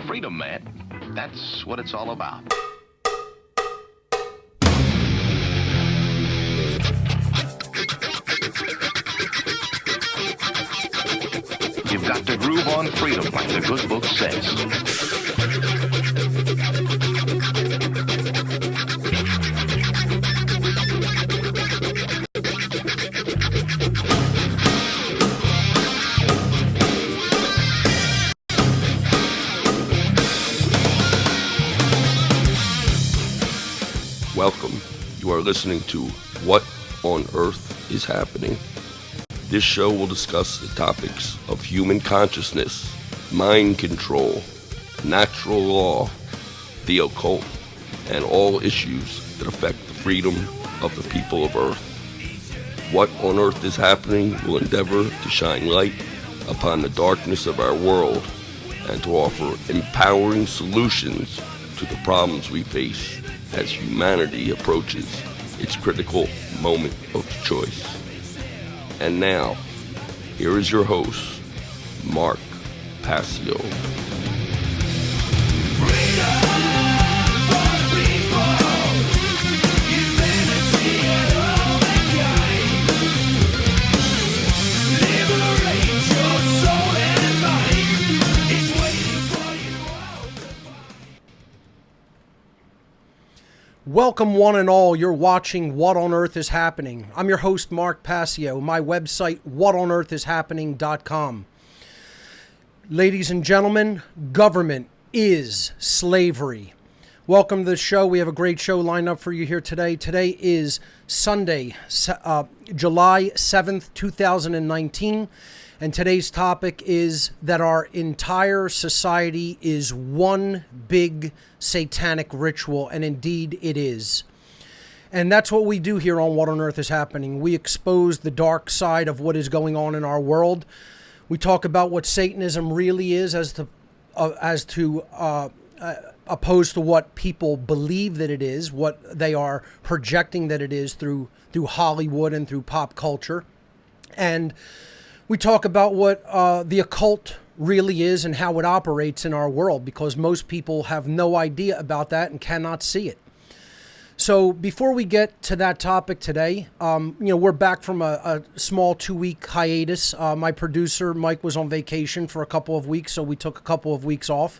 freedom, man. That's what it's all about. You've got to groove on freedom, like the good book says. Welcome. You are listening to What on Earth is Happening. This show will discuss the topics of human consciousness, mind control, natural law, the occult, and all issues that affect the freedom of the people of Earth. What on Earth is Happening will endeavor to shine light upon the darkness of our world and to offer empowering solutions to the problems we face as humanity approaches its critical moment of choice. And now, here is your host, Mark Passio. Welcome one and all, you're watching What on Earth is Happening. I'm your host, Mark Passio. My website, whatonearthishappening.com. Ladies and gentlemen, government is slavery. Welcome to the show. We have a great show lined up for you here today. Today is Sunday, July 7th, 2019. And today's topic is that our entire society is one big satanic ritual, and indeed it is. And that's what we do here on What on Earth is Happening. We expose the dark side of what is going on in our world. We talk about what Satanism really is opposed to what people believe that it is, what they are projecting that it is through Hollywood and through pop culture. And we talk about what the occult really is and how it operates in our world, because most people have no idea about that and cannot see it. So before we get to that topic today, we're back from a small 2-week hiatus. My producer, Mike, was on vacation for a couple of weeks, so we took a couple of weeks off.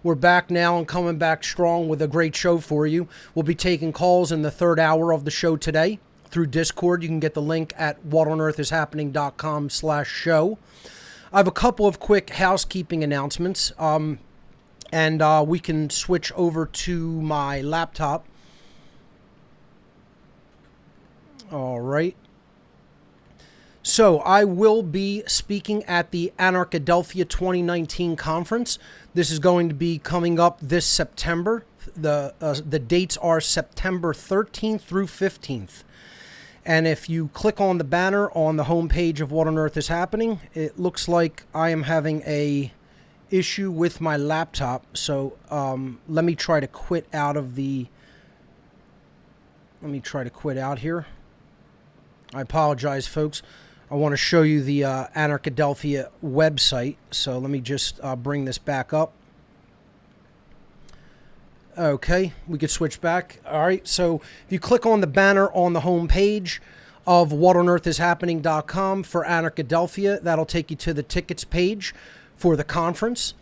We're back now and coming back strong with a great show for you. We'll be taking calls in the third hour of the show today through Discord. You can get the link at whatonearthishappening.com/show. I have a couple of quick housekeeping announcements, and we can switch over to my laptop. All right. So I will be speaking at the Anarchadelphia 2019 conference. This is going to be coming up this September. The dates are September 13th through 15th. And if you click on the banner on the homepage of What on Earth is Happening, it looks like I am having a issue with my laptop. So let me try to quit out of the... Let me try to quit out here. I apologize, folks. I want to show you the Anarchadelphia website. So let me just bring this back up. Okay, we could switch back. All right, so if you click on the banner on the home page of whatonearthishappening.com for Anarchadelphia, that'll take you to the tickets page for the conference.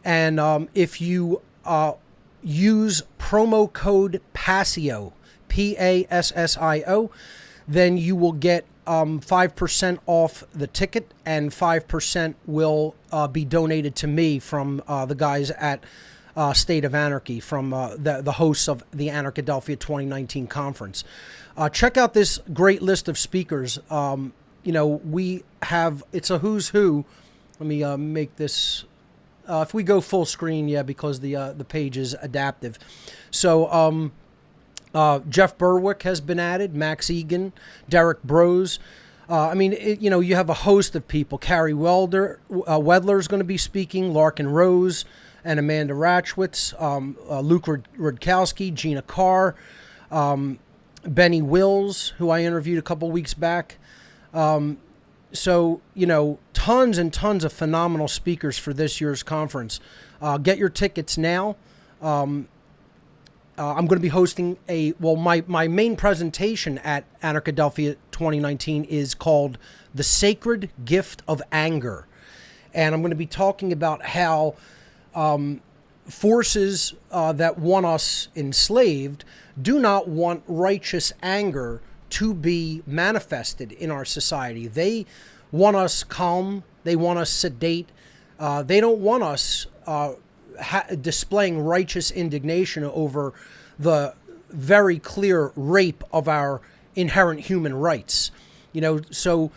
And if you use promo code PASSIO, PASSIO, then you will get 5% off the ticket, and 5% will be donated to me from the guys at State of Anarchy, from the hosts of the Anarchadelphia 2019 conference. Check out this great list of speakers. We have, it's a who's who. Let me make this, if we go full screen, yeah, because the page is adaptive. So Jeff Berwick has been added, Max Egan, Derek Brose. You have a host of people. Carrie Wedler is going to be speaking, Larkin Rose, and Amanda Ratchwitz, Luke Rudkowski, Gina Carr, Benny Wills, who I interviewed a couple weeks back. So, tons and tons of phenomenal speakers for this year's conference. Get your tickets now. I'm going to be hosting my main presentation at Anarchadelphia 2019 is called The Sacred Gift of Anger. And I'm going to be talking about how forces that want us enslaved do not want righteous anger to be manifested in our society. They want us calm. They want us sedate. They don't want us displaying righteous indignation over the very clear rape of our inherent human rights. So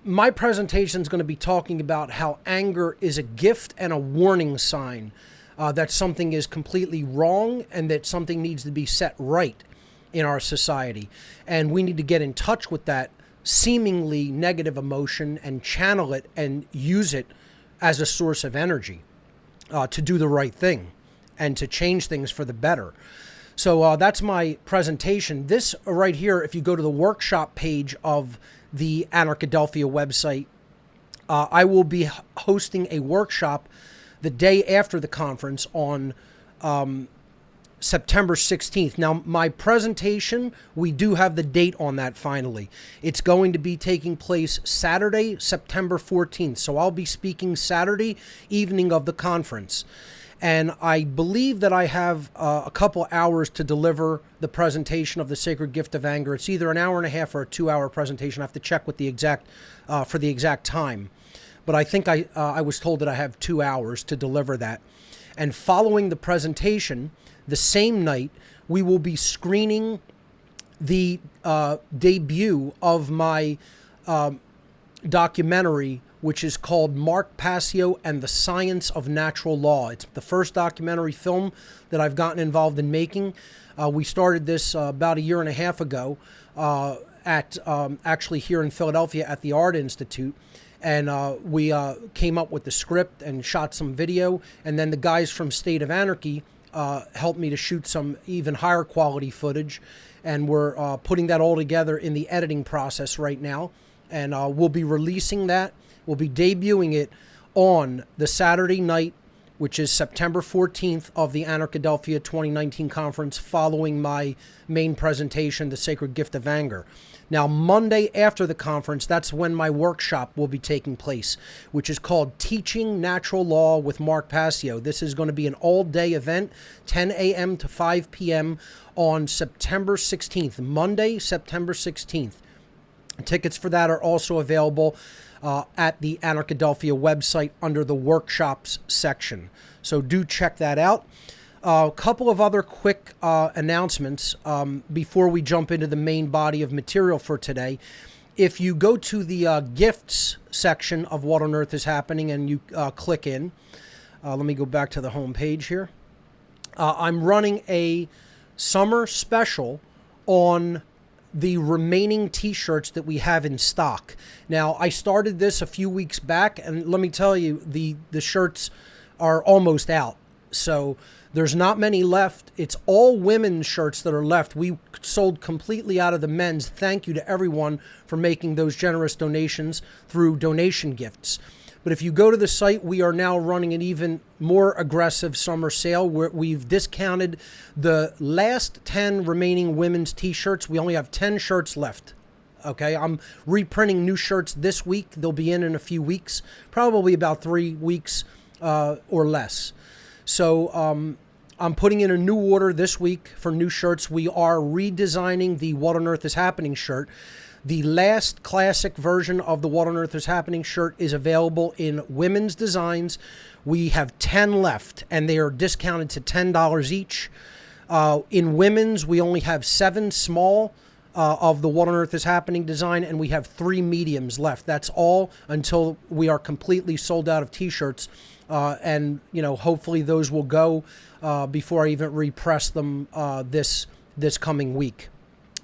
my presentation is going to be talking about how anger is a gift and a warning sign that something is completely wrong and that something needs to be set right in our society. And we need to get in touch with that seemingly negative emotion and channel it and use it as a source of energy to do the right thing and to change things for the better. So that's my presentation. This right here, if you go to the workshop page of the Anarchadelphia website, I will be hosting a workshop the day after the conference on September 16th. Now, my presentation, we do have the date on that finally. It's going to be taking place Saturday, September 14th. So I'll be speaking Saturday evening of the conference. And I believe that I have a couple hours to deliver the presentation of the Sacred Gift of Anger. It's either an hour and a half or a 2-hour presentation. I have to check with the exact for the exact time. But I think I was told that I have 2 hours to deliver that. And following the presentation, the same night, we will be screening the debut of my documentary, which is called Mark Passio and the Science of Natural Law. It's the first documentary film that I've gotten involved in making. We started this about a year and a half ago at actually here in Philadelphia at the Art Institute. And we came up with the script and shot some video. And then the guys from State of Anarchy helped me to shoot some even higher quality footage. And we're putting that all together in the editing process right now. And we'll be releasing that. We'll be debuting it on the Saturday night, which is September 14th of the Anarchadelphia 2019 conference, following my main presentation, The Sacred Gift of Anger. Now, Monday after the conference, that's when my workshop will be taking place, which is called Teaching Natural Law with Mark Passio. This is going to be an all-day event, 10 a.m. to 5 p.m. on September 16th, Monday, September 16th. Tickets for that are also available at the Anarchadelphia website under the workshops section. So do check that out. A couple of other quick announcements before we jump into the main body of material for today. If you go to the gifts section of What on Earth is Happening and you click in, let me go back to the home page here. I'm running a summer special on the remaining t-shirts that we have in stock. Now, I started this a few weeks back, and let me tell you, the shirts are almost out. So there's not many left. It's all women's shirts that are left. We sold completely out of the men's. Thank you to everyone for making those generous donations through donation gifts. But if you go to the site, we are now running an even more aggressive summer sale where we've discounted the last 10 remaining women's t-shirts. We only have 10 shirts left. Okay, I'm reprinting new shirts this week. They'll be in a few weeks, probably about 3 weeks or less. So I'm putting in a new order this week for new shirts. We are redesigning the What on Earth is Happening shirt. The last classic version of the What on Earth is Happening shirt is available in women's designs. We have 10 left, and they are discounted to $10 each. In women's, we only have 7 small of the What on Earth is Happening design, and we have 3 mediums left. That's all until we are completely sold out of t-shirts. And, hopefully those will go before I even repress them this coming week.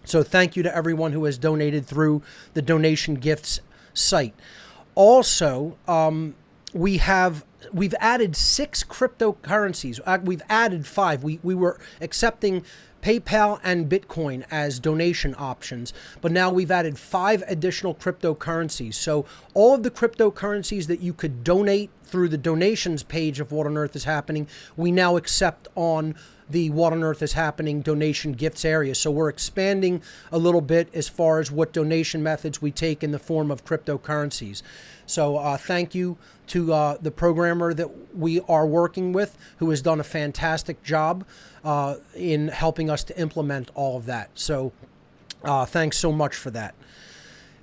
So thank you to everyone who has donated through the donation gifts site. Also, we have we've added 6 cryptocurrencies. We've added 5. We were accepting PayPal and Bitcoin as donation options, but now we've added 5 additional cryptocurrencies. So all of the cryptocurrencies that you could donate through the donations page of What on Earth is Happening, we now accept on the What on Earth is Happening donation gifts area. So we're expanding a little bit as far as what donation methods we take in the form of cryptocurrencies. So thank you to the programmer that we are working with, who has done a fantastic job in helping us to implement all of that. So thanks so much for that.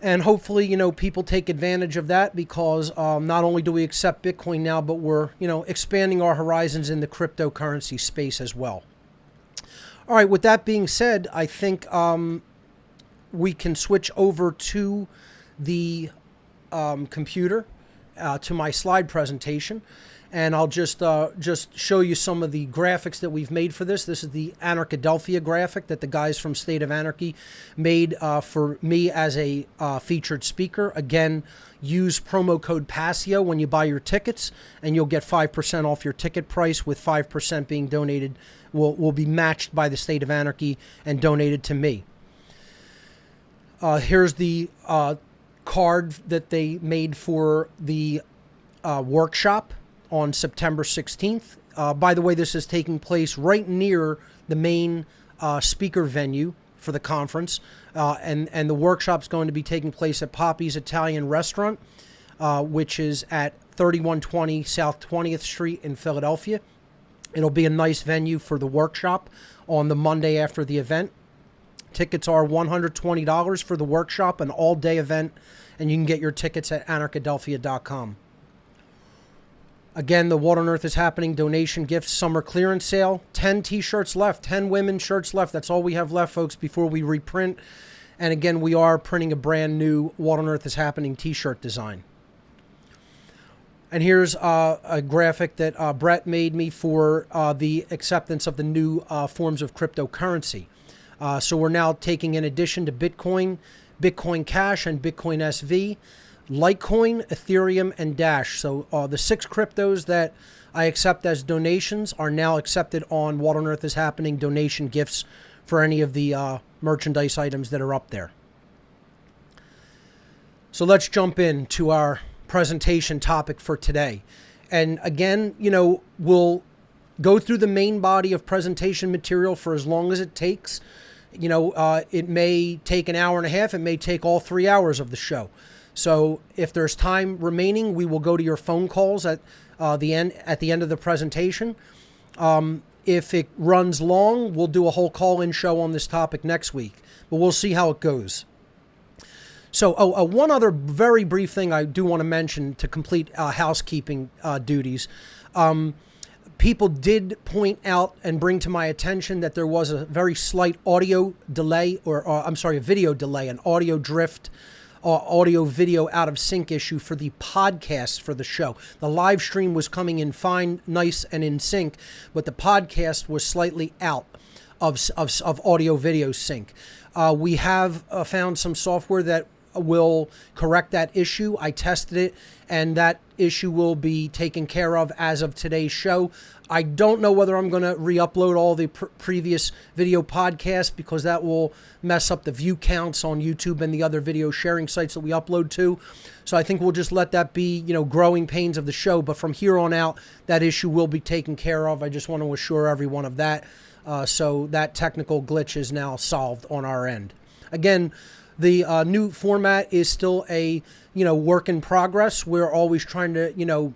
And hopefully, people take advantage of that, because not only do we accept Bitcoin now, but we're, expanding our horizons in the cryptocurrency space as well. All right, with that being said, I think we can switch over to the computer, to my slide presentation. And I'll just show you some of the graphics that we've made for this. This is the Anarchadelphia graphic that the guys from State of Anarchy made for me as a featured speaker. Again, use promo code PASSIO when you buy your tickets, and you'll get 5% off your ticket price, with 5% being donated, will be matched by the State of Anarchy and donated to me. Here's the card that they made for the workshop on September 16th. By the way, this is taking place right near the main speaker venue for the conference. And the workshop's going to be taking place at Poppy's Italian Restaurant, which is at 3120 South 20th Street in Philadelphia. It'll be a nice venue for the workshop on the Monday after the event. Tickets are $120 for the workshop, an all-day event, and you can get your tickets at anarchadelphia.com. Again, the What on Earth is Happening donation gifts summer clearance sale. 10 t-shirts left, 10 women's shirts left. That's all we have left, folks, before we reprint. And again, we are printing a brand new What on Earth is Happening t-shirt design. And here's a graphic that Brett made me for the acceptance of the new forms of cryptocurrency. So we're now taking, in addition to Bitcoin, Bitcoin Cash, and Bitcoin SV, Litecoin, Ethereum, and Dash. So the 6 cryptos that I accept as donations are now accepted on What on Earth is Happening donation gifts for any of the merchandise items that are up there. So let's jump into our presentation topic for today. And again, we'll go through the main body of presentation material for as long as it takes. It may take an hour and a half. It may take all 3 hours of the show. So if there's time remaining, we will go to your phone calls at the end of the presentation. If it runs long, we'll do a whole call-in show on this topic next week, but we'll see how it goes. So one other very brief thing I do want to mention to complete housekeeping duties. People did point out and bring to my attention that there was a very slight audio delay, a video delay, an audio drift, audio video out of sync issue for the podcast for the show. The live stream was coming in fine, nice, and in sync, but the podcast was slightly out of audio video sync. We have found some software that will correct that issue. I tested it, and that issue will be taken care of as of today's show. I don't know whether I'm going to re-upload all the previous video podcasts, because that will mess up the view counts on YouTube and the other video sharing sites that we upload to. So I think we'll just let that be, growing pains of the show. But from here on out, that issue will be taken care of. I just want to assure everyone of that. So that technical glitch is now solved on our end. Again, the new format is still a, work in progress. We're always trying to,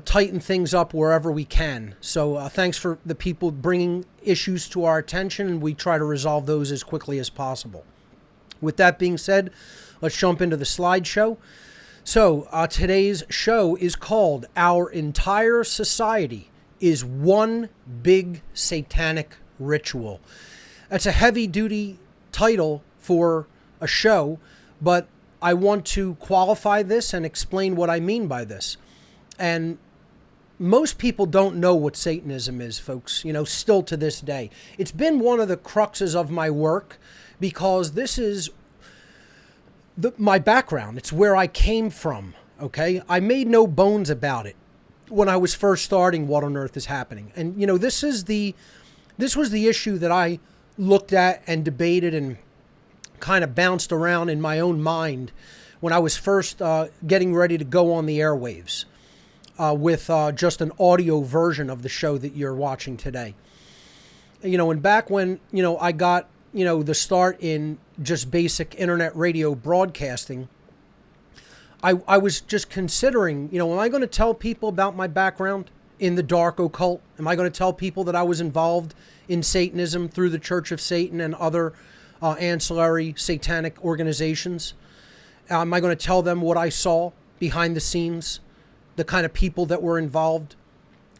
tighten things up wherever we can. So thanks for the people bringing issues to our attention, and we try to resolve those as quickly as possible. With that being said, let's jump into the slideshow. So today's show is called Our Entire Society is One Big Satanic Ritual. That's a heavy-duty title for a show, but I want to qualify this and explain what I mean by this. And most people don't know what Satanism is, folks, still to this day. It's been one of the cruxes of my work, because this is my background. It's where I came from. Okay? I made no bones about it when I was first starting What on Earth is Happening. And, this was the issue that I looked at and debated and kind of bounced around in my own mind when I was first getting ready to go on the airwaves with just an audio version of the show that you're watching today. And back when, I got, the start in just basic internet radio broadcasting, I was just considering, am I going to tell people about my background in the Dark Occult? Am I going to tell people that I was involved in Satanism through the Church of Satan and other ancillary satanic organizations? Am I going to tell them what I saw behind the scenes, the kind of people that were involved,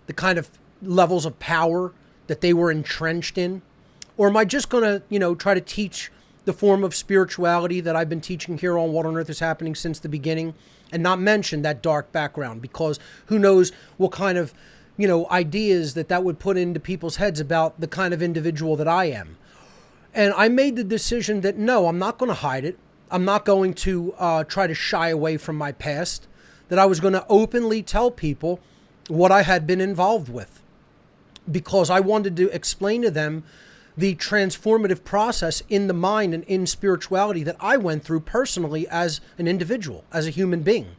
the kind of levels of power that they were entrenched in? Or am I just going to, try to teach the form of spirituality that I've been teaching here on What on Earth is Happening since the beginning, and not mention that dark background? Because who knows what kind of, ideas that would put into people's heads about the kind of individual that I am. And I made the decision that no, I'm not going to hide it. I'm not going to try to shy away from my past, that I was going to openly tell people what I had been involved with, because I wanted to explain to them the transformative process in the mind and in spirituality that I went through personally as an individual, as a human being.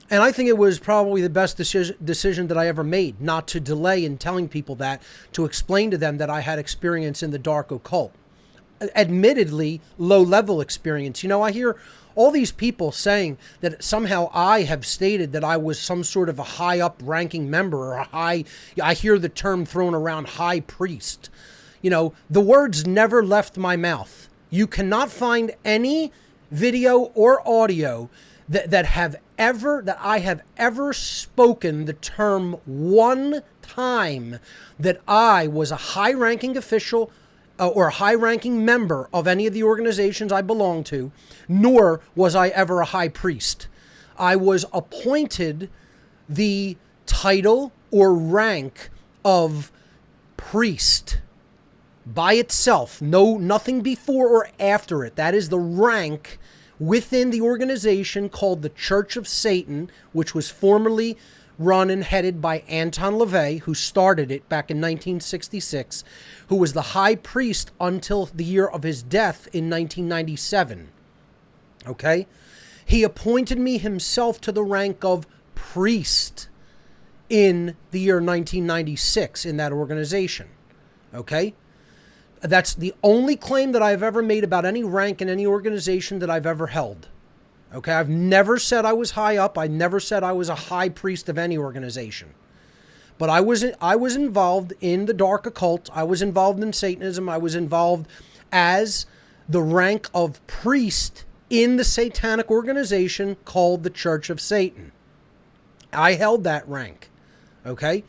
And I think it was probably the best decision that I ever made, not to delay in telling people that, to explain to them that I had experience in the Dark Occult. Admittedly, low-level experience. I hear all these people saying that somehow I have stated that I was some sort of a high-up-ranking member, or I hear the term thrown around, high priest. The words never left my mouth. You cannot find any video or audio that I have ever spoken the term one time that I was a high-ranking official or a high-ranking member of any of the organizations I belong to, nor was I ever a high priest. I was appointed the title or rank of priest by itself. Nothing before or after it. That is the rank within the organization called the Church of Satan, which was formerly run and headed by Anton LaVey, who started it back in 1966, who was the high priest until the year of his death in 1997. Okay? He appointed me himself to the rank of priest in the year 1996 in that organization. Okay? That's the only claim that I've ever made about any rank in any organization that I've ever held. Okay, I've never said I was high up. I never said I was a high priest of any organization. But I was involved in the Dark Occult. I was involved in Satanism. I was involved as the rank of priest in the satanic organization called the Church of Satan. I held that rank. Okay?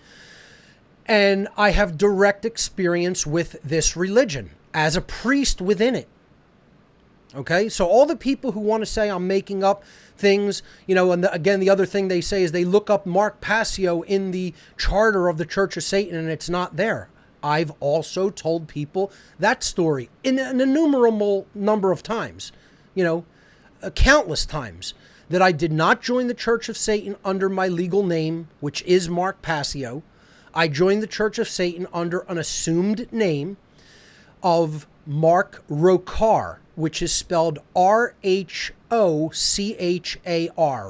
And I have direct experience with this religion as a priest within it. Okay, so all the people who want to say I'm making up things, and again, the other thing they say is they look up Mark Passio in the charter of the Church of Satan and it's not there. I've also told people that story in an innumerable number of times, countless times, that I did not join the Church of Satan under my legal name, which is Mark Passio. I joined the Church of Satan under an assumed name of Mark Rhochar, which is spelled Rhochar,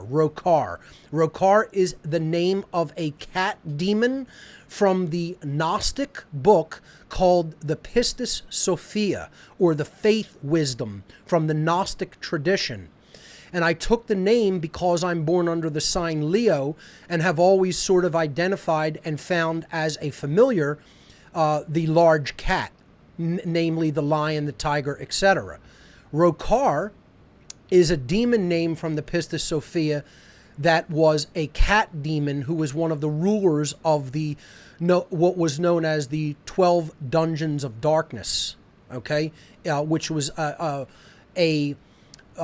Rhochar. Rhochar is the name of a cat demon from the Gnostic book called the Pistis Sophia, or the Faith Wisdom, from the Gnostic tradition. And I took the name because I'm born under the sign Leo and have always sort of identified and found as a familiar the large cat, namely the lion, the tiger, etc. Rhochar is a demon name from the Pistis Sophia that was a cat demon who was one of the rulers of what was known as the 12 Dungeons of Darkness, okay, which was a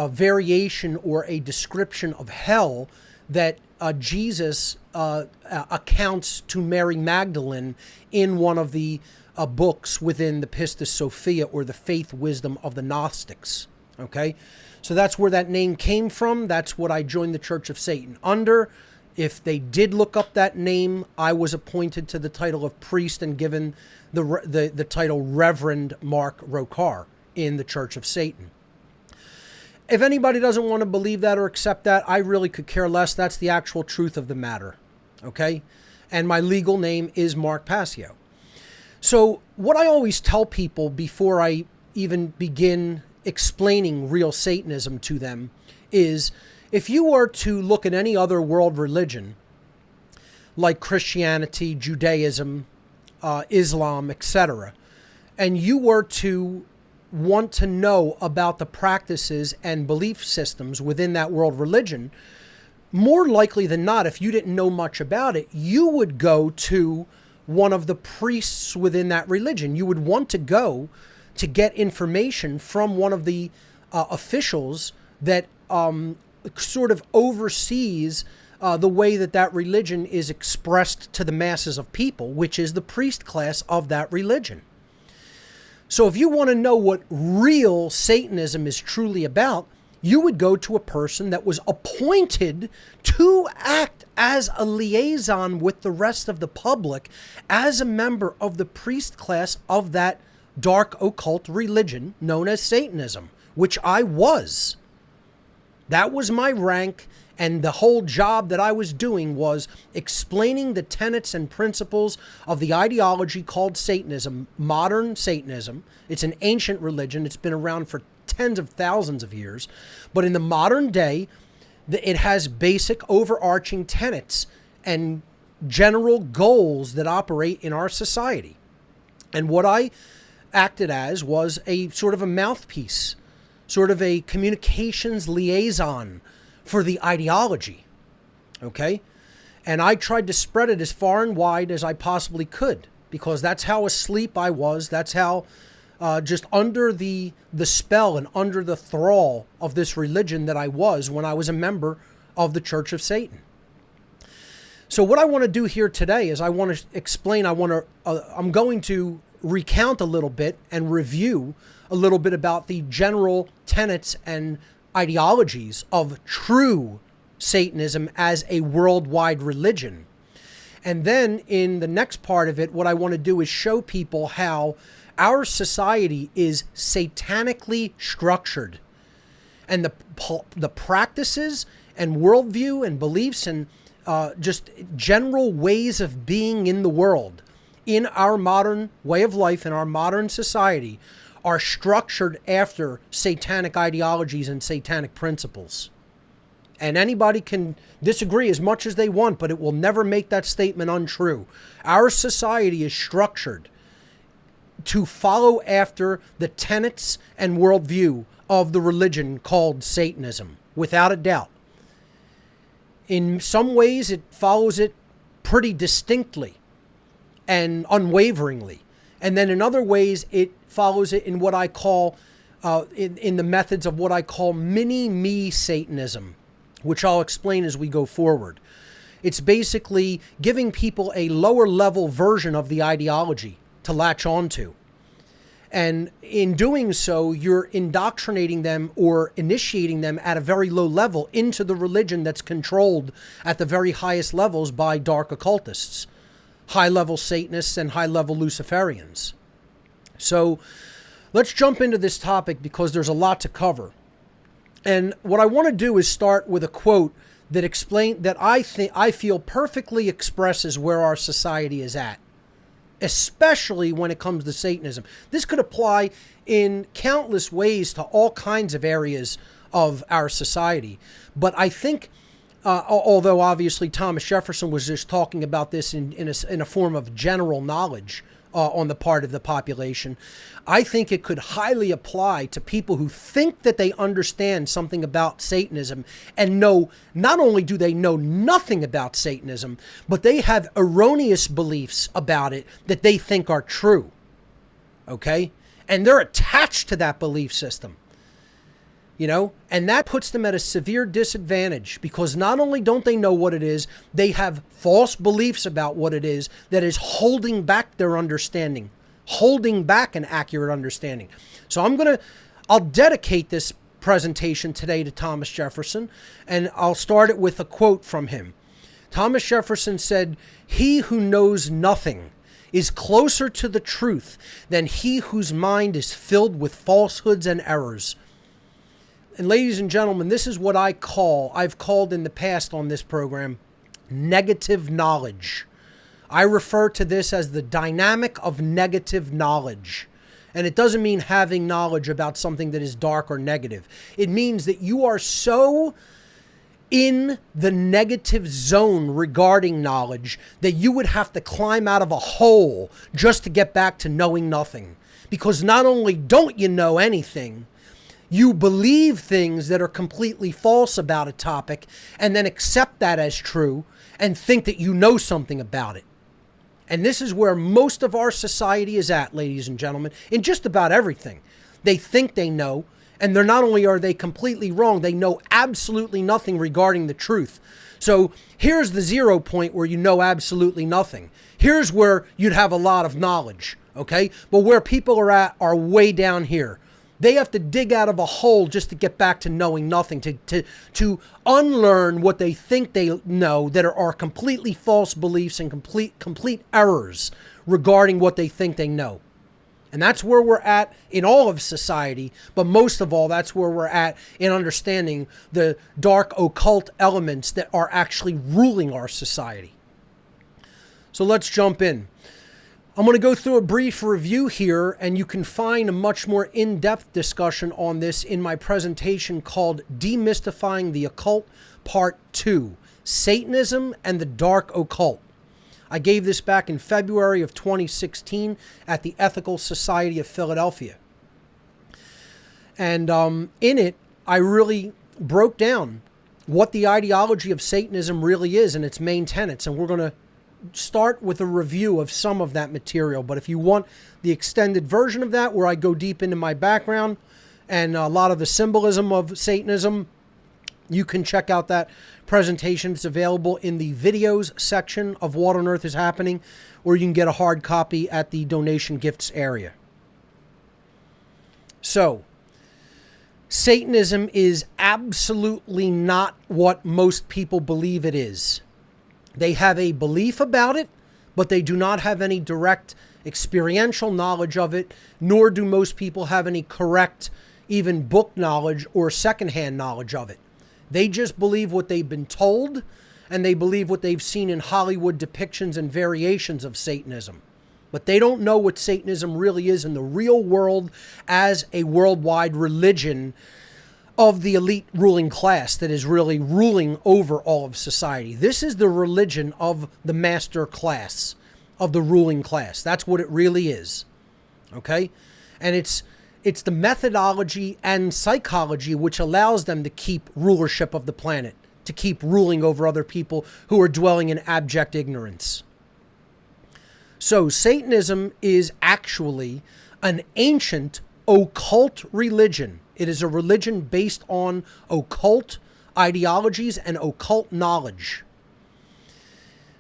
variation or a description of hell that Jesus accounts to Mary Magdalene in one of the books within the Pistis Sophia, or the Faith Wisdom of the Gnostics. Okay? So that's where that name came from. That's what I joined the Church of Satan under. If they did look up that name, I was appointed to the title of priest and given the title Reverend Mark Rhochar in the Church of Satan. If anybody doesn't want to believe that or accept that, I really could care less. That's the actual truth of the matter. Okay? And my legal name is Mark Passio. So what I always tell people before I even begin explaining real Satanism to them is, if you were to look at any other world religion, like Christianity, Judaism, Islam, etc., and you were to want to know about the practices and belief systems within that world religion, more likely than not, if you didn't know much about it, you would go to one of the priests within that religion. You would want to go to get information from one of the officials that sort of oversees the way that religion is expressed to the masses of people, which is the priest class of that religion. So if you want to know what real Satanism is truly about, you would go to a person that was appointed to act as a liaison with the rest of the public, as a member of the priest class of that dark occult religion known as Satanism, which I was. That was my rank, and the whole job that I was doing was explaining the tenets and principles of the ideology called Satanism, modern Satanism. It's an ancient religion. It's been around for tens of thousands of years. But in the modern day, it has basic overarching tenets and general goals that operate in our society. And what I acted as was a sort of a mouthpiece, sort of a communications liaison for the ideology, okay? And I tried to spread it as far and wide as I possibly could, because that's how asleep I was. That's how just under the spell and under the thrall of this religion that I was when I was a member of the Church of Satan. So what I want to do here today is I want to explain, I'm going to recount a little bit and review a little bit about the general tenets and ideologies of true Satanism as a worldwide religion. And then in the next part of it, what I want to do is show people how our society is satanically structured, and the practices and worldview and beliefs and just general ways of being in the world, in our modern way of life, in our modern society, are structured after satanic ideologies and satanic principles. And anybody can disagree as much as they want, but it will never make that statement untrue. Our society is structured to follow after the tenets and worldview of the religion called Satanism, without a doubt. In some ways, it follows it pretty distinctly and unwaveringly. And then in other ways, it follows it in what I call, in the methods of what I call mini-me Satanism, which I'll explain as we go forward. It's basically giving people a lower level version of the ideology to latch onto. And in doing so, you're indoctrinating them or initiating them at a very low level into the religion that's controlled at the very highest levels by dark occultists, high-level Satanists, and high-level Luciferians. So let's jump into this topic because there's a lot to cover. And what I want to do is start with a quote that I feel perfectly expresses where our society is at, especially when it comes to Satanism. This could apply in countless ways to all kinds of areas of our society. But I think, although obviously Thomas Jefferson was just talking about this in a form of general knowledge on the part of the population, I think it could highly apply to people who think that they understand something about Satanism and know, not only do they know nothing about Satanism, but they have erroneous beliefs about it that they think are true. Okay? And they're attached to that belief system. You know, and that puts them at a severe disadvantage because not only don't they know what it is, they have false beliefs about what it is that is holding back their understanding, holding back an accurate understanding. So I'll dedicate this presentation today to Thomas Jefferson, and I'll start it with a quote from him. Thomas Jefferson said, "He who knows nothing is closer to the truth than he whose mind is filled with falsehoods and errors." And ladies and gentlemen, this is what I've called in the past on this program, negative knowledge. I refer to this as the dynamic of negative knowledge. And it doesn't mean having knowledge about something that is dark or negative. It means that you are so in the negative zone regarding knowledge that you would have to climb out of a hole just to get back to knowing nothing. Because not only don't you know anything, you believe things that are completely false about a topic and then accept that as true and think that you know something about it. And this is where most of our society is at, ladies and gentlemen, in just about everything. They think they know, and they're not only are they completely wrong, they know absolutely nothing regarding the truth. So here's the 0 point where you know absolutely nothing. Here's where you'd have a lot of knowledge, okay? But where people are at are way down here. They have to dig out of a hole just to get back to knowing nothing, to unlearn what they think they know that are completely false beliefs and complete errors regarding what they think they know. And that's where we're at in all of society, but most of all, that's where we're at in understanding the dark occult elements that are actually ruling our society. So let's jump in. I'm going to go through a brief review here, and you can find a much more in-depth discussion on this in my presentation called Demystifying the Occult, Part 2, Satanism and the Dark Occult. I gave this back in February of 2016 at the Ethical Society of Philadelphia. And in it, I really broke down what the ideology of Satanism really is and its main tenets, and we're going to start with a review of some of that material. But if you want the extended version of that, where I go deep into my background and a lot of the symbolism of Satanism, you can check out that presentation. It's available in the videos section of What on Earth is Happening, or you can get a hard copy at the donation gifts area. So, Satanism is absolutely not what most people believe it is. They have a belief about it, but they do not have any direct experiential knowledge of it, nor do most people have any correct, even book knowledge or secondhand knowledge of it. They just believe what they've been told, and they believe what they've seen in Hollywood depictions and variations of Satanism. But they don't know what Satanism really is in the real world as a worldwide religion of the elite ruling class that is really ruling over all of society. This is the religion of the master class, of the ruling class. That's what it really is. Okay? And it's the methodology and psychology which allows them to keep rulership of the planet, to keep ruling over other people who are dwelling in abject ignorance. So Satanism is actually an ancient occult religion. It is a religion based on occult ideologies and occult knowledge.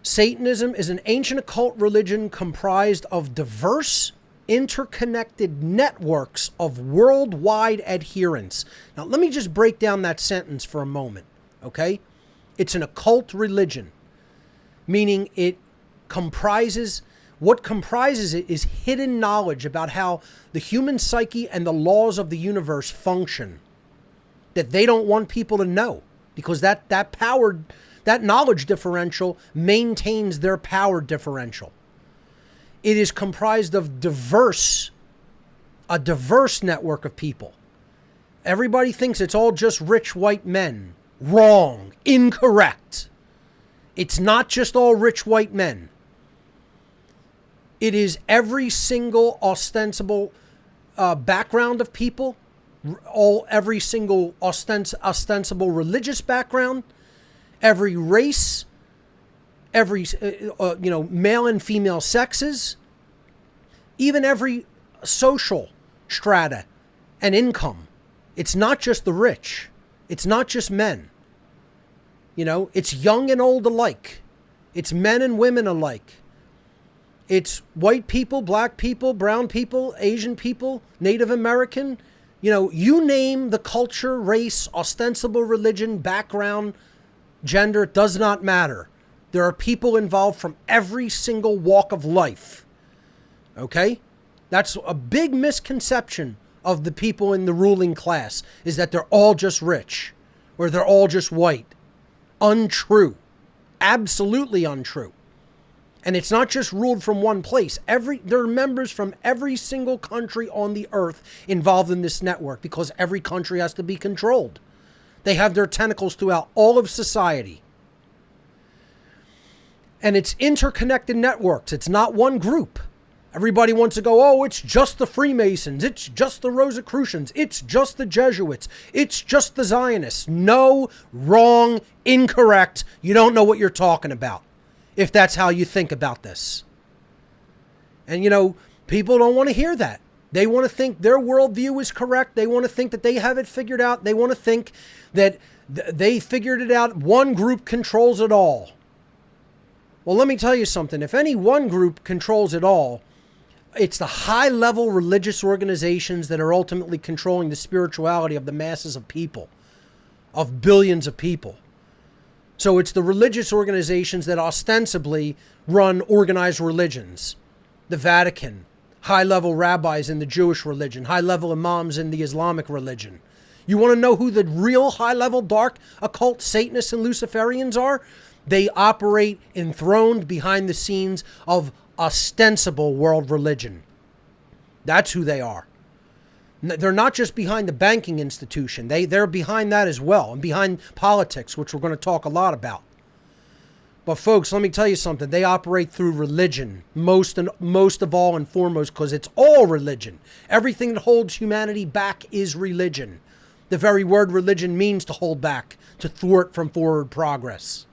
Satanism is an ancient occult religion comprised of diverse, interconnected networks of worldwide adherents. Now, let me just break down that sentence for a moment, okay? It's an occult religion, meaning what comprises it is hidden knowledge about how the human psyche and the laws of the universe function that they don't want people to know, because that knowledge differential maintains their power differential. It is comprised of a diverse network of people. Everybody thinks it's all just rich white men. Wrong. Incorrect. It's not just all rich white men. It is every single ostensible background of people, every single ostensible religious background, every race, every male and female sexes, even every social strata and income. It's not just the rich. It's not just men. It's young and old alike. It's men and women alike. It's white people, black people, brown people, Asian people, Native American, You know, you name the culture, race, ostensible religion, background, gender, it does not matter. There are people involved from every single walk of life. Okay? That's a big misconception of the people in the ruling class, is that they're all just rich or they're all just white. Untrue. Absolutely untrue. And it's not just ruled from one place. There are members from every single country on the earth involved in this network, because every country has to be controlled. They have their tentacles throughout all of society. And it's interconnected networks. It's not one group. Everybody wants to go, oh, it's just the Freemasons. It's just the Rosicrucians. It's just the Jesuits. It's just the Zionists. No, wrong, incorrect. You don't know what you're talking about, if that's how you think about this. And, you know, people don't want to hear that. They want to think their worldview is correct. They want to think that they have it figured out. They want to think that they figured it out. One group controls it all. Well, let me tell you something. If any one group controls it all, it's the high-level religious organizations that are ultimately controlling the spirituality of the masses of people, of billions of people. So it's the religious organizations that ostensibly run organized religions. The Vatican, high-level rabbis in the Jewish religion, high-level imams in the Islamic religion. You want to know who the real high-level dark occult Satanists and Luciferians are? They operate enthroned behind the scenes of ostensible world religion. That's who they are. They're not just behind the banking institution. They're behind that as well, and behind politics, which we're going to talk a lot about. But folks, let me tell you something. They operate through religion, most of all and foremost, because it's all religion. Everything that holds humanity back is religion. The very word religion means to hold back, to thwart from forward progress.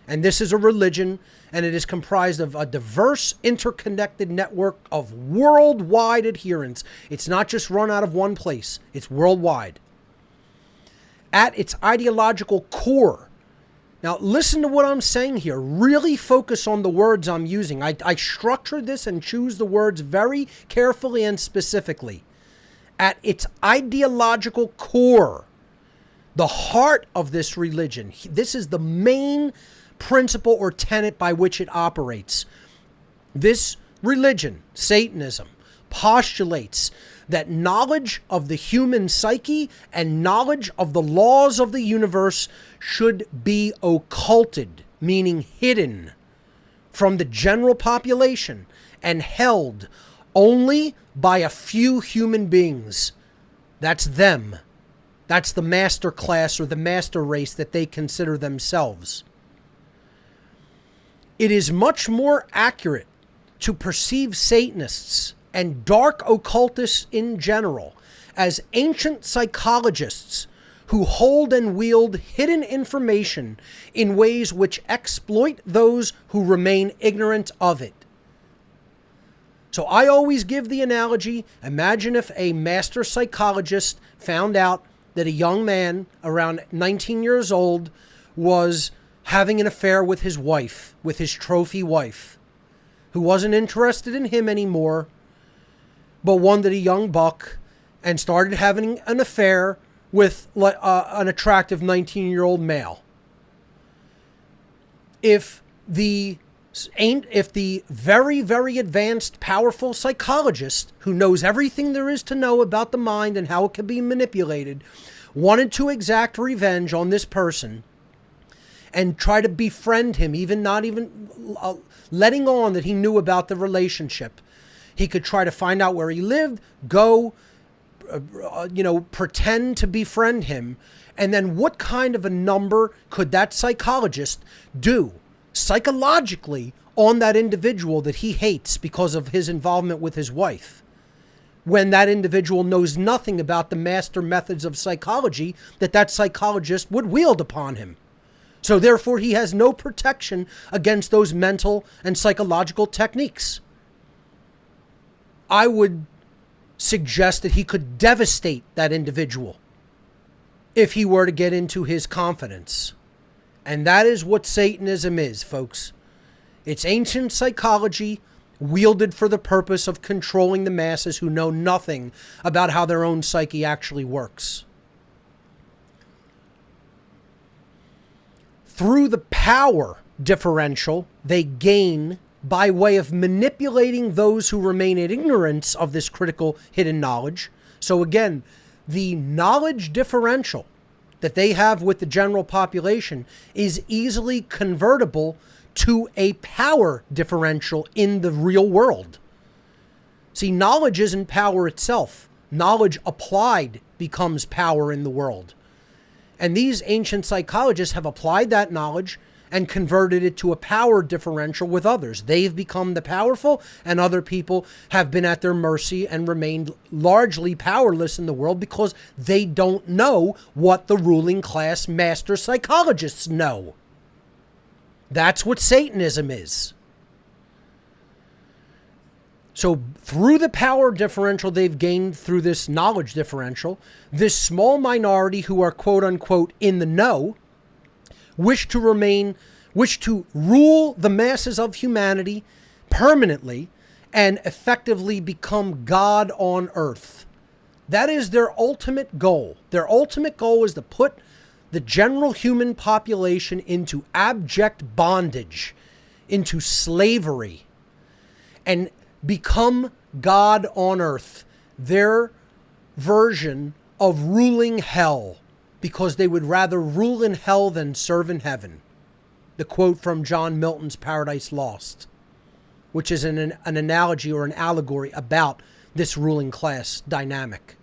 And this is a religion, and it is comprised of a diverse, interconnected network of worldwide adherents. It's not just run out of one place. It's worldwide. At its ideological core, now listen to what I'm saying here. Really focus on the words I'm using. I structure this and choose the words very carefully and specifically. At its ideological core, the heart of this religion, this is the main principle or tenet by which it operates. This religion, Satanism, postulates that knowledge of the human psyche and knowledge of the laws of the universe should be occulted, meaning hidden from the general population and held only by a few human beings. That's them. That's the master class or the master race that they consider themselves. It is much more accurate to perceive Satanists and dark occultists in general as ancient psychologists who hold and wield hidden information in ways which exploit those who remain ignorant of it. So I always give the analogy, imagine if a master psychologist found out that a young man around 19 years old was having an affair with his wife, with his trophy wife, who wasn't interested in him anymore, but wanted a young buck, and started having an affair with an attractive 19-year-old male. If the very, very advanced, powerful psychologist who knows everything there is to know about the mind and how it can be manipulated wanted to exact revenge on this person and try to befriend him, not even letting on that he knew about the relationship, he could try to find out where he lived, go, pretend to befriend him, and then what kind of a number could that psychologist do psychologically on that individual that he hates because of his involvement with his wife, when that individual knows nothing about the master methods of psychology that psychologist would wield upon him. So therefore, he has no protection against those mental and psychological techniques. I would suggest that he could devastate that individual if he were to get into his confidence. And that is what Satanism is, folks. It's ancient psychology wielded for the purpose of controlling the masses who know nothing about how their own psyche actually works. Through the power differential they gain by way of manipulating those who remain in ignorance of this critical hidden knowledge. So again, the knowledge differential that they have with the general population is easily convertible to a power differential in the real world. See, knowledge isn't power itself. Knowledge applied becomes power in the world. And these ancient psychologists have applied that knowledge and converted it to a power differential with others. They've become the powerful, and other people have been at their mercy and remained largely powerless in the world because they don't know what the ruling class master psychologists know. That's what Satanism is. So through the power differential they've gained through this knowledge differential, this small minority who are quote unquote in the know wish to rule the masses of humanity permanently and effectively become God on earth. That is their ultimate goal. Their ultimate goal is to put the general human population into abject bondage, into slavery, and become God on earth, their version of ruling hell, because they would rather rule in hell than serve in heaven. The quote from John Milton's Paradise Lost, which is an analogy or an allegory about this ruling class dynamic.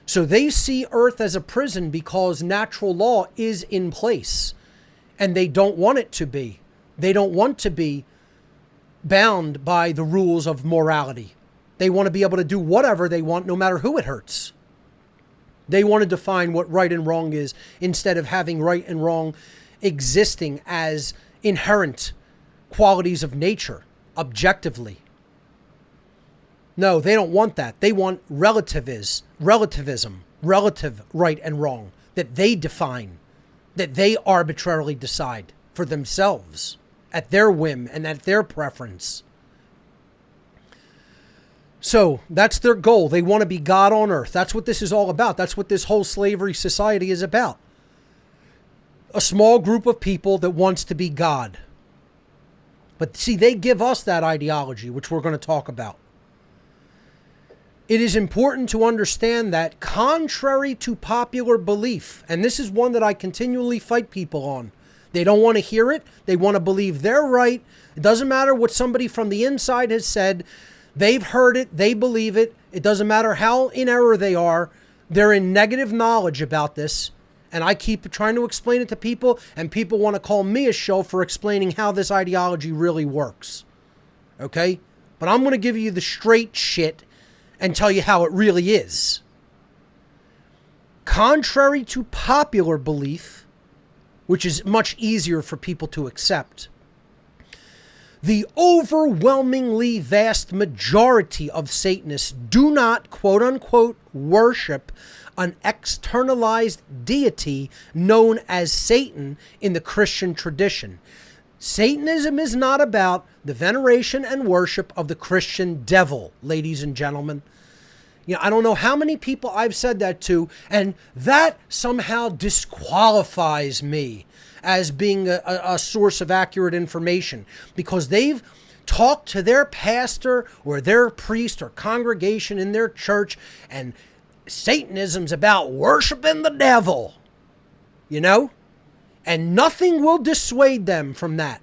So they see earth as a prison because natural law is in place, and they don't want it to be. They don't want to be bound by the rules of morality. They want to be able to do whatever they want, no matter who it hurts. They want to define what right and wrong is instead of having right and wrong existing as inherent qualities of nature, objectively. No, they don't want that. They want relativism, relative right and wrong, that they define, that they arbitrarily decide for themselves at their whim and at their preference. So that's their goal. They want to be God on earth. That's what this is all about. That's what this whole slavery society is about. A small group of people that wants to be God. But see, they give us that ideology, which we're going to talk about. It is important to understand that contrary to popular belief, and this is one that I continually fight people on, they don't want to hear it. They want to believe they're right. It doesn't matter what somebody from the inside has said. They've heard it. They believe it. It doesn't matter how in error they are. They're in negative knowledge about this. And I keep trying to explain it to people, and people want to call me a shill for explaining how this ideology really works. Okay? But I'm going to give you the straight shit and tell you how it really is. Contrary to popular belief, which is much easier for people to accept, the overwhelmingly vast majority of Satanists do not, quote unquote, worship an externalized deity known as Satan in the Christian tradition. Satanism is not about the veneration and worship of the Christian devil, ladies and gentlemen. You know, I don't know how many people I've said that to, and that somehow disqualifies me as being a source of accurate information, because they've talked to their pastor or their priest or congregation in their church, and Satanism's about worshiping the devil, you know? And nothing will dissuade them from that.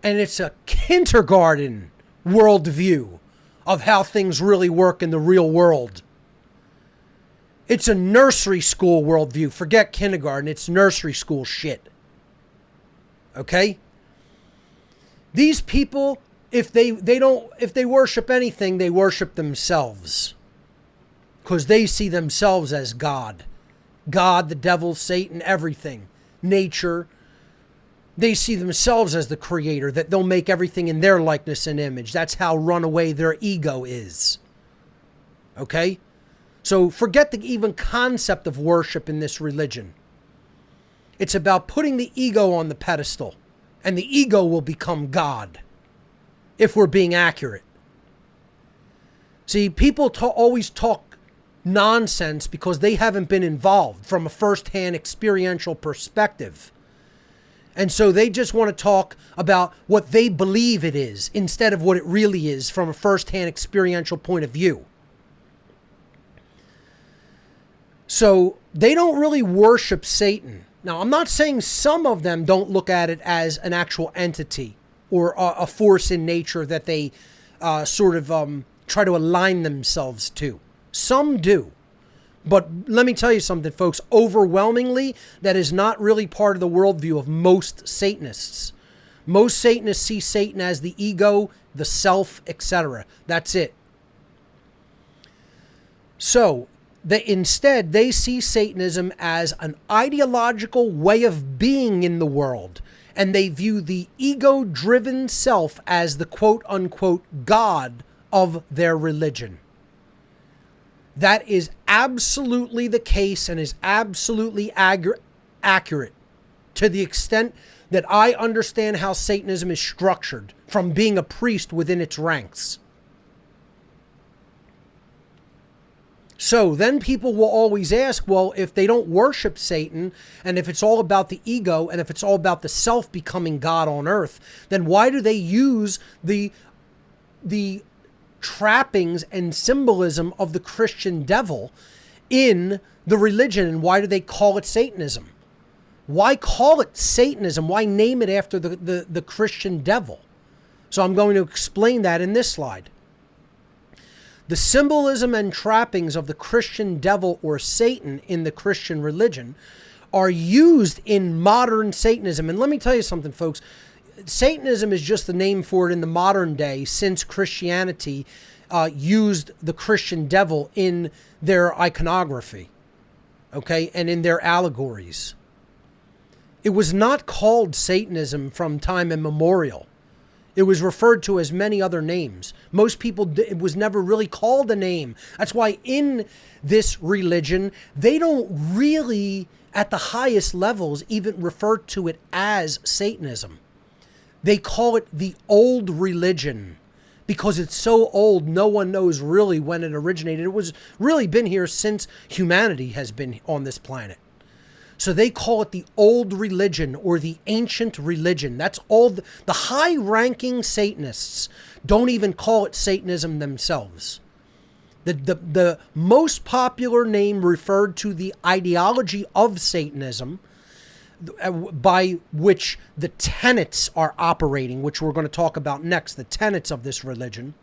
And it's a kindergarten worldview of how things really work in the real world. It's a nursery school worldview. Forget kindergarten. It's nursery school shit. Okay? These people, if they worship anything, they worship themselves. Because they see themselves as God. God, the devil, Satan, everything. Nature. They see themselves as the creator, that they'll make everything in their likeness and image. That's how runaway their ego is. Okay? So forget the even concept of worship in this religion. It's about putting the ego on the pedestal, and the ego will become God. if we're being accurate. See, people always talk nonsense because they haven't been involved from a first-hand experiential perspective. And so they just want to talk about what they believe it is instead of what it really is from a first-hand experiential point of view. So they don't really worship Satan. Now, I'm not saying some of them don't look at it as an actual entity or a force in nature that they try to align themselves to. Some do. But let me tell you something, folks. Overwhelmingly, that is not really part of the worldview of most Satanists. Most Satanists see Satan as the ego, the self, etc. That's it. So, instead, they see Satanism as an ideological way of being in the world. And they view the ego-driven self as the quote-unquote God of their religion. That is absolutely the case and is absolutely accurate to the extent that I understand how Satanism is structured from being a priest within its ranks. So then people will always ask, well, if they don't worship Satan and if it's all about the ego and if it's all about the self becoming God on earth, then why do they use the trappings and symbolism of the Christian devil in the religion, and why do they call it Satanism? Why call it Satanism? Why name it after the Christian devil? So I'm going to explain that in this slide. The symbolism and trappings of the Christian devil or Satan in the Christian religion are used in modern Satanism. And let me tell you something, folks. Satanism is just the name for it in the modern day, since Christianity used the Christian devil in their iconography, okay, and in their allegories. It was not called Satanism from time immemorial. It was referred to as many other names. Most people, it was never really called a name. That's why in this religion, they don't really, at the highest levels, even refer to it as Satanism. They call it the old religion because it's so old, no one knows really when it originated. It was really been here since humanity has been on this planet. So they call it the old religion or the ancient religion. That's all. The high-ranking Satanists don't even call it Satanism themselves. The most popular name referred to the ideology of Satanism, by which the tenets are operating, which we're going to talk about next, the tenets of this religion,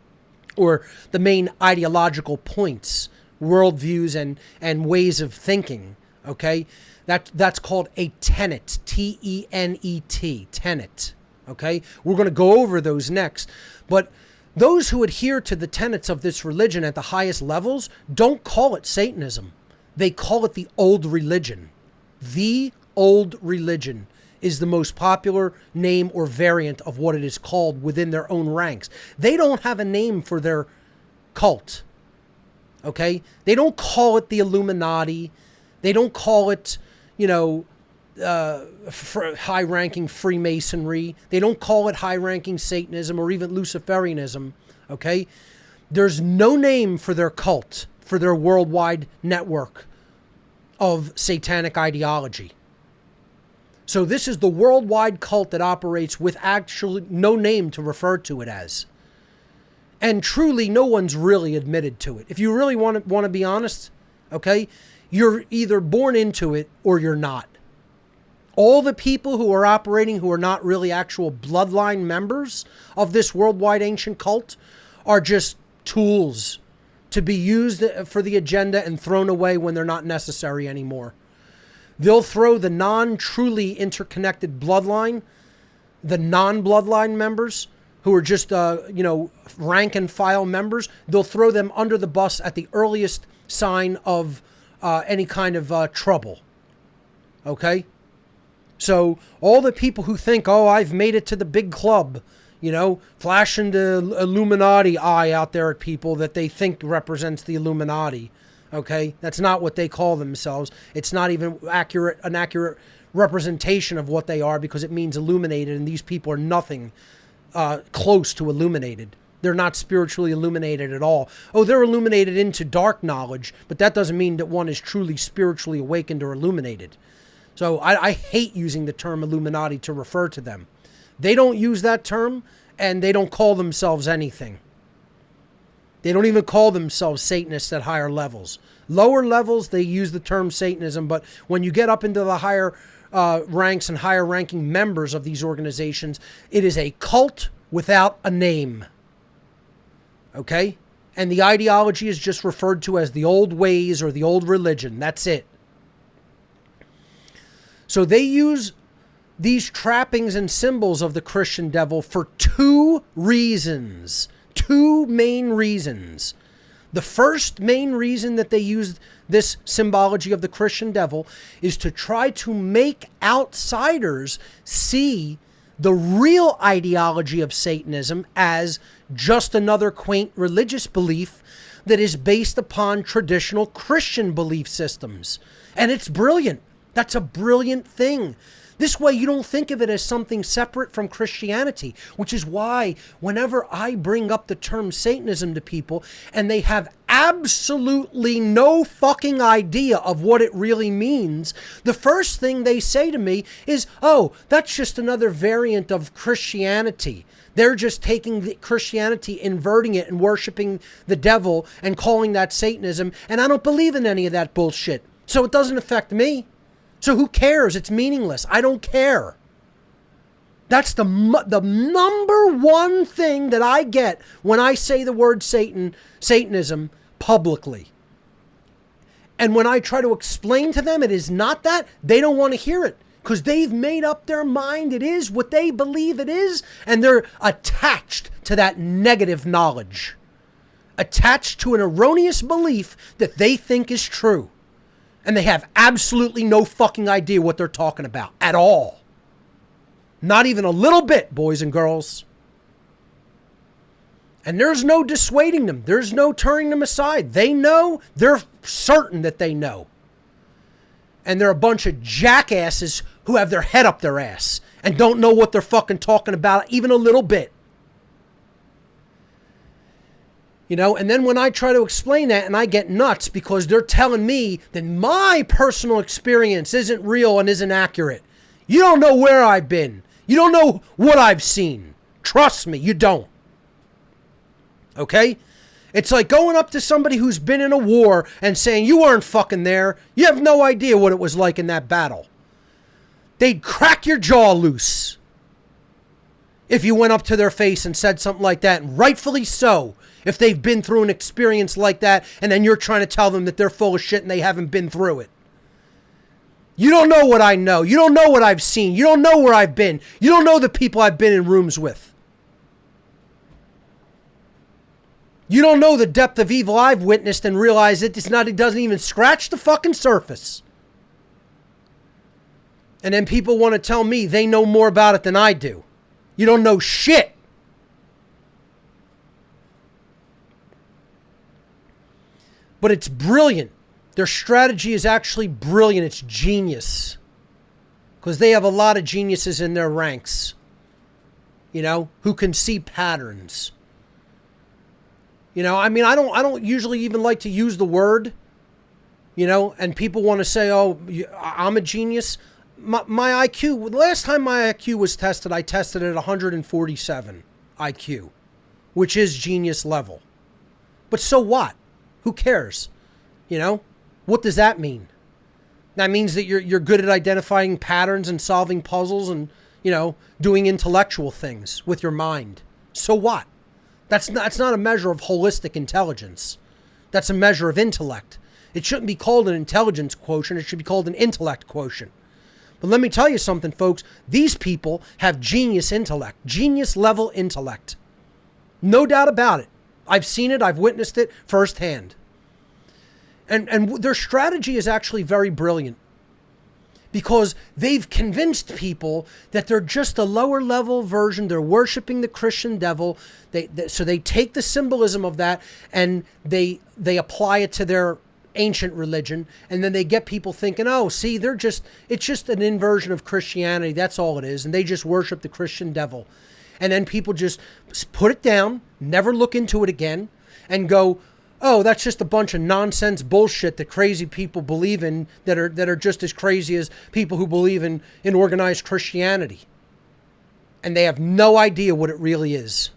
or the main ideological points, worldviews, and ways of thinking, okay? That's called a tenet, T-E-N-E-T, tenet, okay? We're going to go over those next, but those who adhere to the tenets of this religion at the highest levels don't call it Satanism. They call it the old religion. The old religion is the most popular name or variant of what it is called within their own ranks. They don't have a name for their cult, okay? They don't call it the Illuminati. They don't call it, high-ranking Freemasonry. They don't call it high-ranking Satanism or even Luciferianism, okay? There's no name for their cult, for their worldwide network of satanic ideology. So this is the worldwide cult that operates with actually no name to refer to it as. And truly, no one's really admitted to it. If you really want to be honest, okay, you're either born into it or you're not. All the people who are operating who are not really actual bloodline members of this worldwide ancient cult are just tools to be used for the agenda and thrown away when they're not necessary anymore. They'll throw the non-truly interconnected bloodline, the non-bloodline members who are just, rank and file members, they'll throw them under the bus at the earliest sign of any kind of trouble. Okay? So all the people who think, oh, I've made it to the big club, flashing the Illuminati eye out there at people that they think represents the Illuminati. Okay? That's not what they call themselves. It's not even an accurate representation of what they are, because it means illuminated, and these people are nothing close to illuminated. They're not spiritually illuminated at all. Oh, they're illuminated into dark knowledge, but that doesn't mean that one is truly spiritually awakened or illuminated. So I hate using the term Illuminati to refer to them. They don't use that term, and they don't call themselves anything. They don't even call themselves Satanists at higher levels. Lower levels, they use the term Satanism, but when you get up into the higher ranks and higher ranking members of these organizations, it is a cult without a name. Okay? And the ideology is just referred to as the old ways or the old religion. That's it. So they use these trappings and symbols of the Christian devil for two reasons. Two main reasons. The first main reason that they use this symbology of the Christian devil is to try to make outsiders see the real ideology of Satanism as just another quaint religious belief that is based upon traditional Christian belief systems. And it's brilliant. That's a brilliant thing. This way you don't think of it as something separate from Christianity, which is why whenever I bring up the term Satanism to people and they have absolutely no fucking idea of what it really means, the first thing they say to me is, oh, that's just another variant of Christianity. They're just taking the Christianity, inverting it and worshiping the devil and calling that Satanism, and I don't believe in any of that bullshit. So it doesn't affect me. So who cares? It's meaningless. I don't care. That's the number one thing that I get when I say the word Satanism publicly. And when I try to explain to them it is not that, they don't want to hear it because they've made up their mind it is what they believe it is, and they're attached to that negative knowledge, attached to an erroneous belief that they think is true. And they have absolutely no fucking idea what they're talking about at all. Not even a little bit, boys and girls. And there's no dissuading them. There's no turning them aside. They know. They're certain that they know. And they're a bunch of jackasses who have their head up their ass and don't know what they're fucking talking about even a little bit. You know, and then when I try to explain that and I get nuts because they're telling me that my personal experience isn't real and isn't accurate. You don't know where I've been. You don't know what I've seen. Trust me, you don't. Okay? It's like going up to somebody who's been in a war and saying, you weren't fucking there. You have no idea what it was like in that battle. They'd crack your jaw loose if you went up to their face and said something like that, and rightfully so. If they've been through an experience like that, and then you're trying to tell them that they're full of shit and they haven't been through it. You don't know what I know. You don't know what I've seen. You don't know where I've been. You don't know the people I've been in rooms with. You don't know the depth of evil I've witnessed and realize it doesn't even scratch the fucking surface. And then people want to tell me they know more about it than I do. You don't know shit. But it's brilliant. Their strategy is actually brilliant. It's genius. Because they have a lot of geniuses in their ranks. You know, who can see patterns. You know, I mean, I don't usually even like to use the word. You know, and people want to say, oh, I'm a genius. My IQ, the last time my IQ was tested, I tested at 147 IQ. Which is genius level. But so what? Who cares? You know, what does that mean? That means that you're good at identifying patterns and solving puzzles and, you know, doing intellectual things with your mind. So what? That's not a measure of holistic intelligence. That's a measure of intellect. It shouldn't be called an intelligence quotient. It should be called an intellect quotient. But let me tell you something, folks. These people have genius intellect, genius level intellect. No doubt about it. I've seen it. I've witnessed it firsthand. And their strategy is actually very brilliant because they've convinced people that they're just a lower level version. They're worshiping the Christian devil. So they take the symbolism of that and they apply it to their ancient religion. And then they get people thinking, oh, see, it's just an inversion of Christianity. That's all it is. And they just worship the Christian devil. And then people just put it down, never look into it again, and go, oh, that's just a bunch of nonsense bullshit that crazy people believe in that are just as crazy as people who believe in organized Christianity. And they have no idea what it really is.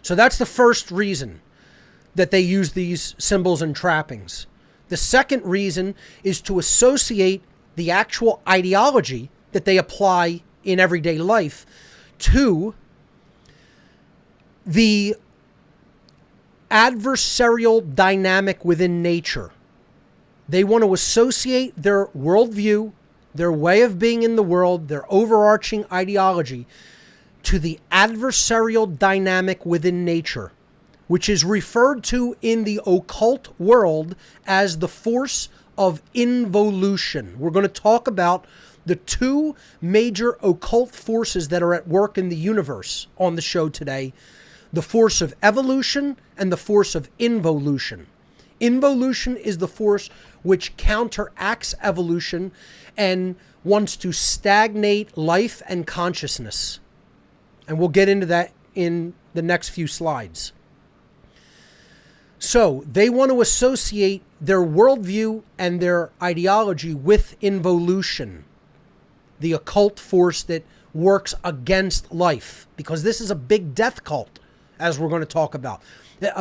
So that's the first reason that they use these symbols and trappings. The second reason is to associate the actual ideology that they apply in everyday life to the adversarial dynamic within nature. They want to associate their worldview, their way of being in the world, their overarching ideology to the adversarial dynamic within nature, which is referred to in the occult world as the force of involution. We're going to talk about the two major occult forces that are at work in the universe on the show today: the force of evolution and the force of involution. Involution is the force which counteracts evolution and wants to stagnate life and consciousness. And we'll get into that in the next few slides. So they want to associate their worldview and their ideology with involution, the occult force that works against life, because this is a big death cult, as we're going to talk about.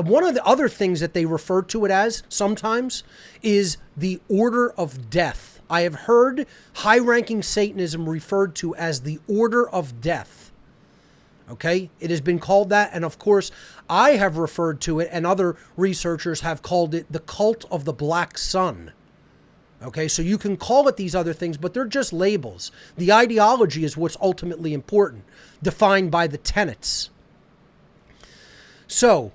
One of the other things that they refer to it as sometimes is the order of death. I have heard high-ranking Satanism referred to as the order of death. Okay? It has been called that, and of course, I have referred to it, and other researchers have called it the cult of the Black Sun. Okay, so you can call it these other things, but they're just labels. The ideology is what's ultimately important, defined by the tenets. So,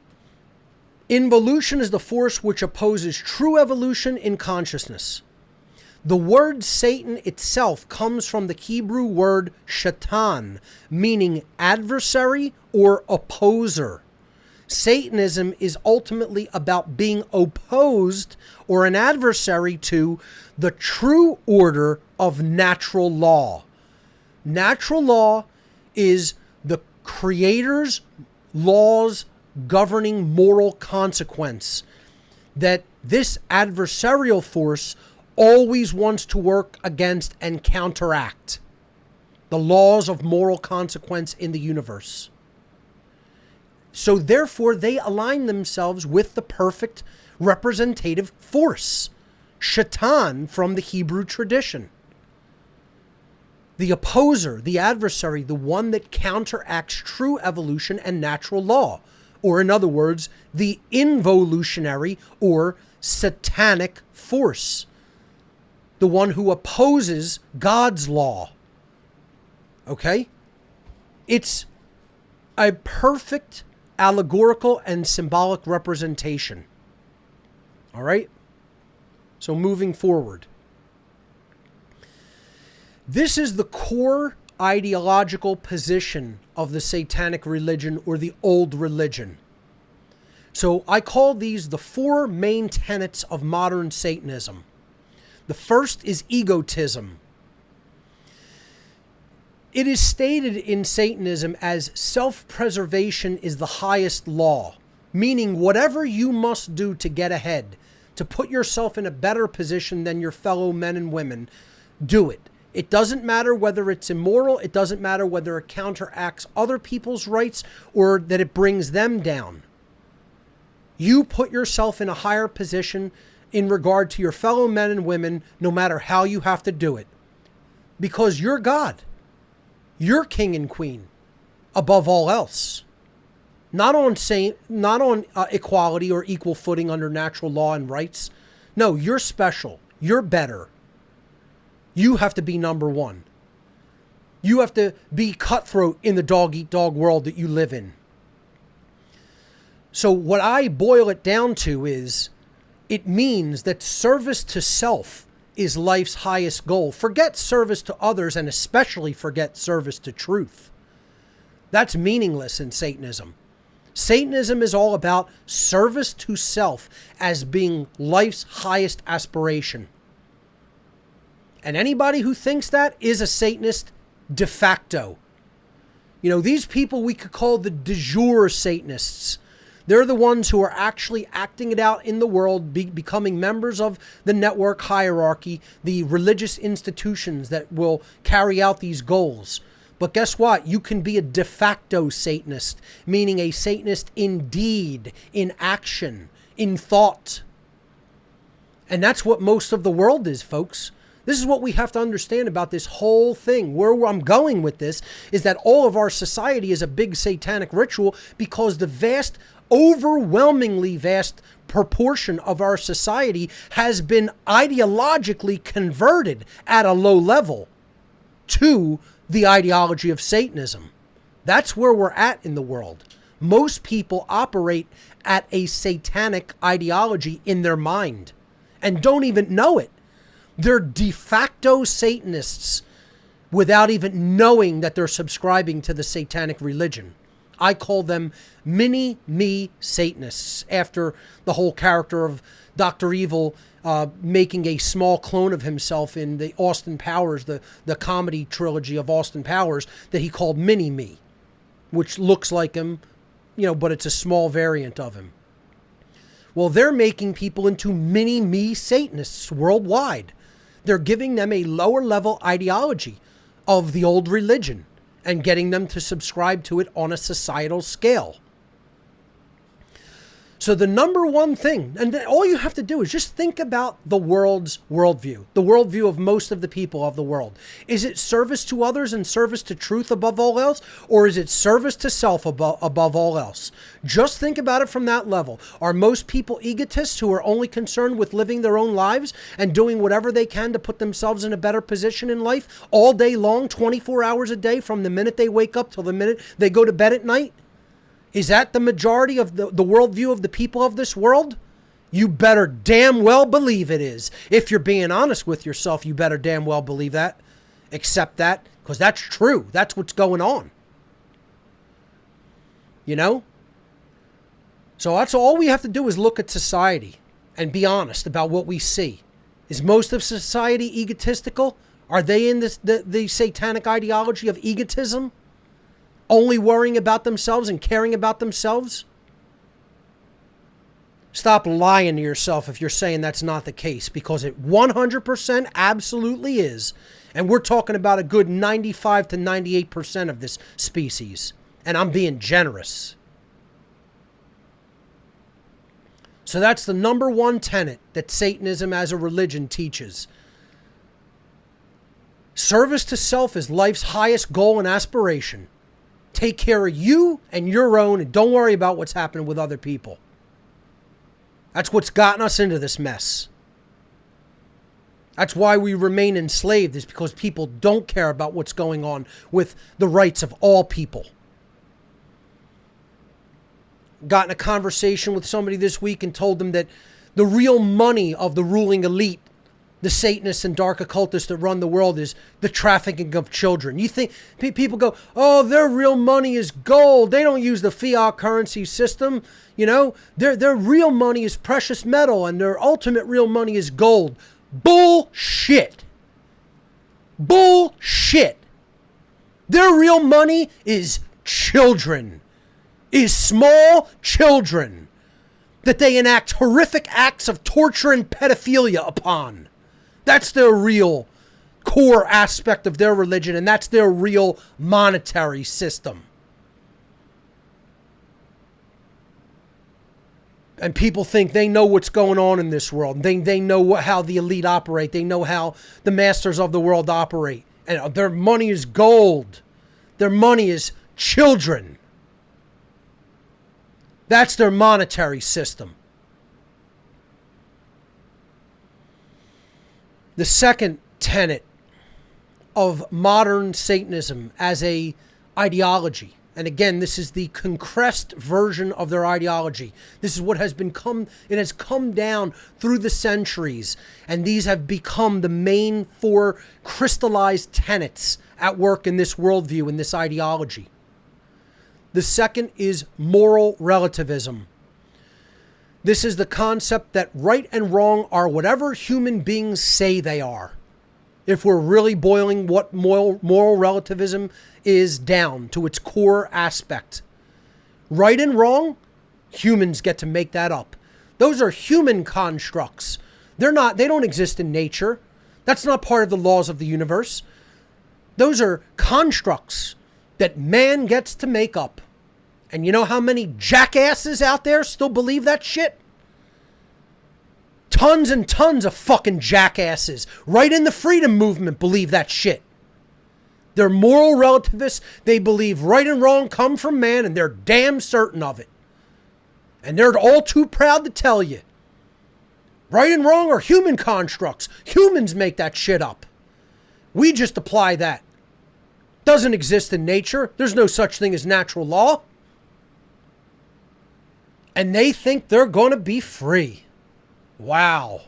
involution is the force which opposes true evolution in consciousness. The word Satan itself comes from the Hebrew word shaitan, meaning adversary or opposer. Satanism is ultimately about being opposed or an adversary to the true order of natural law. Natural law is the Creator's laws governing moral consequence that this adversarial force always wants to work against and counteract. The laws of moral consequence in the universe. So therefore, they align themselves with the perfect representative force, Shaitan from the Hebrew tradition. The opposer, the adversary, the one that counteracts true evolution and natural law. Or in other words, the involutionary or satanic force. The one who opposes God's law. Okay? It's a perfect allegorical and symbolic representation. All right? So moving forward. This is the core ideological position of the Satanic religion or the old religion. So I call these the four main tenets of modern Satanism. The first is egotism. It is stated in Satanism as self-preservation is the highest law, meaning whatever you must do to get ahead, to put yourself in a better position than your fellow men and women, do it. It doesn't matter whether it's immoral, it doesn't matter whether it counteracts other people's rights or that it brings them down. You put yourself in a higher position in regard to your fellow men and women, no matter how you have to do it. Because you're God. You're king and queen above all else. Not on equality or equal footing under natural law and rights. No, you're special. You're better. You have to be number one. You have to be cutthroat in the dog-eat-dog world that you live in. So what I boil it down to is, it means that service to self is life's highest goal. Forget service to others, and especially forget service to truth. That's meaningless in Satanism. Satanism is all about service to self as being life's highest aspiration. And anybody who thinks that is a Satanist de facto. You know, these people we could call the de jure Satanists. They're the ones who are actually acting it out in the world, becoming members of the network hierarchy, the religious institutions that will carry out these goals. But guess what? You can be a de facto Satanist, meaning a Satanist in deed, in action, in thought. And that's what most of the world is, folks. This is what we have to understand about this whole thing. Where I'm going with this is that all of our society is a big satanic ritual because the overwhelmingly vast proportion of our society has been ideologically converted at a low level to the ideology of Satanism. That's where we're at in the world. Most people operate at a satanic ideology in their mind and don't even know it. They're de facto Satanists without even knowing that they're subscribing to the satanic religion. I call them mini-me Satanists, after the whole character of Dr. Evil making a small clone of himself in the Austin Powers, the comedy trilogy of Austin Powers, that he called Mini-Me, which looks like him, you know, but it's a small variant of him. Well, they're making people into mini-me Satanists worldwide. They're giving them a lower level ideology of the old religion and getting them to subscribe to it on a societal scale. So the number one thing, and all you have to do is just think about the world's worldview, the worldview of most of the people of the world. Is it service to others and service to truth above all else? Or is it service to self above all else? Just think about it from that level. Are most people egotists who are only concerned with living their own lives and doing whatever they can to put themselves in a better position in life all day long, 24 hours a day, from the minute they wake up till the minute they go to bed at night? Is that the majority of the worldview of the people of this world? You better damn well believe it is. If you're being honest with yourself, you better damn well believe that. Accept that, because that's true. That's what's going on. You know? So that's all we have to do is look at society and be honest about what we see. Is most of society egotistical? Are they in the satanic ideology of egotism? Only worrying about themselves and caring about themselves? Stop lying to yourself if you're saying that's not the case, because it 100% absolutely is. And we're talking about a good 95 to 98% of this species. And I'm being generous. So that's the number one tenet that Satanism as a religion teaches. Service to self is life's highest goal and aspiration. Take care of you and your own, and don't worry about what's happening with other people. That's what's gotten us into this mess. That's why we remain enslaved, is because people don't care about what's going on with the rights of all people. Got in a conversation with somebody this week and told them that the real money of the ruling elite, the Satanists and Dark Occultists that run the world, is the trafficking of children. You think people go, oh, their real money is gold. They don't use the fiat currency system. You know, their real money is precious metal and their ultimate real money is gold. Bullshit. Bullshit. Their real money is children, is small children that they enact horrific acts of torture and pedophilia upon. That's their real core aspect of their religion, and that's their real monetary system. And people think they know what's going on in this world. They know how the elite operate. They know how the masters of the world operate. And their money is gold. Their money is children. That's their monetary system. The second tenet of modern Satanism as a ideology, and again, this is the compressed version of their ideology. This is what has it has come down through the centuries, and these have become the main four crystallized tenets at work in this worldview, in this ideology. The second is moral relativism. This is the concept that right and wrong are whatever human beings say they are. If we're really boiling what moral relativism is down to its core aspect. Right and wrong, humans get to make that up. Those are human constructs. They don't exist in nature. That's not part of the laws of the universe. Those are constructs that man gets to make up. And you know how many jackasses out there still believe that shit? Tons and tons of fucking jackasses right in the freedom movement believe that shit. They're moral relativists. They believe right and wrong come from man, and they're damn certain of it. And they're all too proud to tell you. Right and wrong are human constructs. Humans make that shit up. We just apply that. Doesn't exist in nature. There's no such thing as natural law. And they think they're going to be free. Wow.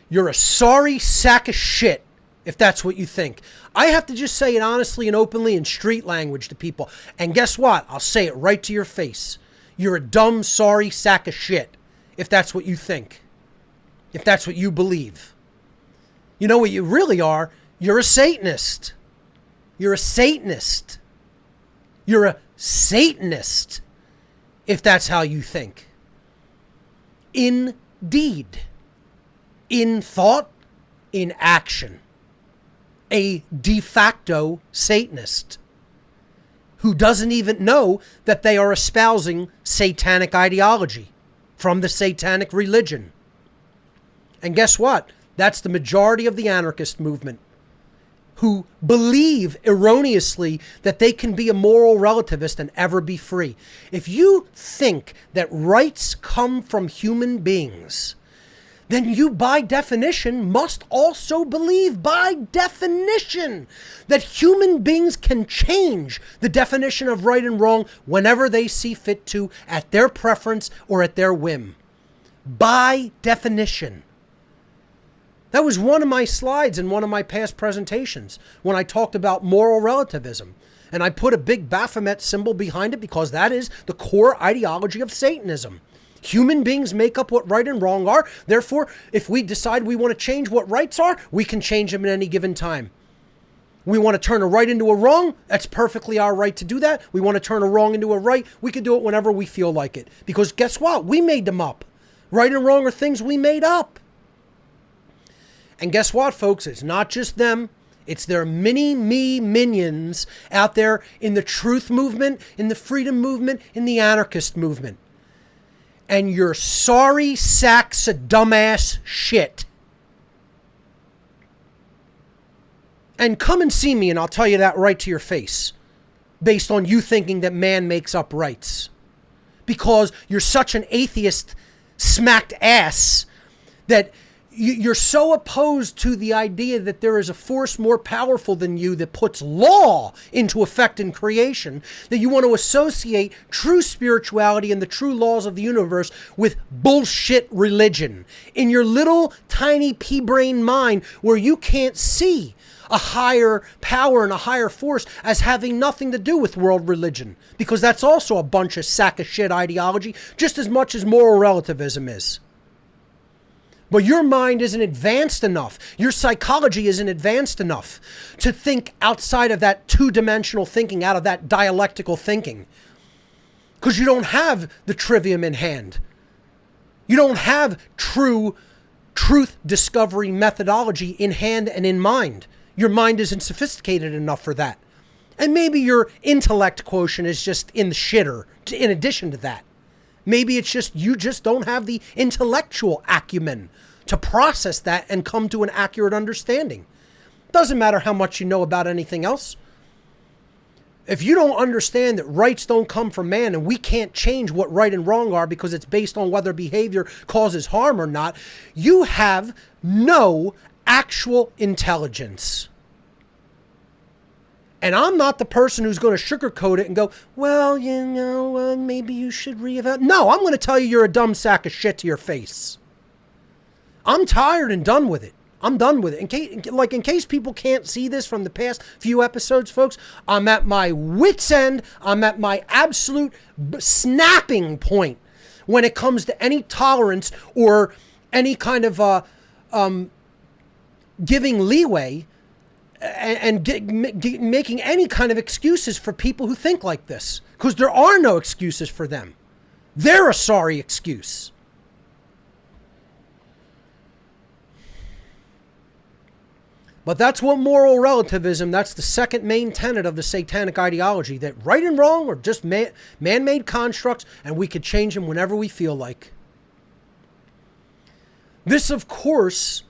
You're a sorry sack of shit if that's what you think. I have to just say it honestly and openly in street language to people. And guess what? I'll say it right to your face. You're a dumb, sorry sack of shit if that's what you think. If that's what you believe. You know what you really are? You're a Satanist. You're a Satanist. You're a Satanist if that's how you think. In deed. In thought. In action. A de facto Satanist who doesn't even know that they are espousing satanic ideology from the satanic religion. And guess what? That's the majority of the anarchist movement who believe erroneously that they can be a moral relativist and ever be free. If you think that rights come from human beings, then you, by definition, must also believe, by definition, that human beings can change the definition of right and wrong whenever they see fit to, at their preference or at their whim. By definition. That was one of my slides in one of my past presentations when I talked about moral relativism. And I put a big Baphomet symbol behind it because that is the core ideology of Satanism. Human beings make up what right and wrong are. Therefore, if we decide we want to change what rights are, we can change them at any given time. We want to turn a right into a wrong. That's perfectly our right to do that. We want to turn a wrong into a right. We can do it whenever we feel like it. Because guess what? We made them up. Right and wrong are things we made up. And guess what, folks? It's not just them. It's their mini-me minions out there in the truth movement, in the freedom movement, in the anarchist movement. And you're sorry sacks of dumbass shit. And come and see me and I'll tell you that right to your face. Based on you thinking that man makes up rights. Because you're such an atheist smacked ass that you're so opposed to the idea that there is a force more powerful than you that puts law into effect in creation, that you want to associate true spirituality and the true laws of the universe with bullshit religion in your little tiny pea-brain mind where you can't see a higher power and a higher force as having nothing to do with world religion, because that's also a bunch of sack of shit ideology just as much as moral relativism is. But your mind isn't advanced enough. Your psychology isn't advanced enough to think outside of that two-dimensional thinking, out of that dialectical thinking. Because you don't have the trivium in hand. You don't have true truth discovery methodology in hand and in mind. Your mind isn't sophisticated enough for that. And maybe your intellect quotient is just in the shitter in addition to that. Maybe it's just you just don't have the intellectual acumen to process that and come to an accurate understanding. Doesn't matter how much you know about anything else. If you don't understand that rights don't come from man and we can't change what right and wrong are because it's based on whether behavior causes harm or not, you have no actual intelligence. And I'm not the person who's going to sugarcoat it and go, well, you know, maybe you should reevaluate. No, I'm going to tell you you're a dumb sack of shit to your face. I'm tired and done with it. I'm done with it. In case people can't see this from the past few episodes, folks, I'm at my wit's end. I'm at my absolute snapping point when it comes to any tolerance or any kind of giving leeway and making any kind of excuses for people who think like this, because there are no excuses for them. They're a sorry excuse. But that's what moral relativism, that's the second main tenet of the satanic ideology, that right and wrong are just man-made constructs, and we could change them whenever we feel like. This, of course,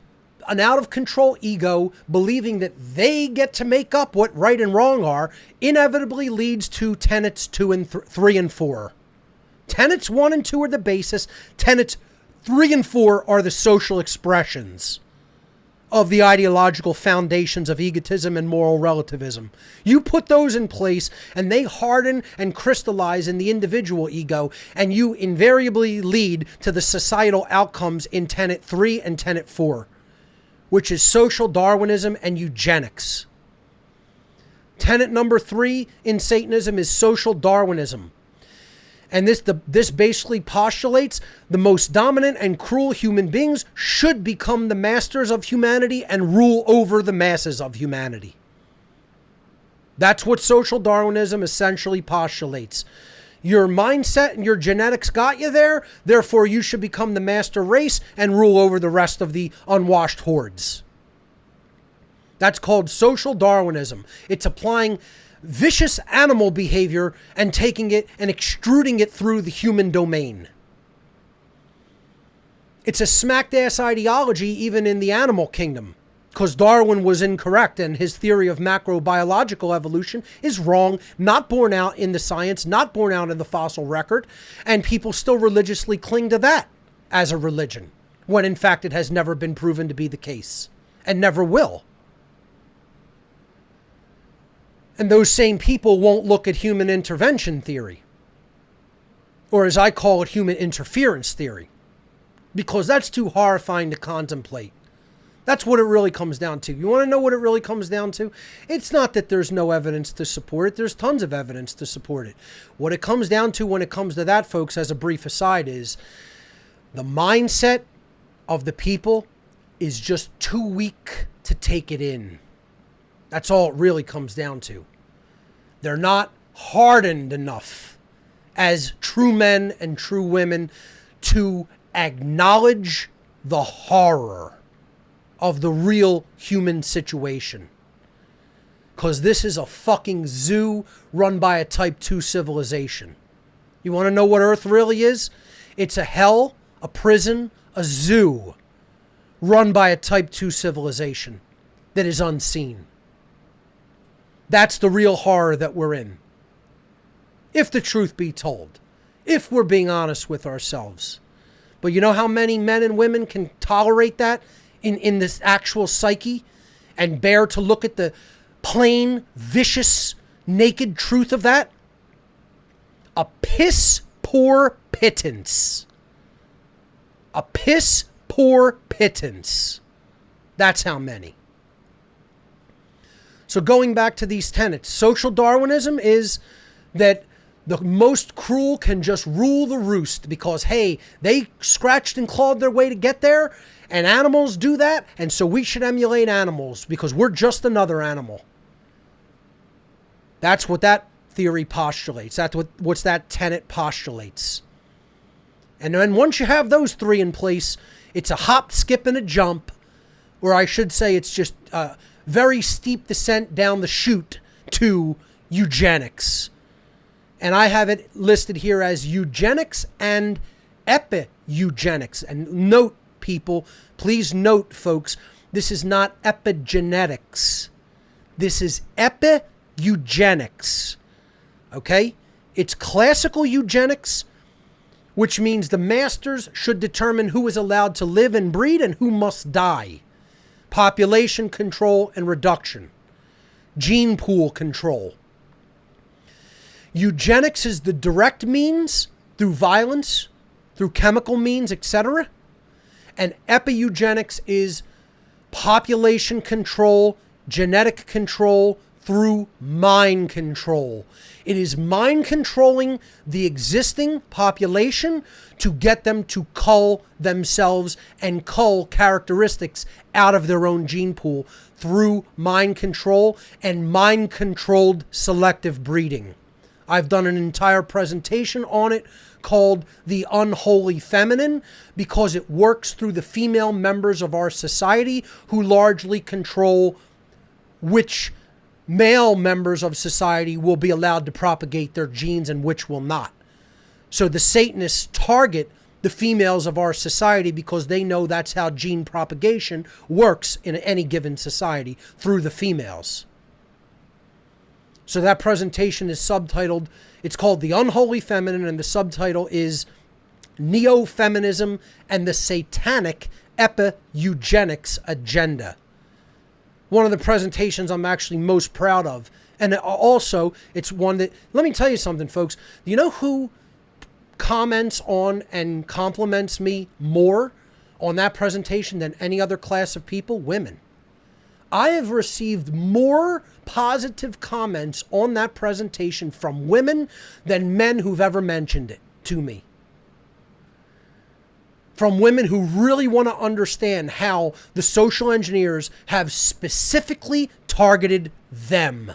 an out-of-control ego believing that they get to make up what right and wrong are, inevitably leads to tenets 2 and 3 and 4. Tenets 1 and 2 are the basis. Tenets 3 and 4 are the social expressions of the ideological foundations of egotism and moral relativism. You put those in place and they harden and crystallize in the individual ego, and you invariably lead to the societal outcomes in Tenet 3 and Tenet 4, which is social Darwinism and eugenics. Tenet number 3 in Satanism is social Darwinism. And this basically postulates the most dominant and cruel human beings should become the masters of humanity and rule over the masses of humanity. That's what social Darwinism essentially postulates. Your mindset and your genetics got you there, therefore you should become the master race and rule over the rest of the unwashed hordes. That's called social Darwinism. It's applying vicious animal behavior and taking it and extruding it through the human domain. It's a smacked-ass ideology even in the animal kingdom, because Darwin was incorrect and his theory of macrobiological evolution is wrong, not borne out in the science, not borne out in the fossil record, and people still religiously cling to that as a religion, when in fact it has never been proven to be the case, and never will. And those same people won't look at human intervention theory, or as I call it, human interference theory, because that's too horrifying to contemplate. That's what it really comes down to. You want to know what it really comes down to? It's not that there's no evidence to support it. There's tons of evidence to support it. What it comes down to when it comes to that, folks, as a brief aside, is the mindset of the people is just too weak to take it in. That's all it really comes down to. They're not hardened enough as true men and true women to acknowledge the horror of the real human situation. Because this is a fucking zoo run by a type 2 civilization. You want to know what Earth really is? It's a hell, a prison, a zoo run by a type 2 civilization that is unseen. That's the real horror that we're in. If the truth be told. If we're being honest with ourselves. But you know how many men and women can tolerate that in this actual psyche and bear to look at the plain, vicious, naked truth of that? A piss poor pittance. A piss poor pittance. That's how many. So going back to these tenets, social Darwinism is that the most cruel can just rule the roost because, hey, they scratched and clawed their way to get there, and animals do that, and so we should emulate animals because we're just another animal. That's what that theory postulates. That's what's that tenet postulates. And then once you have those three in place, it's a hop, skip, and a jump, or I should say it's just very steep descent down the chute to eugenics. And I have it listed here as eugenics and epi-eugenics. And note, people, please note, folks, this is not epigenetics. This is epi-eugenics. Okay? It's classical eugenics, which means the masters should determine who is allowed to live and breed and who must die. Population control and reduction. Gene pool control. Eugenics is the direct means through violence, through chemical means, etc. And epi-eugenics is population control, genetic control through mind control. It is mind controlling the existing population to get them to cull themselves and cull characteristics out of their own gene pool through mind control and mind-controlled selective breeding. I've done an entire presentation on it called The Unholy Feminine because it works through the female members of our society who largely control which male members of society will be allowed to propagate their genes and which will not. So the Satanists target the females of our society because they know that's how gene propagation works in any given society, through the females. So that presentation is subtitled, it's called The Unholy Feminine, and the subtitle is Neo-Feminism and the Satanic Epi-Eugenics Agenda. One of the presentations I'm actually most proud of. And also, it's one that, let me tell you something, folks. You know who comments on and compliments me more on that presentation than any other class of people? Women. I have received more positive comments on that presentation from women than men who've ever mentioned it to me. From women who really want to understand how the social engineers have specifically targeted them.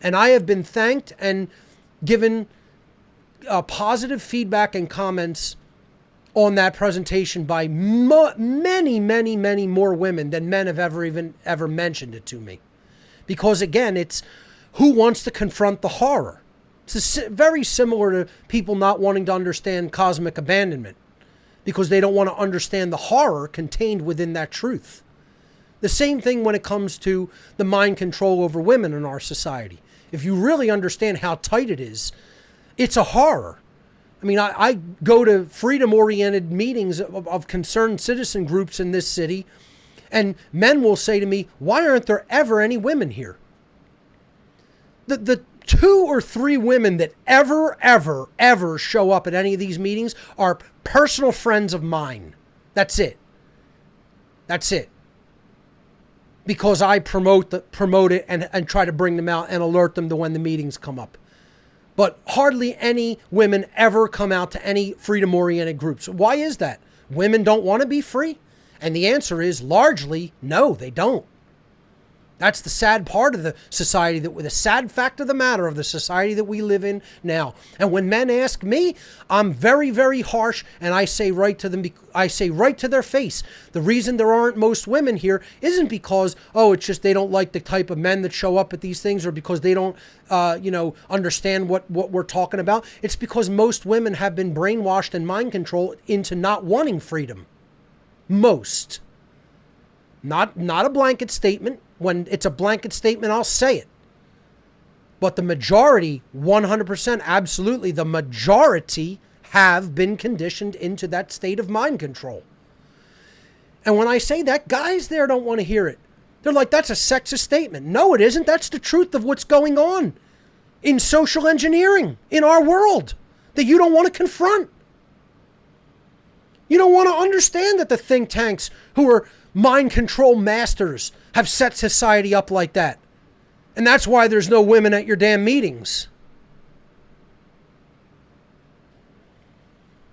And I have been thanked and given positive feedback and comments on that presentation by many, many, many more women than men have ever mentioned it to me. Because again, it's who wants to confront the horror. It's very similar to people not wanting to understand cosmic abandonment, because they don't want to understand the horror contained within that truth. The same thing when it comes to the mind control over women in our society. If you really understand how tight it is, it's a horror. I mean, I go to freedom-oriented meetings of concerned citizen groups in this city, and men will say to me, why aren't there ever any women here? The 2 or 3 women that ever show up at any of these meetings are personal friends of mine. That's it. That's it. Because I promote it and try to bring them out and alert them to when the meetings come up. But hardly any women ever come out to any freedom-oriented groups. Why is that? Women don't want to be free? And the answer is largely, no, they don't. That's the sad part of the society, the sad fact of the matter of the society that we live in now. And when men ask me, I'm very, very harsh, and I say right to them, I say right to their face, the reason there aren't most women here isn't because, it's just they don't like the type of men that show up at these things, or because they don't, understand what we're talking about. It's because most women have been brainwashed and mind controlled into not wanting freedom. Most. Not a blanket statement. When it's a blanket statement, I'll say it. But the majority, 100%, absolutely, the majority have been conditioned into that state of mind control. And when I say that, guys there don't want to hear it. They're like, that's a sexist statement. No, it isn't. That's the truth of what's going on in social engineering in our world that you don't want to confront. You don't want to understand that the think tanks who are mind control masters have set society up like that. And that's why there's no women at your damn meetings.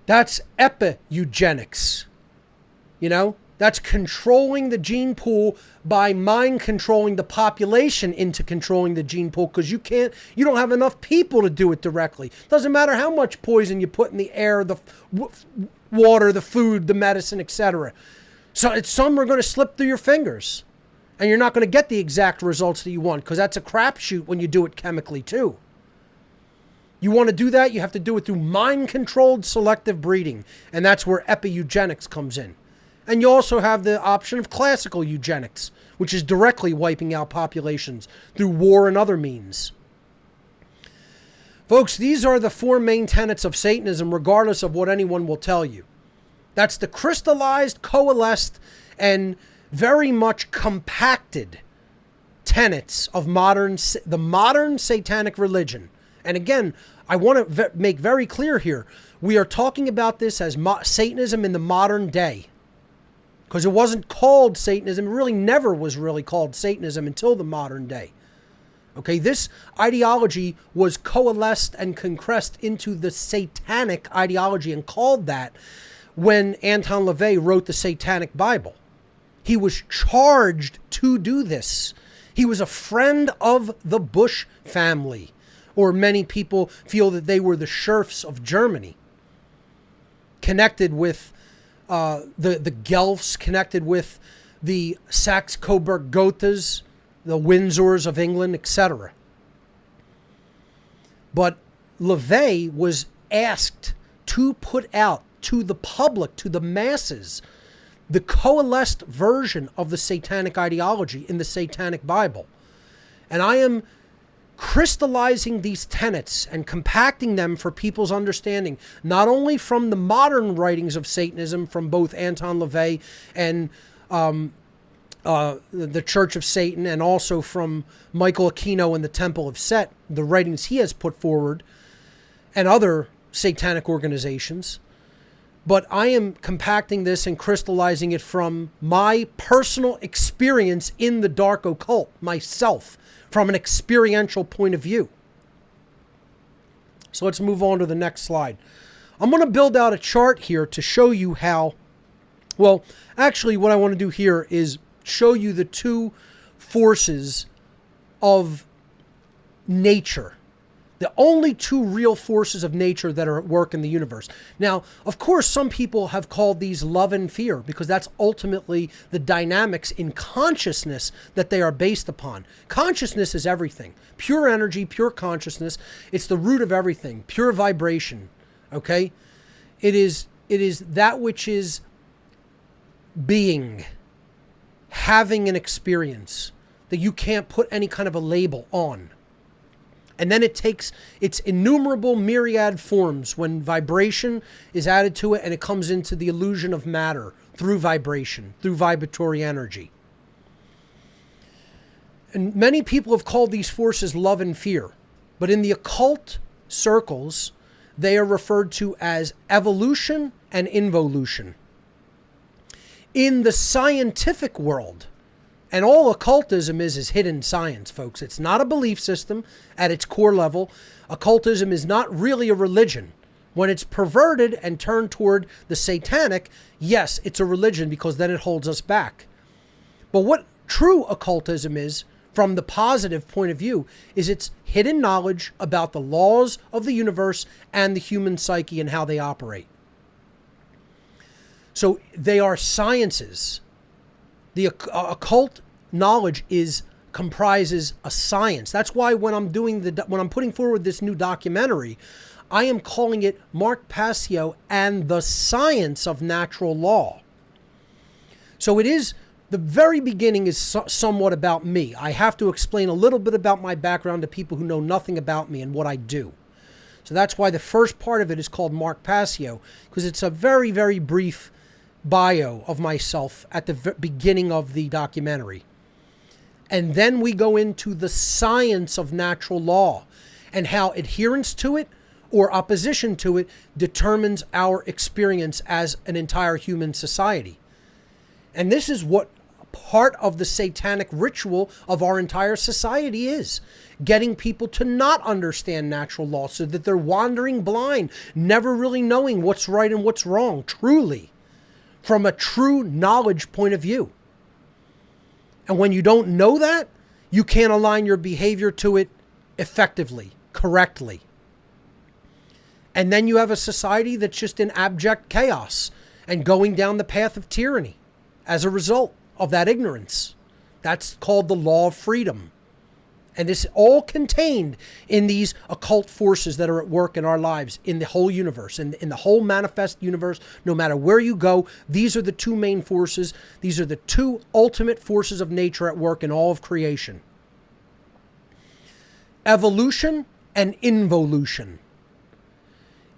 That's epi-eugenics. That's controlling the gene pool by mind controlling the population into controlling the gene pool, because you don't have enough people to do it directly. Doesn't matter how much poison you put in the air, the water, the food, the medicine, etc. So some are going to slip through your fingers, and you're not going to get the exact results that you want, because that's a crapshoot when you do it chemically too. You want to do that, you have to do it through mind-controlled selective breeding, and that's where epi-eugenics comes in. And you also have the option of classical eugenics, which is directly wiping out populations through war and other means. Folks, these are the 4 main tenets of Satanism, regardless of what anyone will tell you. That's the crystallized, coalesced, and very much compacted tenets of the modern Satanic religion. And again, I want to make very clear here, we are talking about this as Satanism in the modern day. Because it wasn't called Satanism, it really never was really called Satanism until the modern day. Okay, this ideology was coalesced and compressed into the Satanic ideology and called that when Anton LaVey wrote the Satanic Bible. He was charged to do this. He was a friend of the Bush family, or many people feel that they were the serfs of Germany, connected with the Guelphs, connected with the Saxe-Coburg-Gothas, the Windsors of England, etc. But LaVey was asked to put out to the public, to the masses, the coalesced version of the Satanic ideology in the Satanic Bible. And I am crystallizing these tenets and compacting them for people's understanding, not only from the modern writings of Satanism from both Anton LaVey and the Church of Satan, and also from Michael Aquino and the Temple of Set, the writings he has put forward, and other satanic organizations. But I am compacting this and crystallizing it from my personal experience in the Dark Occult, myself, from an experiential point of view. So let's move on to the next slide. I'm going to build out a chart here to show you how, well, actually what I want to do here is show you the two forces of nature. The only two real forces of nature that are at work in the universe. Now, of course, some people have called these love and fear because that's ultimately the dynamics in consciousness that they are based upon. Consciousness is everything. Pure energy, pure consciousness. It's the root of everything. Pure vibration. Okay? It is that which is being, having an experience that you can't put any kind of a label on. And then it takes its innumerable myriad forms when vibration is added to it, and it comes into the illusion of matter through vibration, through vibratory energy. And many people have called these forces love and fear. But in the occult circles, they are referred to as evolution and involution. In the scientific world, and all occultism is hidden science, folks. It's not a belief system at its core level. Occultism is not really a religion. When it's perverted and turned toward the satanic, yes, it's a religion because then it holds us back. But what true occultism is, from the positive point of view, is it's hidden knowledge about the laws of the universe and the human psyche and how they operate. So they are sciences. The occult knowledge comprises a science. That's why when I'm putting forward this new documentary, I am calling it Mark Passio and the Science of Natural Law. So it is, the very beginning is somewhat about me. I have to explain a little bit about my background to people who know nothing about me and what I do. So that's why the first part of it is called Mark Passio, because it's a very, very brief bio of myself at the beginning of the documentary. And then we go into the science of natural law and how adherence to it or opposition to it determines our experience as an entire human society. And this is what part of the satanic ritual of our entire society is. Getting people to not understand natural law so that they're wandering blind, never really knowing what's right and what's wrong, truly, from a true knowledge point of view. And when you don't know that, you can't align your behavior to it effectively, correctly. And then you have a society that's just in abject chaos and going down the path of tyranny as a result of that ignorance. That's called the law of freedom. And this is all contained in these occult forces that are at work in our lives, in the whole universe, in the whole manifest universe. No matter where you go, these are the two main forces. These are the two ultimate forces of nature at work in all of creation. Evolution and involution.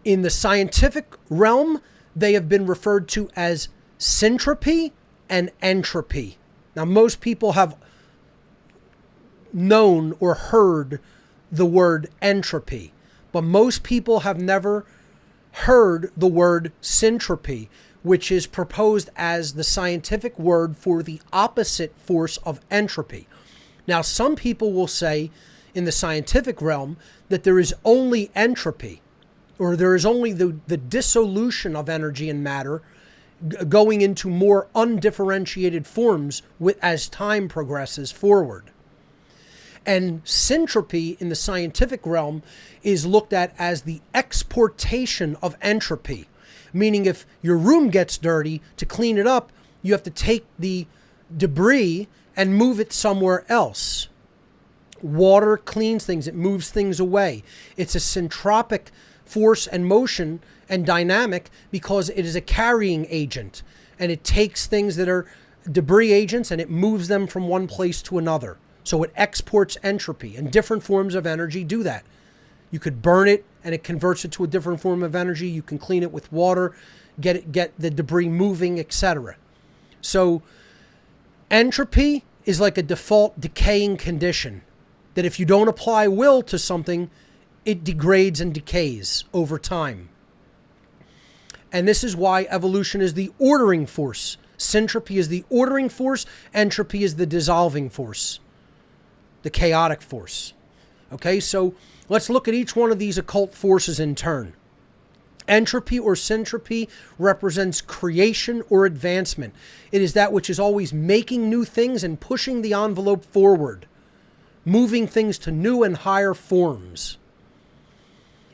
In the scientific realm, they have been referred to as syntropy and entropy. Now, most people have known or heard the word entropy, but most people have never heard the word syntropy, which is proposed as the scientific word for the opposite force of entropy. Now, some people will say in the scientific realm that there is only entropy, or there is only the dissolution of energy and matter going into more undifferentiated forms as time progresses forward. And syntropy in the scientific realm is looked at as the exportation of entropy, meaning if your room gets dirty, to clean it up, you have to take the debris and move it somewhere else. Water cleans things, it moves things away. It's a syntropic force and motion and dynamic because it is a carrying agent, and it takes things that are debris agents and it moves them from one place to another. So it exports entropy, and different forms of energy do that. You could burn it and it converts it to a different form of energy. You can clean it with water, get the debris moving, etc. So entropy is like a default decaying condition that if you don't apply will to something, it degrades and decays over time. And this is why evolution is the ordering force. Syntropy is the ordering force. Entropy is the dissolving force, the chaotic force. Okay, so let's look at each one of these occult forces in turn. Entropy or syntropy represents creation or advancement. It is that which is always making new things and pushing the envelope forward, moving things to new and higher forms.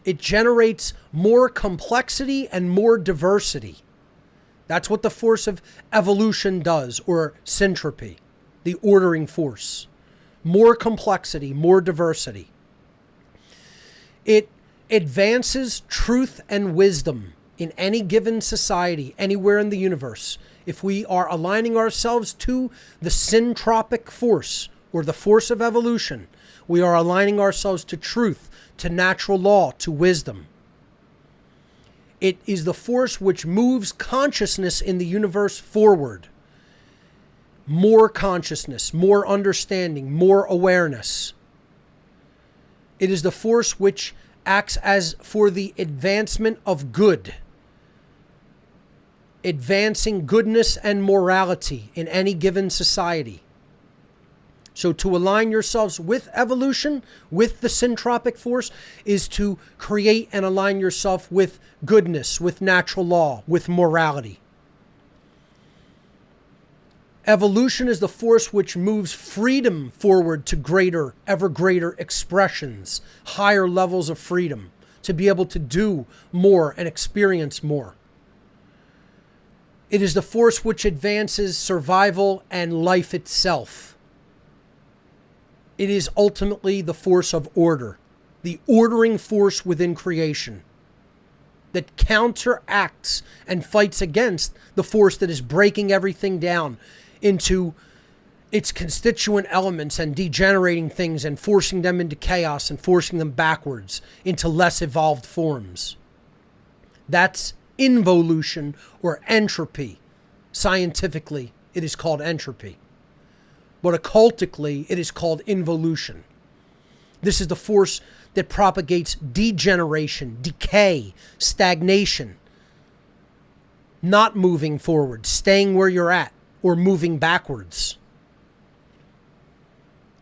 It generates more complexity and more diversity. That's what the force of evolution does, or syntropy, the ordering force. More complexity, more diversity. It advances truth and wisdom in any given society, anywhere in the universe. If we are aligning ourselves to the syntropic force, or the force of evolution, we are aligning ourselves to truth, to natural law, to wisdom. It is the force which moves consciousness in the universe forward. More consciousness, more understanding, more awareness. It is the force which acts as for the advancement of good, advancing goodness and morality in any given society. So to align yourselves with evolution, with the syntropic force, is to create and align yourself with goodness, with natural law, with morality. Evolution is the force which moves freedom forward to greater, ever greater expressions, higher levels of freedom, to be able to do more and experience more. It is the force which advances survival and life itself. It is ultimately the force of order, the ordering force within creation that counteracts and fights against the force that is breaking everything down into its constituent elements and degenerating things and forcing them into chaos and forcing them backwards into less evolved forms. That's involution, or entropy. Scientifically, it is called entropy. But occultically, it is called involution. This is the force that propagates degeneration, decay, stagnation, not moving forward, staying where you're at, or moving backwards.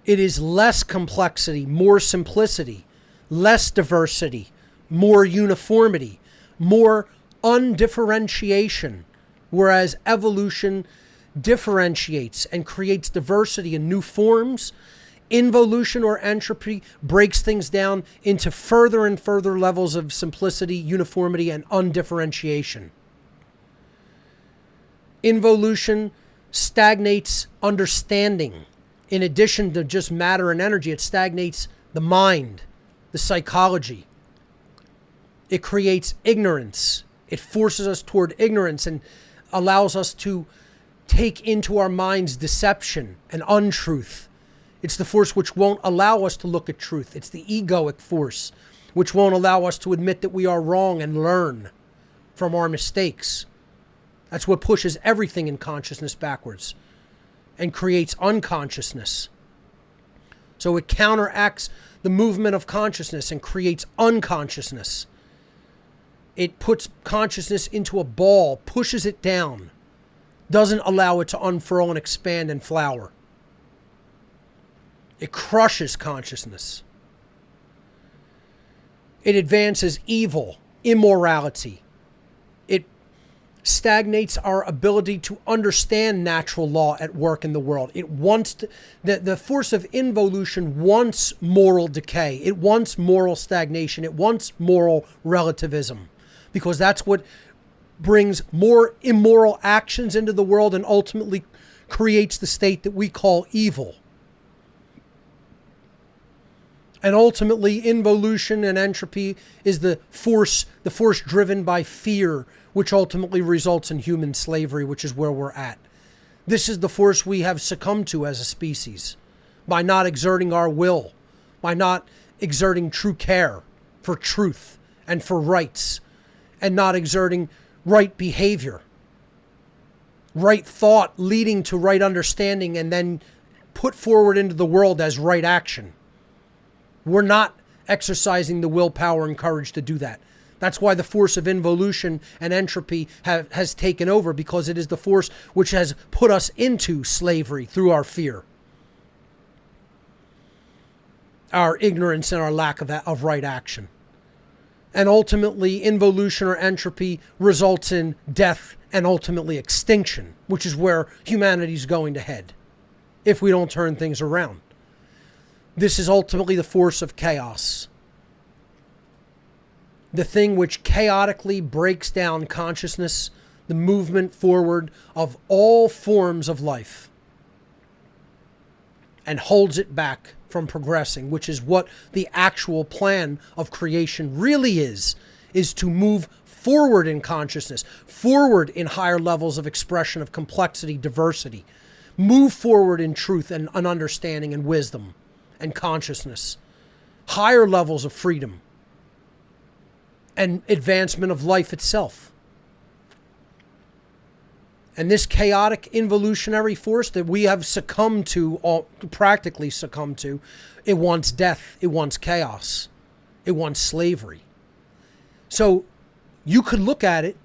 It is less complexity, more simplicity, less diversity, more uniformity, more undifferentiation, whereas evolution differentiates and creates diversity in new forms. Involution or entropy breaks things down into further and further levels of simplicity, uniformity, and undifferentiation. Involution stagnates understanding. In addition to just matter and energy, it stagnates the mind, the psychology. It creates ignorance. It forces us toward ignorance and allows us to take into our minds deception and untruth. It's the force which won't allow us to look at truth. It's the egoic force which won't allow us to admit that we are wrong and learn from our mistakes. That's what pushes everything in consciousness backwards and creates unconsciousness. So it counteracts the movement of consciousness and creates unconsciousness. It puts consciousness into a ball, pushes it down, doesn't allow it to unfurl and expand and flower. It crushes consciousness. It advances evil, immorality. It stagnates our ability to understand natural law at work in the world. It wants to, the force of involution wants moral decay. It wants moral stagnation. It wants moral relativism, because that's what brings more immoral actions into the world and ultimately creates the state that we call evil. And ultimately, involution and entropy is the force driven by fear, which ultimately results in human slavery, which is where we're at. This is the force we have succumbed to as a species by not exerting our will, by not exerting true care for truth and for rights, and not exerting right behavior, right thought leading to right understanding, and then put forward into the world as right action. We're not exercising the willpower and courage to do that. That's why the force of involution and entropy has taken over, because it is the force which has put us into slavery through our fear, our ignorance, and our lack of right action. And ultimately, involution or entropy results in death and ultimately extinction, which is where humanity is going to head if we don't turn things around. This is ultimately the force of chaos, the thing which chaotically breaks down consciousness, the movement forward of all forms of life, and holds it back from progressing, which is what the actual plan of creation really is to move forward in consciousness, forward in higher levels of expression of complexity, diversity, move forward in truth and understanding and wisdom and consciousness, higher levels of freedom and advancement of life itself. And this chaotic involutionary force that we have succumbed to, practically succumbed to, it wants death, it wants chaos, it wants slavery. So you could look at it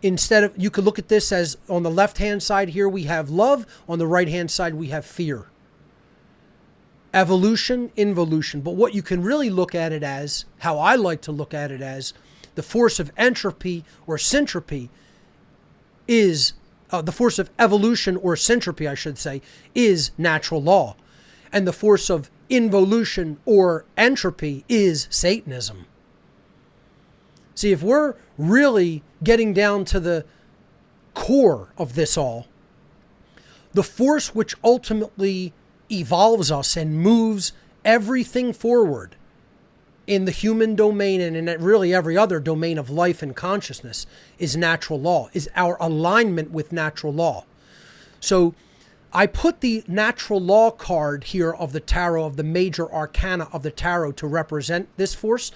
you could look at this as, on the left-hand side here we have love, on the right-hand side we have fear. Evolution, involution. But what you can really look at it as, how I like to look at it as, the force of entropy or syntropy is, the force of evolution or syntropy, I should say, is natural law. And the force of involution or entropy is Satanism. See, if we're really getting down to the core of this all, the force which ultimately evolves us and moves everything forward in the human domain and in really every other domain of life and consciousness is natural law, is our alignment with natural law. So I put the natural law card here of the tarot, of the major arcana of the tarot, to represent this force.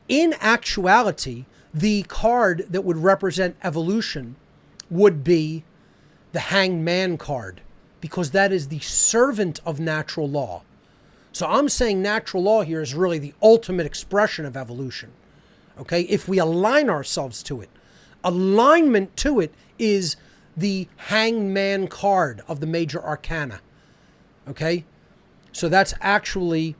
In actuality, the card that would represent evolution would be the Hanged Man card, because that is the servant of natural law. So I'm saying natural law here is really the ultimate expression of evolution. Okay, if we align ourselves to it. Alignment to it is the Hanged Man card of the major arcana. Okay, so that's actually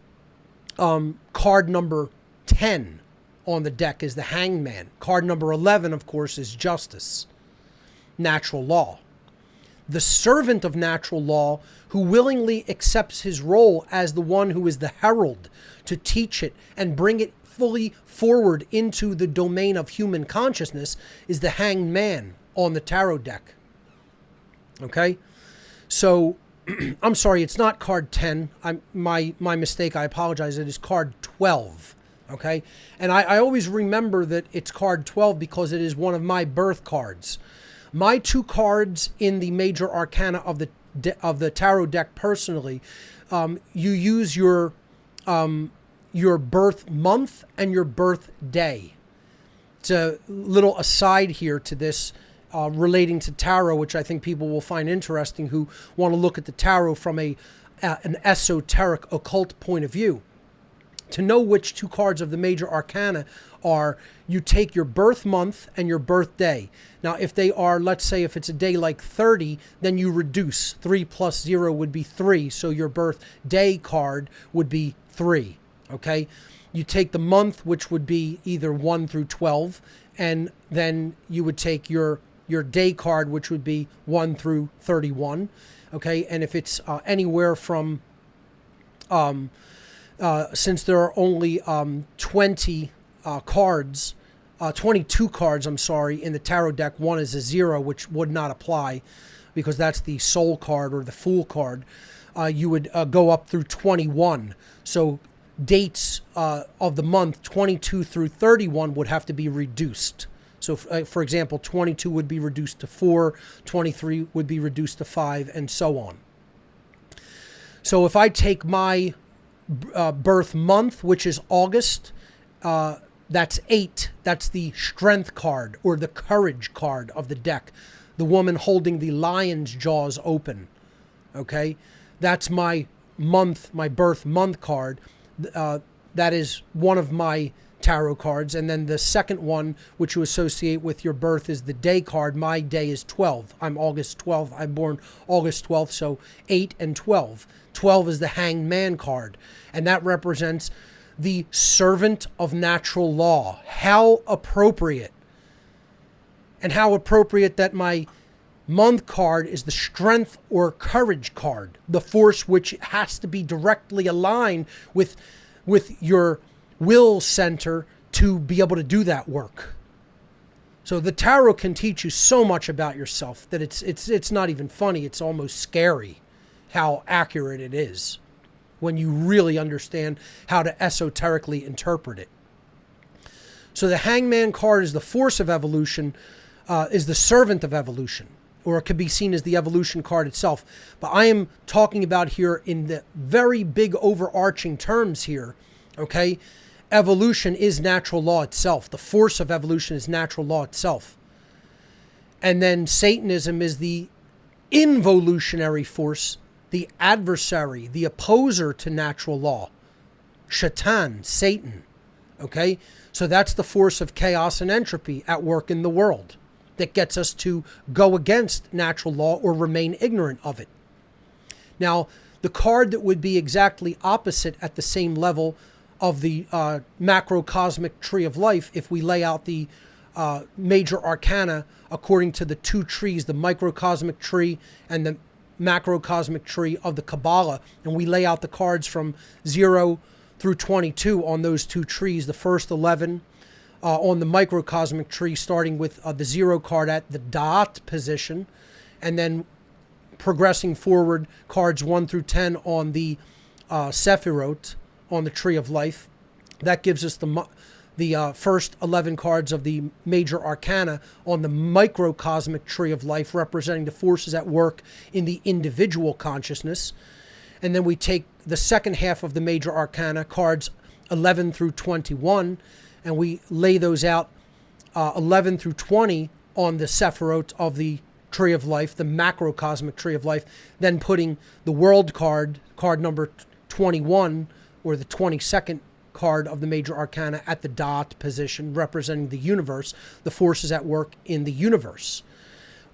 card number 10 on the deck is the Hanged Man. Card number 11, of course, is Justice, natural law. The servant of natural law who willingly accepts his role as the one who is the herald to teach it and bring it fully forward into the domain of human consciousness is the Hanged Man on the tarot deck. Okay? So, I'm sorry, it's not card 10. My mistake, I apologize. It is card 12. Okay? And I always remember that it's card 12 because it is one of my birth cards. My two cards in the major arcana of the tarot deck personally, you use your birth month and your birth day. It's a little aside here to this relating to tarot, which I think people will find interesting who want to look at the tarot from an esoteric occult point of view. To know which two cards of the major arcana are, you take your birth month and your birth day. Now, if they are, let's say if it's a day like 30, then you reduce. 3 plus 0 would be 3, so your birth day card would be 3, okay? You take the month, which would be either 1 through 12, and then you would take your day card, which would be 1 through 31. Okay, and if it's anywhere from, since there are only 22 cards, I'm sorry, in the tarot deck, 1 is a 0, which would not apply because that's the soul card or the fool card. You would go up through 21. So dates of the month 22 through 31 would have to be reduced. So, for example, 22 would be reduced to 4, 23 would be reduced to 5, and so on. So if I take my birth month, which is August, that's 8. That's the strength card or the courage card of the deck. The woman holding the lion's jaws open. Okay? That's my month, my birth month card. That is one of my tarot cards. And then the second one, which you associate with your birth, is the day card. My day is 12. I'm August 12th. I'm born August 12th, so 8 and 12. 12 is the Hanged Man card, and that represents the servant of natural law. How appropriate. And how appropriate that my month card is the strength or courage card, the force which has to be directly aligned with your will center to be able to do that work. So the tarot can teach you so much about yourself that it's not even funny. It's almost scary how accurate it is when you really understand how to esoterically interpret it. So the Hangman card is the force of evolution, is the servant of evolution, or it could be seen as the evolution card itself. But I am talking about here in the very big overarching terms here, okay? Evolution is natural law itself. The force of evolution is natural law itself. And then Satanism is the involutionary force, the adversary, the opposer to natural law. Satan. Okay? So that's the force of chaos and entropy at work in the world that gets us to go against natural law or remain ignorant of it. Now, the card that would be exactly opposite at the same level of the macrocosmic tree of life, if we lay out the major arcana according to the two trees, the microcosmic tree and the macrocosmic tree of the Kabbalah, and we lay out the cards from 0 through 22 on those two trees, the first 11 on the microcosmic tree, starting with the 0 card at the dot position, and then progressing forward, cards 1 through 10 on the Sephirot, on the tree of life. That gives us the first 11 cards of the major arcana on the microcosmic tree of life, representing the forces at work in the individual consciousness. And then we take the second half of the major arcana, cards 11 through 21, and we lay those out 11 through 20 on the Sephirot of the tree of life, the macrocosmic tree of life, then putting the world card, card number 21, or the 22nd card of the major arcana at the dot position, representing the universe, the forces at work in the universe.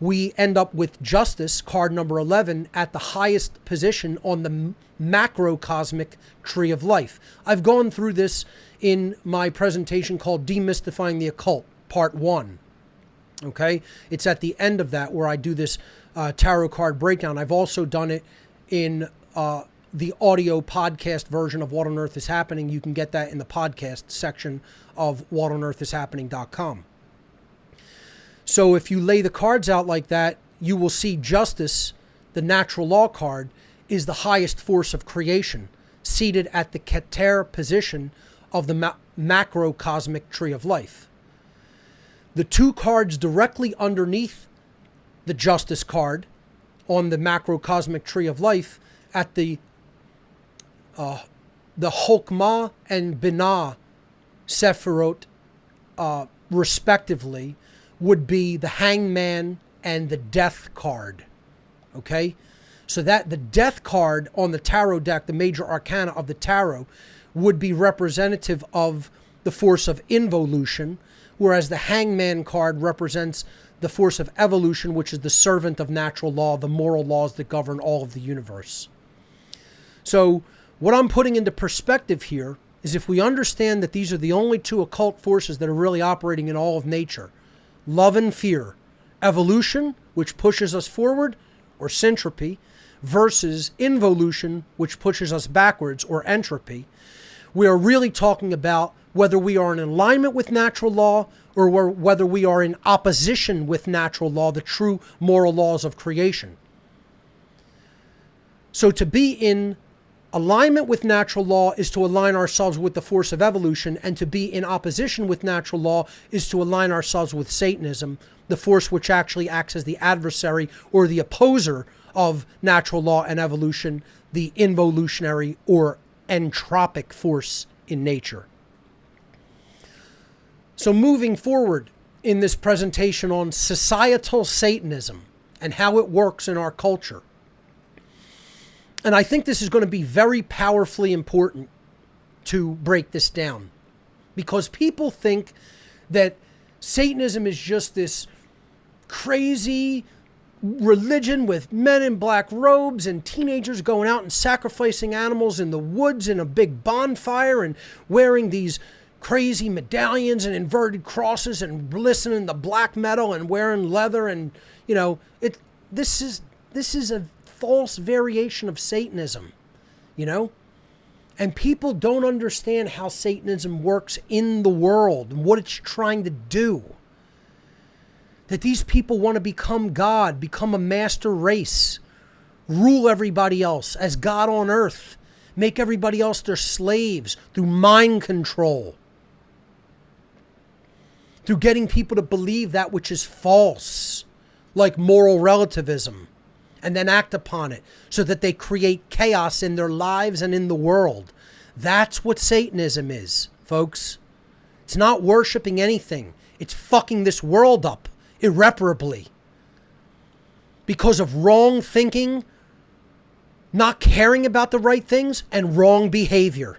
We end up with justice, card number 11, at the highest position on the macrocosmic tree of life. I've gone through this in my presentation called Demystifying the Occult, Part 1. Okay? It's at the end of that where I do this tarot card breakdown. I've also done it in the audio podcast version of What on Earth is Happening. You can get that in the podcast section of whatonearthishappening.com. So if you lay the cards out like that, you will see justice, the natural law card, is the highest force of creation, seated at the Keter position of the macrocosmic tree of life. The two cards directly underneath the justice card on the macrocosmic tree of life at the Chokmah and Binah Sephirot, respectively, would be the Hangman and the Death card. Okay? So that the Death card on the tarot deck, the major arcana of the tarot, would be representative of the force of involution, whereas the Hangman card represents the force of evolution, which is the servant of natural law, the moral laws that govern all of the universe. So what I'm putting into perspective here is if we understand that these are the only two occult forces that are really operating in all of nature, love and fear, evolution, which pushes us forward, or syntropy, versus involution, which pushes us backwards, or entropy, we are really talking about whether we are in alignment with natural law or whether we are in opposition with natural law, the true moral laws of creation. So to be in alignment with natural law is to align ourselves with the force of evolution, and to be in opposition with natural law is to align ourselves with Satanism, the force which actually acts as the adversary or the opposer of natural law and evolution, the involutionary or entropic force in nature. So moving forward in this presentation on societal Satanism and how it works in our culture. And I think this is going to be very powerfully important to break this down, because people think that Satanism is just this crazy religion with men in black robes and teenagers going out and sacrificing animals in the woods in a big bonfire and wearing these crazy medallions and inverted crosses and listening to black metal and wearing leather, and this is a false variation of Satanism, and people don't understand how Satanism works in the world and what it's trying to do. That these people want to become God, become a master race, rule everybody else as God on earth, make everybody else their slaves through mind control, through getting people to believe that which is false, like moral relativism, and then act upon it so that they create chaos in their lives and in the world. That's what Satanism is, folks. It's not worshiping anything. It's fucking this world up irreparably because of wrong thinking, not caring about the right things, and wrong behavior.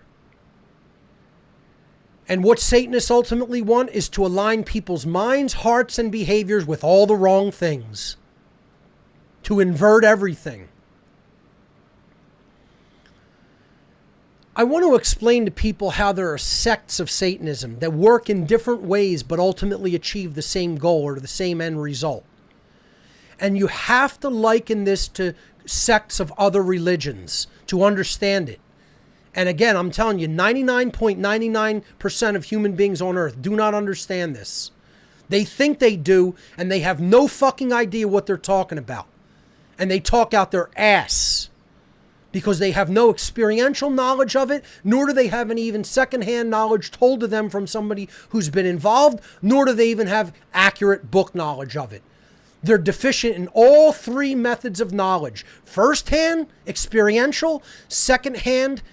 And what Satanists ultimately want is to align people's minds, hearts, and behaviors with all the wrong things, to invert everything. I want to explain to people how there are sects of Satanism that work in different ways but ultimately achieve the same goal or the same end result. And you have to liken this to sects of other religions to understand it. And again, I'm telling you, 99.99% of human beings on earth do not understand this. They think they do, and they have no fucking idea what they're talking about. And they talk out their ass because they have no experiential knowledge of it, nor do they have any even secondhand knowledge told to them from somebody who's been involved, nor do they even have accurate book knowledge of it. They're deficient in all three methods of knowledge. Firsthand, experiential; secondhand,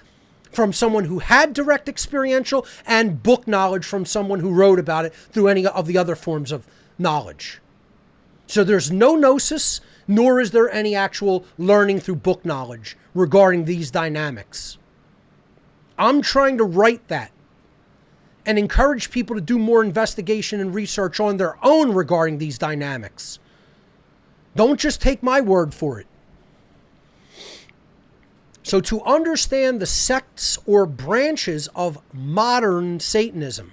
from someone who had direct experiential; and book knowledge from someone who wrote about it through any of the other forms of knowledge. So there's no gnosis, nor is there any actual learning through book knowledge regarding these dynamics. I'm trying to write that and encourage people to do more investigation and research on their own regarding these dynamics. Don't just take my word for it. So to understand the sects or branches of modern Satanism,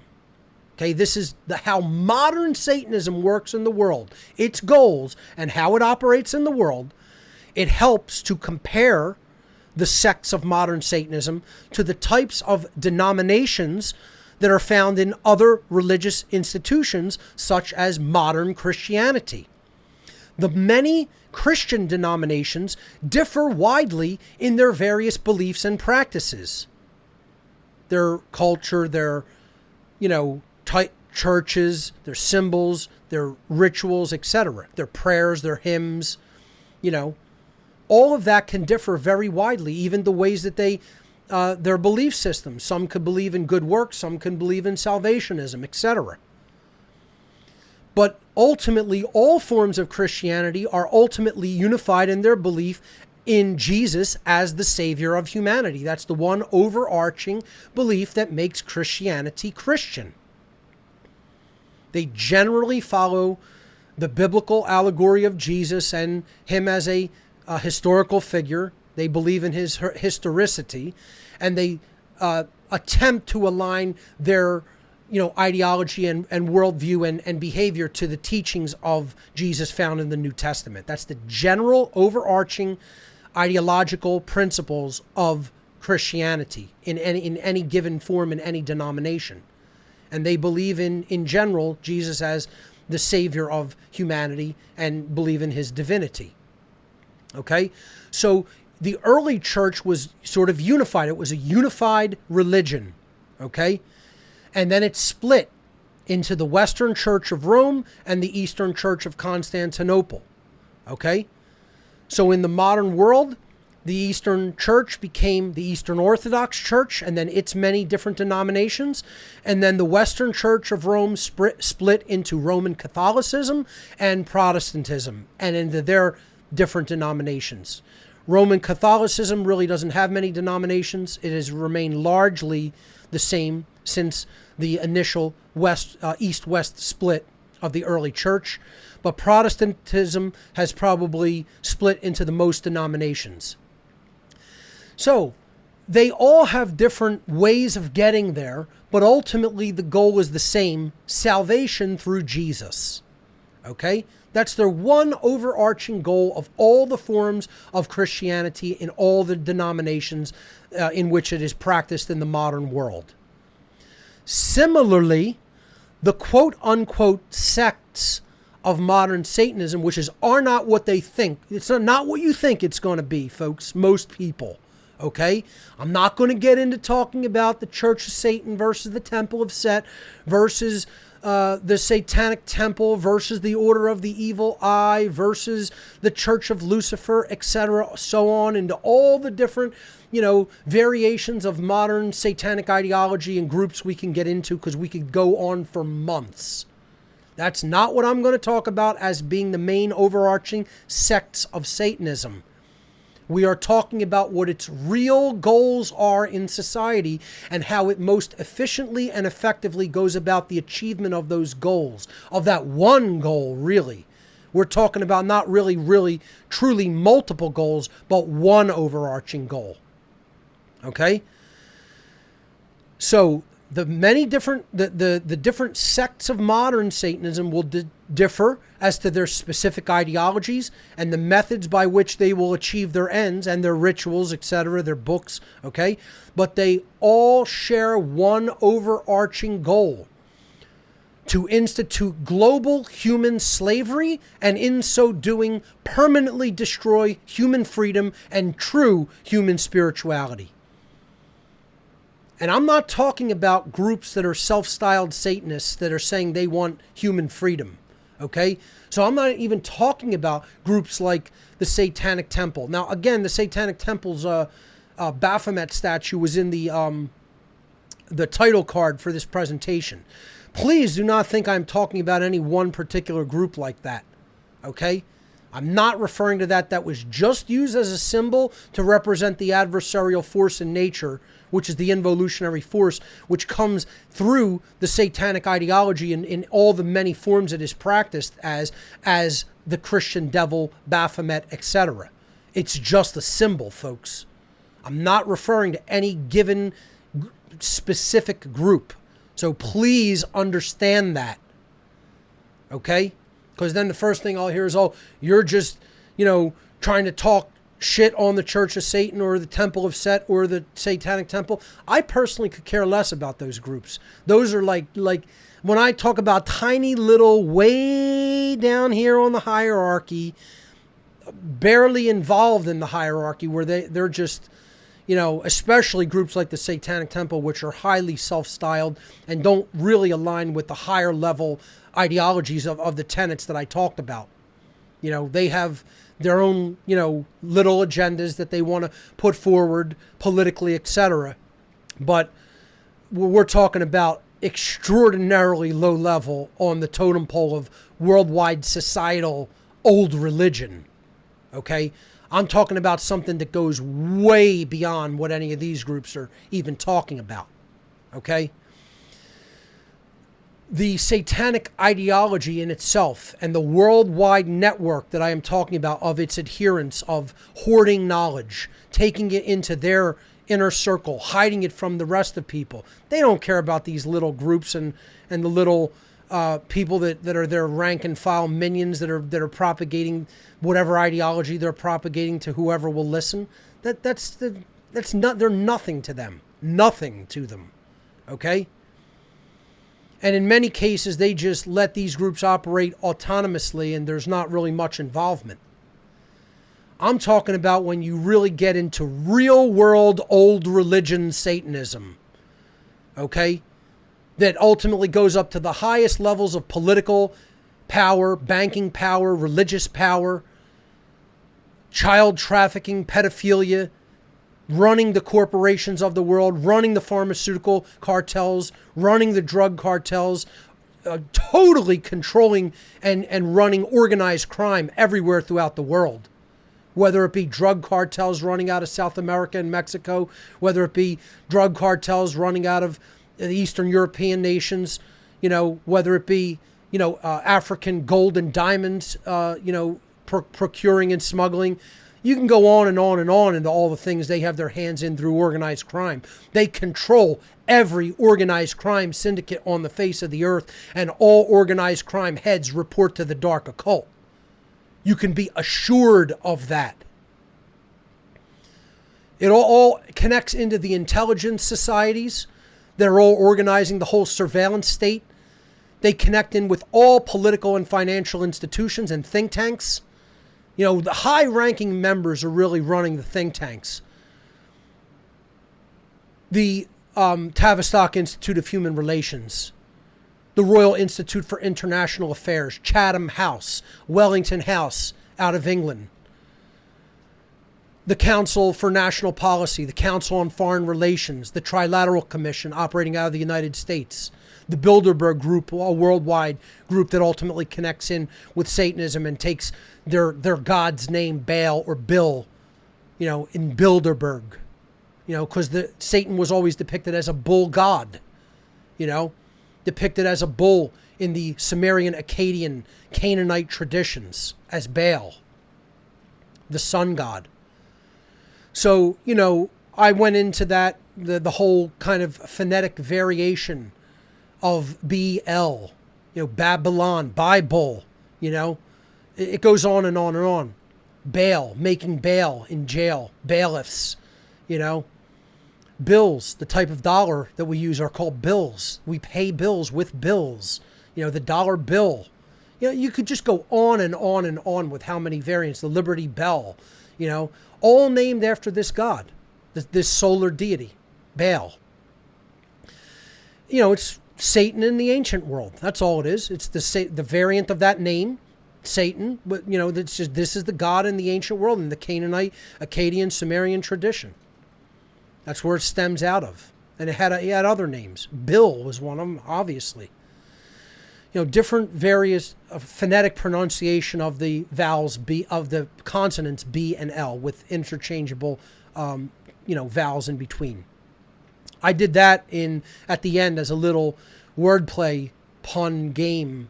okay, this is how modern Satanism works in the world, its goals, and how it operates in the world. It helps to compare the sects of modern Satanism to the types of denominations that are found in other religious institutions, such as modern Christianity. The many Christian denominations differ widely in their various beliefs and practices. Their culture, their, churches, their symbols, their rituals, etc., their prayers, their hymns, all of that can differ very widely, even the ways that they, their belief systems. Some could believe in good works, some can believe in salvationism, etc. But ultimately, all forms of Christianity are ultimately unified in their belief in Jesus as the Savior of humanity. That's the one overarching belief that makes Christianity Christian. They generally follow the biblical allegory of Jesus and him as a historical figure. They believe in his historicity, and they attempt to align their ideology and worldview and behavior to the teachings of Jesus found in the New Testament. That's the general overarching ideological principles of Christianity in any given form, in any denomination. And they believe in general Jesus as the savior of humanity and believe in his divinity. Okay? So the early church was sort of unified. It was a unified religion. Okay? And then it split into the Western Church of Rome and the Eastern Church of Constantinople. Okay? So in the modern world, the Eastern Church became the Eastern Orthodox Church, and then its many different denominations. And then the Western Church of Rome split into Roman Catholicism and Protestantism, and into their different denominations. Roman Catholicism really doesn't have many denominations. It has remained largely the same since the initial East-West split of the early church. But Protestantism has probably split into the most denominations. So they all have different ways of getting there, but ultimately the goal is the same: salvation through Jesus. Okay? That's their one overarching goal of all the forms of Christianity in all the denominations in which it is practiced in the modern world. Similarly, the quote-unquote sects of modern Satanism, which are not what they think. It's not what you think it's going to be, folks, most people. Okay? I'm not going to get into talking about the Church of Satan versus the Temple of Set versus the Satanic Temple versus the Order of the Evil Eye versus the Church of Lucifer, etc., so on, into all the different, variations of modern satanic ideology and groups we can get into, because we could go on for months. That's not what I'm going to talk about as being the main overarching sects of Satanism. We are talking about what its real goals are in society and how it most efficiently and effectively goes about the achievement of those goals, of that one goal, really. We're talking about not really, truly multiple goals, but one overarching goal. Okay? So the many different the different sects of modern Satanism will differ as to their specific ideologies and the methods by which they will achieve their ends and their rituals, etc., their books, okay? But they all share one overarching goal: to institute global human slavery, and in so doing permanently destroy human freedom and true human spirituality. And I'm not talking about groups that are self-styled Satanists that are saying they want human freedom, okay? So I'm not even talking about groups like the Satanic Temple. Now, again, the Satanic Temple's Baphomet statue was in the title card for this presentation. Please do not think I'm talking about any one particular group like that, okay? I'm not referring to that. That was just used as a symbol to represent the adversarial force in nature, which is the involutionary force, which comes through the satanic ideology in all the many forms it is practiced as the Christian devil, Baphomet, etc. It's just a symbol, folks. I'm not referring to any given specific group. So please understand that. Okay? Because then the first thing I'll hear is, oh, you're just, trying to talk shit on the Church of Satan or the Temple of Set or the Satanic Temple. I personally could care less about those groups. Those are like when I talk about tiny little, way down here on the hierarchy, barely involved in the hierarchy, where they're just, especially groups like the Satanic Temple, which are highly self-styled and don't really align with the higher level ideologies of the tenets that I talked about. They have their own, little agendas that they want to put forward politically, etc. But we're talking about extraordinarily low level on the totem pole of worldwide societal old religion. Okay? I'm talking about something that goes way beyond what any of these groups are even talking about. Okay? The satanic ideology in itself and the worldwide network that I am talking about of its adherents, of hoarding knowledge, taking it into their inner circle, hiding it from the rest of people. They don't care about these little groups and the little people that are their rank and file minions that are propagating whatever ideology they're propagating to whoever will listen. They're nothing to them. Nothing to them. Okay? And in many cases, they just let these groups operate autonomously and there's not really much involvement. I'm talking about when you really get into real world old religion Satanism. Okay? That ultimately goes up to the highest levels of political power, banking power, religious power, child trafficking, pedophilia, running the corporations of the world, running the pharmaceutical cartels, running the drug cartels, totally controlling and running organized crime everywhere throughout the world. Whether it be drug cartels running out of South America and Mexico, whether it be drug cartels running out of the Eastern European nations, whether it be, African gold and diamonds, procuring and smuggling. You can go on and on and on into all the things they have their hands in through organized crime. They control every organized crime syndicate on the face of the earth, and all organized crime heads report to the Dark Occult. You can be assured of that. It all connects into the intelligence societies. They're all organizing the whole surveillance state. They connect in with all political and financial institutions and think tanks. The high-ranking members are really running the think tanks. The Tavistock Institute of Human Relations, the Royal Institute for International Affairs, Chatham House, Wellington House out of England, the Council for National Policy, the Council on Foreign Relations, the Trilateral Commission operating out of the United States, the Bilderberg Group, a worldwide group that ultimately connects in with Satanism and takes their god's name, Baal or Bill, in Bilderberg, because Satan was always depicted as a bull god, depicted as a bull in the Sumerian, Akkadian, Canaanite traditions as Baal, the sun god. So, I went into that, the whole kind of phonetic variation of BL, Babylon, Bible, it goes on and on and on. Baal, making bail in jail, bailiffs, bills, the type of dollar that we use are called bills. We pay bills with bills, the dollar bill. You could just go on and on and on with how many variants. The Liberty Bell, all named after this god, this solar deity, Baal. It's Satan in the ancient world. That's all it is. It's the variant of that name, Satan. But this is the god in the ancient world in the Canaanite, Akkadian, Sumerian tradition. That's where it stems out of. And it had other names. Bill was one of them, obviously. Different various phonetic pronunciation of the vowels of the consonants B and L with interchangeable, vowels in between. I did that at the end as a little wordplay pun game,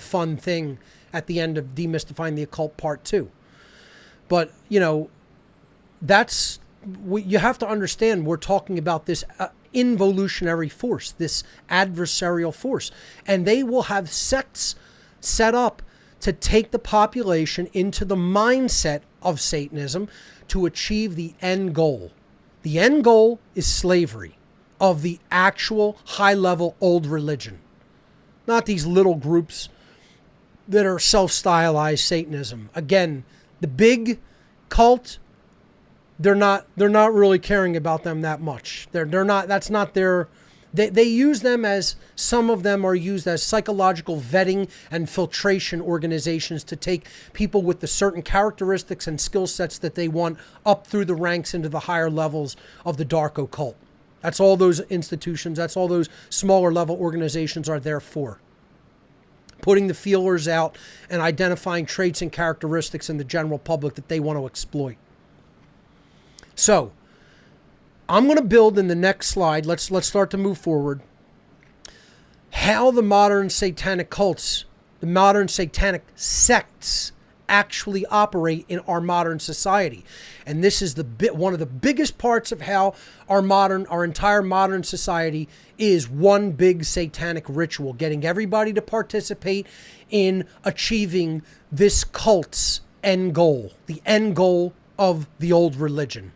fun thing at the end of Demystifying the Occult Part 2. But, you have to understand we're talking about this involutionary force, this adversarial force. And they will have sects set up to take the population into the mindset of Satanism to achieve the end goal. The end goal is slavery of the actual high-level old religion. Not these little groups that are self-stylized Satanism. Again, the big cult, they're not really caring about them that much. They're not, that's not their, they use them as, some of them are used as psychological vetting and filtration organizations to take people with the certain characteristics and skill sets that they want up through the ranks into the higher levels of the dark occult. That's all those institutions, that's all those smaller level organizations are there for. Putting the feelers out and identifying traits and characteristics in the general public that they want to exploit. So, I'm going to build in the next slide, let's start to move forward, how the modern satanic cults, the modern satanic sects actually operate in our modern society. And this is one of the biggest parts of how our entire modern society is one big satanic ritual, getting everybody to participate in achieving this cult's end goal, the end goal of the old religion.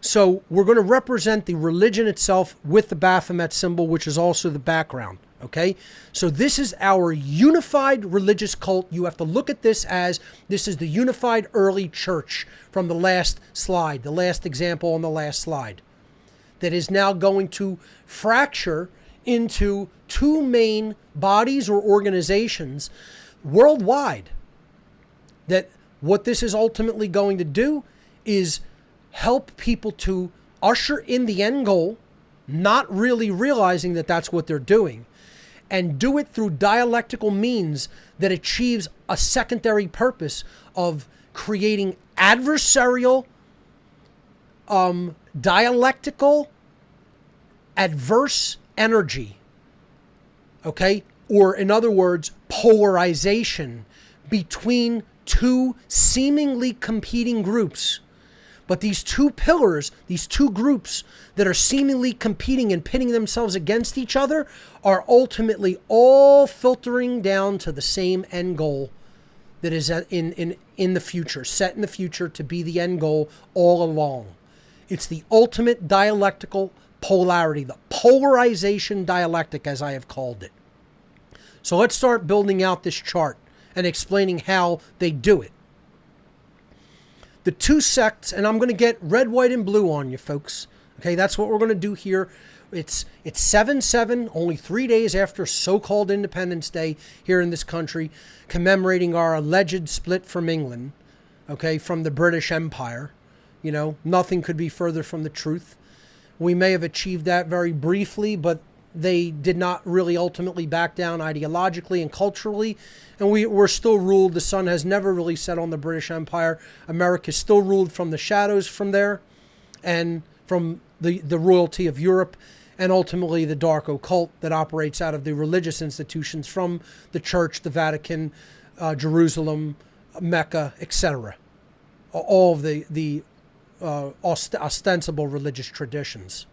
So we're going to represent the religion itself with the Baphomet symbol, which is also the background. Okay, so this is our unified religious cult. You have to look at this as this is the unified early church from the last slide, the last example on the last slide, that is now going to fracture into two main bodies or organizations worldwide. That what this is ultimately going to do is help people to usher in the end goal, not really realizing that that's what they're doing, and do it through dialectical means that achieves a secondary purpose of creating adversarial, dialectical, adverse energy. Okay? Or in other words, polarization between two seemingly competing groups. But these two pillars, these two groups that are seemingly competing and pitting themselves against each other are ultimately all filtering down to the same end goal that is in the future, set in the future to be the end goal all along. It's the ultimate dialectical polarity, the polarization dialectic, as I have called it. So let's start building out this chart and explaining how they do it. The two sects, and I'm going to get red, white, and blue on you, folks. Okay, that's what we're going to do here. It's 7/7, only 3 days after so-called Independence Day here in this country, commemorating our alleged split from England, okay, from the British Empire. You know, nothing could be further from the truth. We may have achieved that very briefly, but they did not really ultimately back down ideologically and culturally. And we're still ruled. The sun has never really set on the British Empire. America is still ruled from the shadows from there and from the royalty of Europe, and ultimately the Dark Occult that operates out of the religious institutions from the Church, the Vatican, Jerusalem, Mecca, etc. All of the ostensible religious traditions.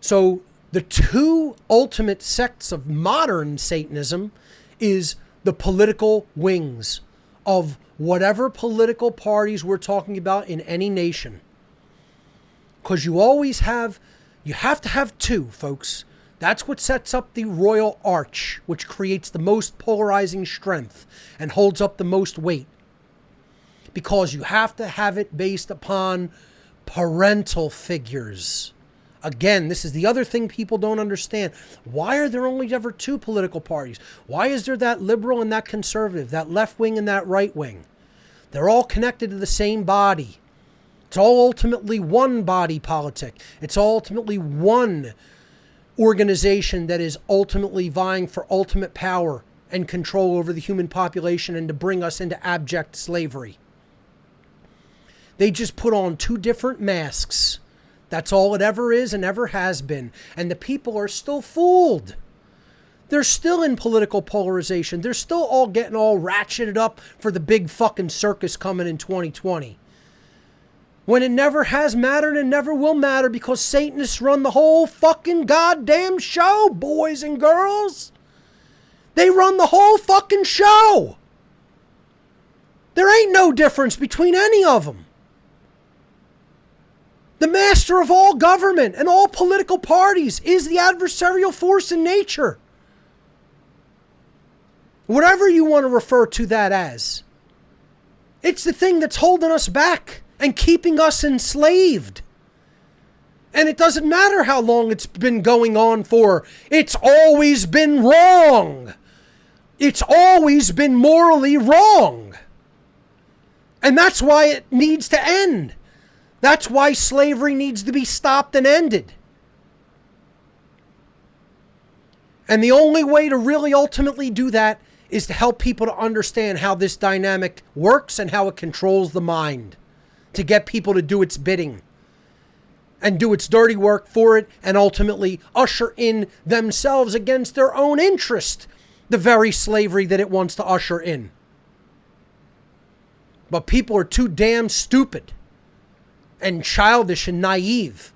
So the two ultimate sects of modern Satanism is the political wings of whatever political parties we're talking about in any nation. Because you have to have two, folks. That's what sets up the royal arch, which creates the most polarizing strength and holds up the most weight. Because you have to have it based upon parental figures. Again, this is the other thing people don't understand. Why are there only ever two political parties? Why is there that liberal and that conservative, that left wing and that right wing? They're all connected to the same body. It's all ultimately one body politic. It's all ultimately one organization that is ultimately vying for ultimate power and control over the human population and to bring us into abject slavery. They just put on two different masks. That's all it ever is and ever has been. And the people are still fooled. They're still in political polarization. They're still all getting all ratcheted up for the big fucking circus coming in 2020. When it never has mattered and never will matter because Satanists run the whole fucking goddamn show, boys and girls. They run the whole fucking show. There ain't no difference between any of them. The master of all government and all political parties is the adversarial force in nature. Whatever you want to refer to that as. It's the thing that's holding us back and keeping us enslaved. And it doesn't matter how long it's been going on for. It's always been wrong. It's always been morally wrong. And that's why it needs to end. That's why slavery needs to be stopped and ended. And the only way to really ultimately do that is to help people to understand how this dynamic works and how it controls the mind. To get people to do its bidding. And do its dirty work for it and ultimately usher in themselves against their own interest. the very slavery that it wants to usher in. But people are too damn stupid and childish and naive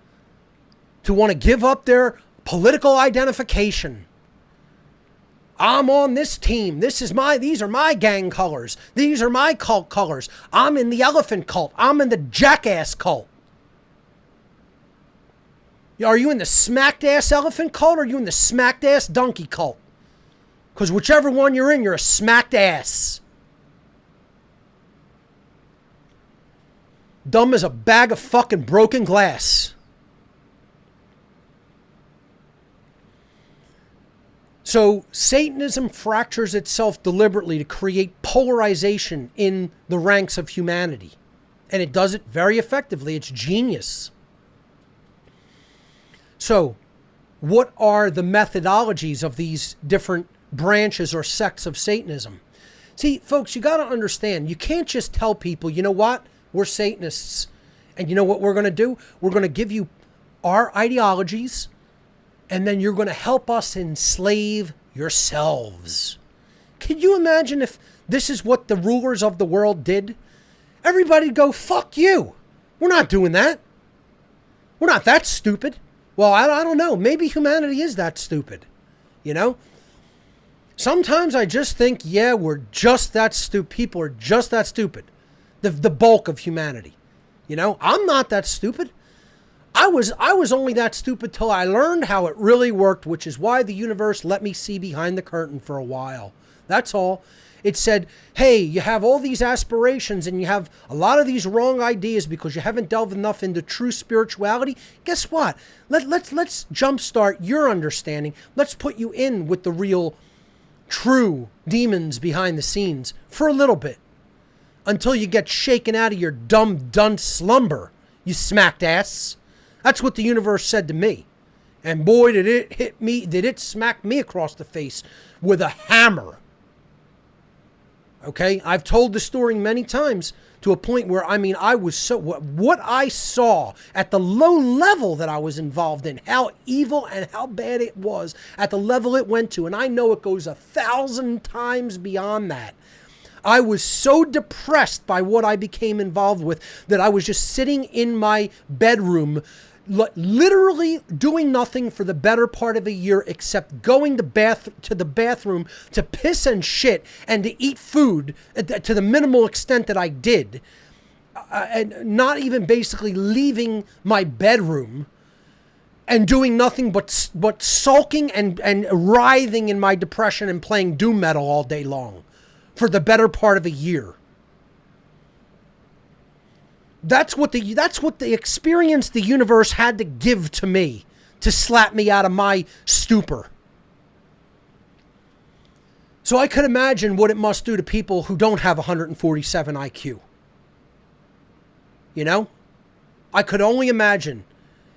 to want to give up their political identification. I'm on this team. These are my gang colors. These are my cult colors. I'm in the elephant cult. I'm in the jackass cult. Are you in the smacked ass elephant cult or are you in the smacked ass donkey cult? Because whichever one you're in, you're a smacked ass. Dumb as a bag of fucking broken glass. So Satanism fractures itself deliberately to create polarization in the ranks of humanity. And it does it very effectively. It's genius. So what are the methodologies of these different branches or sects of Satanism? See, folks, you got to understand, you can't just tell people, you know what? We're Satanists. And you know what we're going to do? We're going to give you our ideologies, and then you're going to help us enslave yourselves. Can you imagine if this is what the rulers of the world did? Everybody'd go, fuck you. We're not doing that. We're not that stupid. Well, I don't know. Maybe humanity is that stupid. You know? Sometimes I just think, yeah, we're just that stupid. People are just that stupid. The bulk of humanity. You know, I'm not that stupid. I was only that stupid till I learned how it really worked, which is why the universe let me see behind the curtain for a while. That's all. It said, hey, you have all these aspirations and you have a lot of these wrong ideas because you haven't delved enough into true spirituality. Guess what? Let's jumpstart your understanding. Let's put you in with the real, true demons behind the scenes for a little bit. Until you get shaken out of your dumb dunce slumber, you smacked ass. That's what the universe said to me. And boy, did it hit me, did it smack me across the face with a hammer. Okay? I've told the story many times to a point where, I was so, what I saw at the low level that I was involved in, how evil and how bad it was at the level it went to. And I know it goes 1,000 times beyond that. I was so depressed by what I became involved with that I was just sitting in my bedroom, literally doing nothing for the better part of a year except going to the bathroom to piss and shit and to eat food to the minimal extent that I did. And not even basically leaving my bedroom and doing nothing but sulking and writhing in my depression and playing doom metal all day long. For the better part of a year. That's what the experience the universe had to give to me to slap me out of my stupor. So I could imagine what it must do to people who don't have 147 IQ. You know? I could only imagine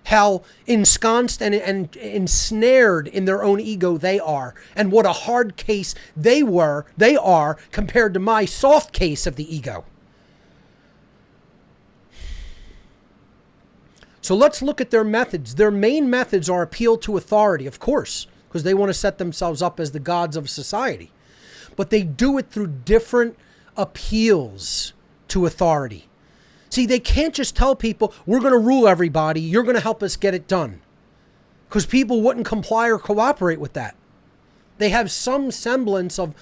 how ensconced and ensnared in their own ego they are, and what a hard case they are compared to my soft case of the ego. So let's look at their methods. Their main methods are appeal to authority, of course, because they want to set themselves up as the gods of society. But they do it through different appeals to authority. See, they can't just tell people, we're going to rule everybody, you're going to help us get it done. Because people wouldn't comply or cooperate with that. They have some semblance of,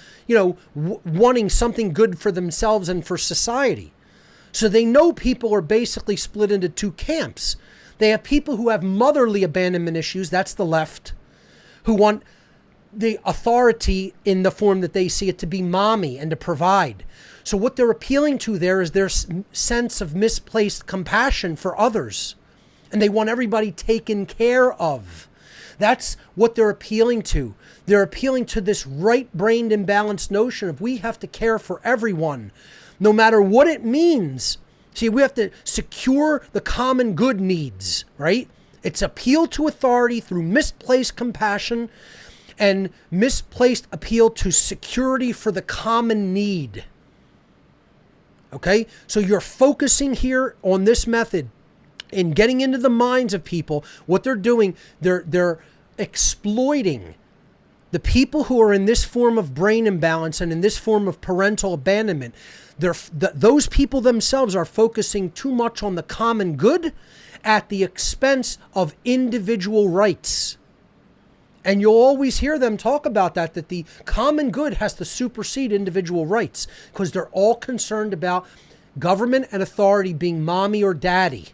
wanting something good for themselves and for society. So they know people are basically split into two camps. They have people who have motherly abandonment issues, that's the left, who want the authority in the form that they see it to be mommy and to provide. So what they're appealing to there is their sense of misplaced compassion for others. And they want everybody taken care of. That's what they're appealing to. They're appealing to this right-brained imbalanced notion of we have to care for everyone, no matter what it means. See, we have to secure the common good needs, right? It's appeal to authority through misplaced compassion and misplaced appeal to security for the common need. Okay, so you're focusing here on this method in getting into the minds of people. What they're doing, they're exploiting The people who are in this form of brain imbalance and in this form of parental abandonment, those people themselves are focusing too much on the common good at the expense of individual rights. And you'll always hear them talk about that the common good has to supersede individual rights because they're all concerned about government and authority being mommy or daddy.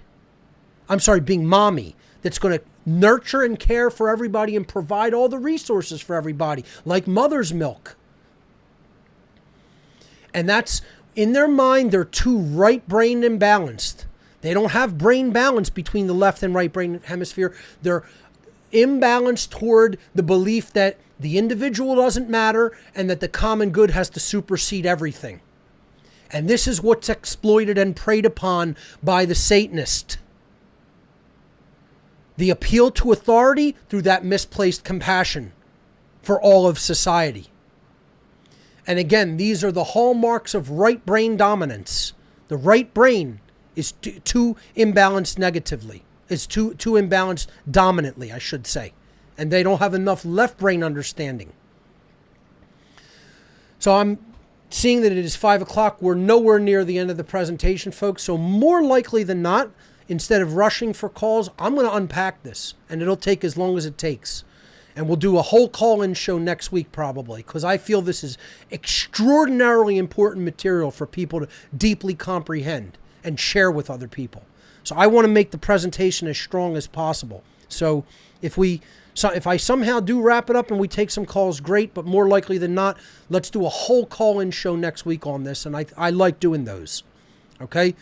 Being mommy that's going to nurture and care for everybody and provide all the resources for everybody, like mother's milk. And that's, in their mind, they're too right-brained imbalanced. They don't have brain balance between the left and right brain hemisphere. They're imbalanced toward the belief that the individual doesn't matter and that the common good has to supersede everything. And this is what's exploited and preyed upon by the Satanist. The appeal to authority through that misplaced compassion for all of society. And again, these are the hallmarks of right brain dominance. The right brain is too imbalanced negatively. It's too imbalanced dominantly, I should say. And they don't have enough left brain understanding. So I'm seeing that it is 5 o'clock. We're nowhere near the end of the presentation, folks. So more likely than not, instead of rushing for calls, I'm going to unpack this. And it'll take as long as it takes. And we'll do a whole call-in show next week probably, because I feel this is extraordinarily important material for people to deeply comprehend and share with other people. So I want to make the presentation as strong as possible. So if I somehow do wrap it up and we take some calls, great. But more likely than not, let's do a whole call-in show next week on this. And I like doing those. Okay?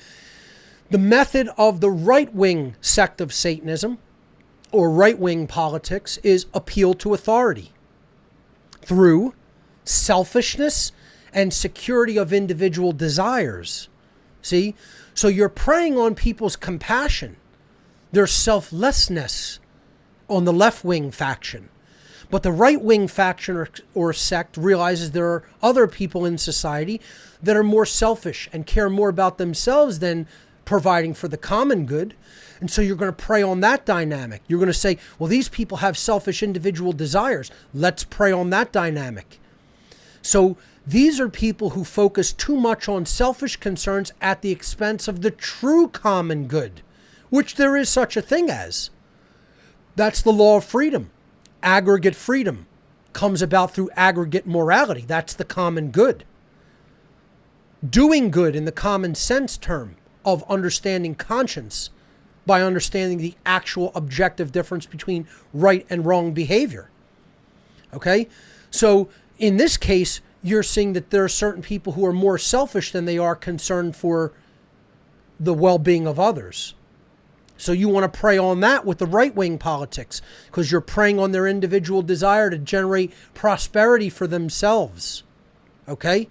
The method of the right-wing sect of Satanism, or right-wing politics, is appeal to authority through selfishness and security of individual desires. See? So you're preying on people's compassion, their selflessness on the left-wing faction. But the right-wing faction or sect realizes there are other people in society that are more selfish and care more about themselves than providing for the common good. And so you're going to prey on that dynamic. You're going to say, well, these people have selfish individual desires. Let's prey on that dynamic. So these are people who focus too much on selfish concerns at the expense of the true common good, which there is such a thing as. That's the law of freedom. Aggregate freedom comes about through aggregate morality. That's the common good. Doing good in the common sense term of understanding conscience by understanding the actual objective difference between right and wrong behavior. Okay? So in this case, you're seeing that there are certain people who are more selfish than they are concerned for the well-being of others. So you want to prey on that with the right-wing politics because you're preying on their individual desire to generate prosperity for themselves. Okay?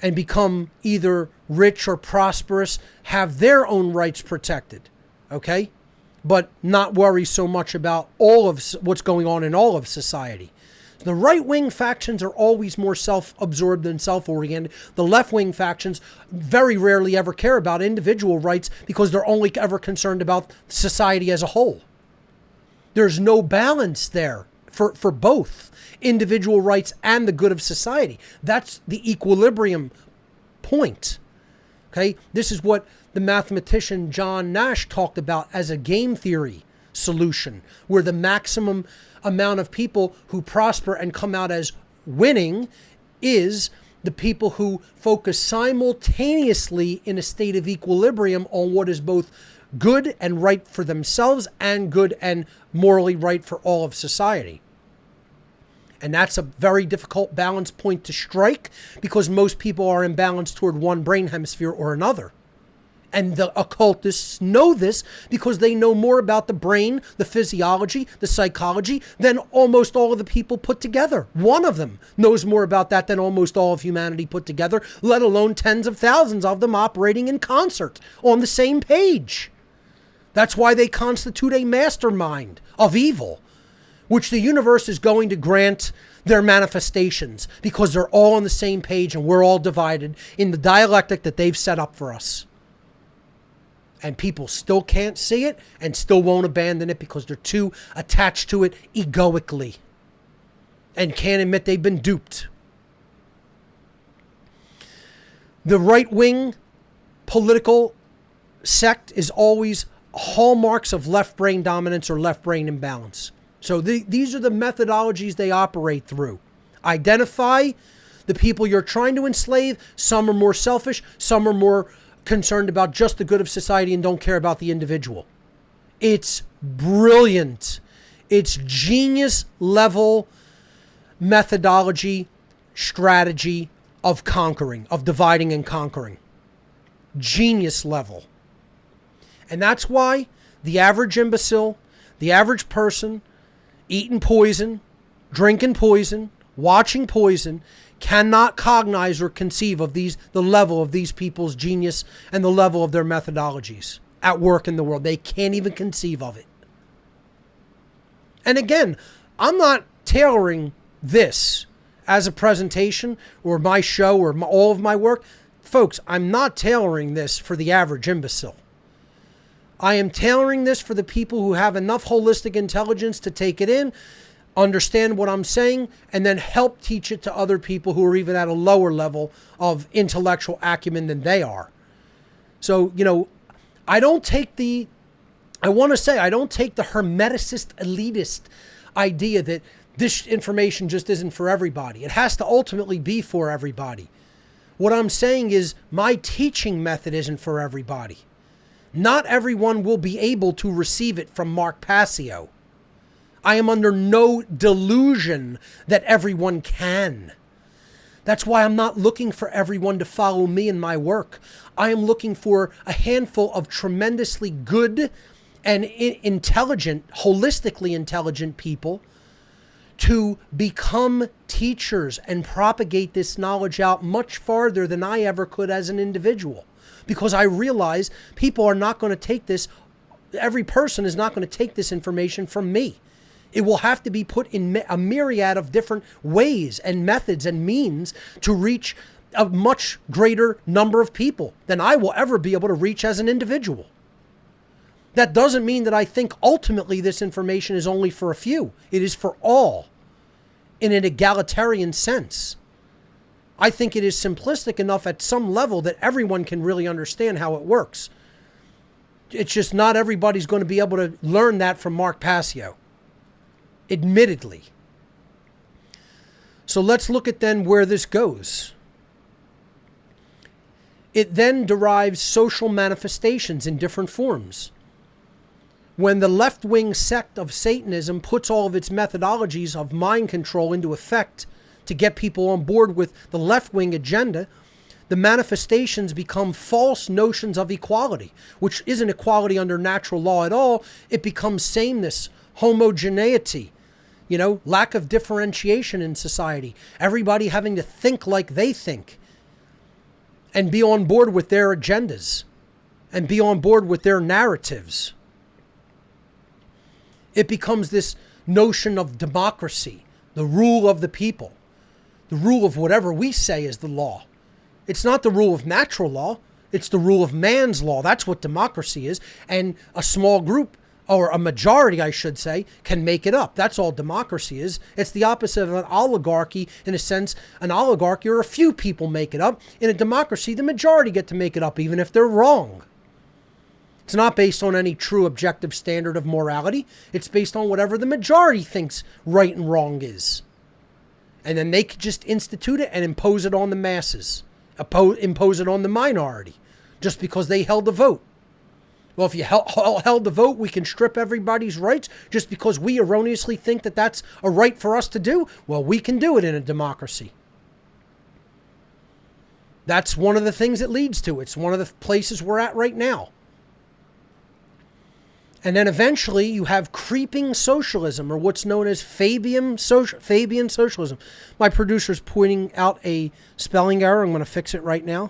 And become either rich or prosperous, have their own rights protected. Okay? But not worry so much about all of what's going on in all of society. The right-wing factions are always more self-absorbed than self-oriented. The left-wing factions very rarely ever care about individual rights because they're only ever concerned about society as a whole. There's no balance there for both individual rights and the good of society. That's the equilibrium point. Okay? This is what the mathematician John Nash talked about as a game theory solution, where the maximum amount of people who prosper and come out as winning is the people who focus simultaneously in a state of equilibrium on what is both good and right for themselves and good and morally right for all of society. And that's a very difficult balance point to strike because most people are imbalanced toward one brain hemisphere or another. And the occultists know this because they know more about the brain, the physiology, the psychology than almost all of the people put together. One of them knows more about that than almost all of humanity put together, let alone tens of thousands of them operating in concert on the same page. That's why they constitute a mastermind of evil, which the universe is going to grant their manifestations because they're all on the same page and we're all divided in the dialectic that they've set up for us. And people still can't see it and still won't abandon it because they're too attached to it egoically. and can't admit they've been duped. The right-wing political sect is always hallmarks of left brain dominance or left brain imbalance. So these are the methodologies they operate through. Identify the people you're trying to enslave. Some are more selfish. Some are more concerned about just the good of society and don't care about the individual. It's brilliant. It's genius level methodology, strategy of conquering, of dividing and conquering. Genius level. And that's why the average imbecile, the average person, eating poison, drinking poison, watching poison, cannot cognize or conceive of the level of these people's genius and the level of their methodologies at work in the world. They can't even conceive of it. And again, I'm not tailoring this as a presentation or my show or all of my work. Folks, I'm not tailoring this for the average imbecile. I am tailoring this for the people who have enough holistic intelligence to take it in, understand what I'm saying, and then help teach it to other people who are even at a lower level of intellectual acumen than they are. So, I don't take the hermeticist, elitist idea that this information just isn't for everybody. It has to ultimately be for everybody. What I'm saying is my teaching method isn't for everybody. Not everyone will be able to receive it from Mark Passio. I am under no delusion that everyone can. That's why I'm not looking for everyone to follow me in my work. I am looking for a handful of tremendously good and intelligent, holistically intelligent people to become teachers and propagate this knowledge out much farther than I ever could as an individual. Because I realize people are not going to take this, every person is not going to take this information from me. It will have to be put in a myriad of different ways and methods and means to reach a much greater number of people than I will ever be able to reach as an individual. That doesn't mean that I think ultimately this information is only for a few. It is for all in an egalitarian sense. I think it is simplistic enough at some level that everyone can really understand how it works. It's just not everybody's going to be able to learn that from Mark Passio. Admittedly. So let's look at then where this goes. It then derives social manifestations in different forms. When the left-wing sect of Satanism puts all of its methodologies of mind control into effect to get people on board with the left-wing agenda, the manifestations become false notions of equality, which isn't equality under natural law at all. It becomes sameness, homogeneity, lack of differentiation in society. Everybody having to think like they think and be on board with their agendas and be on board with their narratives. It becomes this notion of democracy, the rule of the people, the rule of whatever we say is the law. It's not the rule of natural law. It's the rule of man's law. That's what democracy is. And a small group, or a majority, I should say, can make it up. That's all democracy is. It's the opposite of an oligarchy. In a sense, an oligarchy or a few people make it up. In a democracy, the majority get to make it up, even if they're wrong. It's not based on any true objective standard of morality. It's based on whatever the majority thinks right and wrong is. And then they could just institute it and impose it on the masses. Impose it on the minority. Just because they held the vote. Well, if you held the vote, we can strip everybody's rights just because we erroneously think that that's a right for us to do. Well, we can do it in a democracy. That's one of the things it leads to. It's one of the places we're at right now. And then eventually you have creeping socialism, or what's known as Fabian socialism. My producer's pointing out a spelling error. I'm going to fix it right now.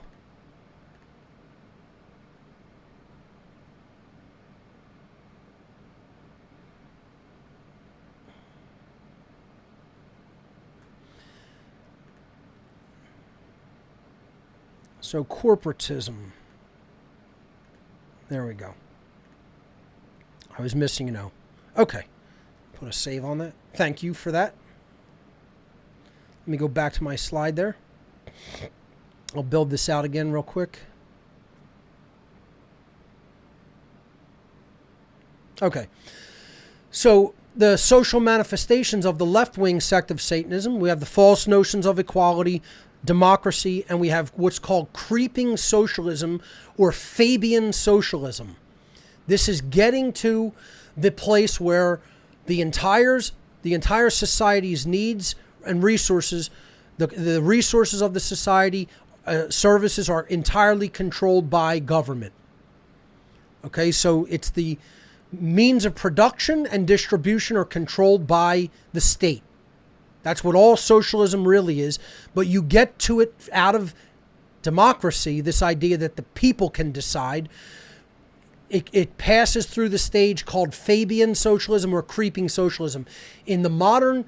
So corporatism. There we go. I was missing an O. Okay. Put a save on that. Thank you for that. Let me go back to my slide there. I'll build this out again real quick. Okay. So the social manifestations of the left-wing sect of Satanism, we have the false notions of equality, democracy, and we have what's called creeping socialism or Fabian socialism. This is getting to the place where the entire society's needs and resources, the resources of the society, services are entirely controlled by government. Okay, so it's the means of production and distribution are controlled by the state. That's what all socialism really is. But you get to it out of democracy, this idea that the people can decide. It passes through the stage called Fabian socialism or creeping socialism. In the modern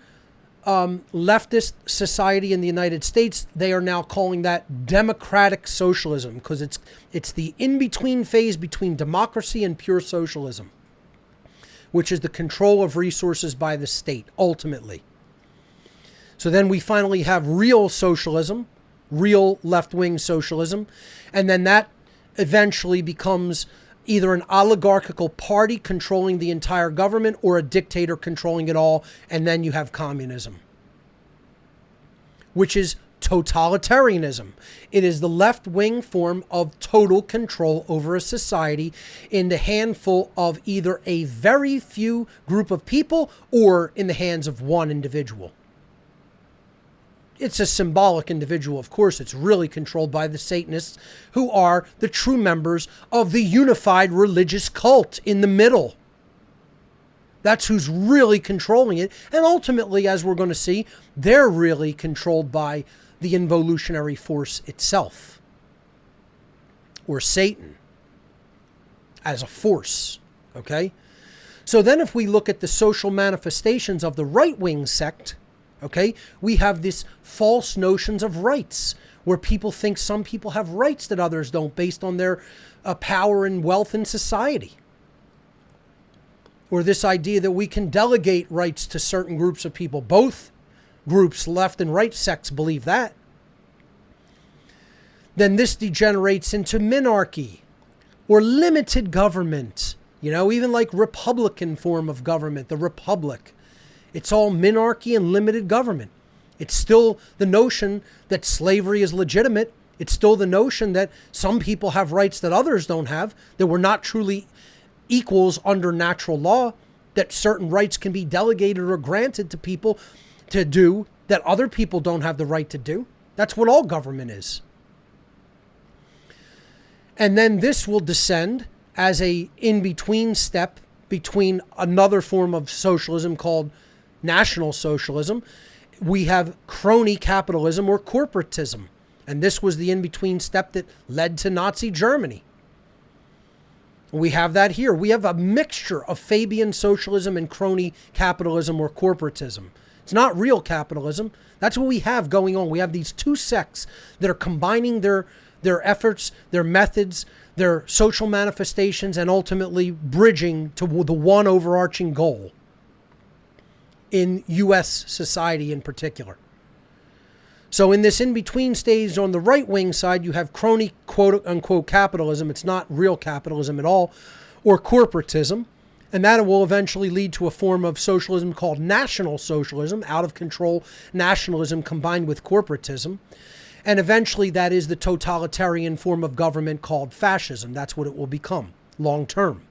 leftist society in the United States, they are now calling that democratic socialism because it's the in-between phase between democracy and pure socialism, which is the control of resources by the state, ultimately. So then we finally have real socialism, real left-wing socialism, and then that eventually becomes either an oligarchical party controlling the entire government or a dictator controlling it all, and then you have communism, which is totalitarianism. It is the left-wing form of total control over a society in the handful of either a very few group of people or in the hands of one individual. It's a symbolic individual, of course. It's really controlled by the Satanists, who are the true members of the unified religious cult in the middle. That's who's really controlling it. And ultimately, as we're going to see, they're really controlled by the involutionary force itself, or Satan as a force, okay? So then if we look at the social manifestations of the right-wing sect, okay, we have this false notions of rights, where people think some people have rights that others don't based on their power and wealth in society. Or this idea that we can delegate rights to certain groups of people. Both groups, left and right sects, believe that. Then this degenerates into minarchy or limited government. You know, even like Republican form of government, the Republic. It's all minarchy and limited government. It's still the notion that slavery is legitimate. It's still the notion that some people have rights that others don't have, that we're not truly equals under natural law, that certain rights can be delegated or granted to people to do that other people don't have the right to do. That's what all government is. And then this will descend as a in-between step between another form of socialism called National Socialism. We have crony capitalism or corporatism. And this was the in-between step that led to Nazi Germany. We have that here. We have a mixture of Fabian socialism and crony capitalism or corporatism. It's not real capitalism. That's what we have going on. We have these two sects that are combining their efforts, their methods, their social manifestations, and ultimately bridging to the one overarching goal in U.S. society in particular. So in this in-between stage on the right-wing side, you have crony quote-unquote capitalism. It's not real capitalism at all, or corporatism. And that will eventually lead to a form of socialism called National Socialism, out-of-control nationalism combined with corporatism. And eventually that is the totalitarian form of government called fascism. That's what it will become long-term.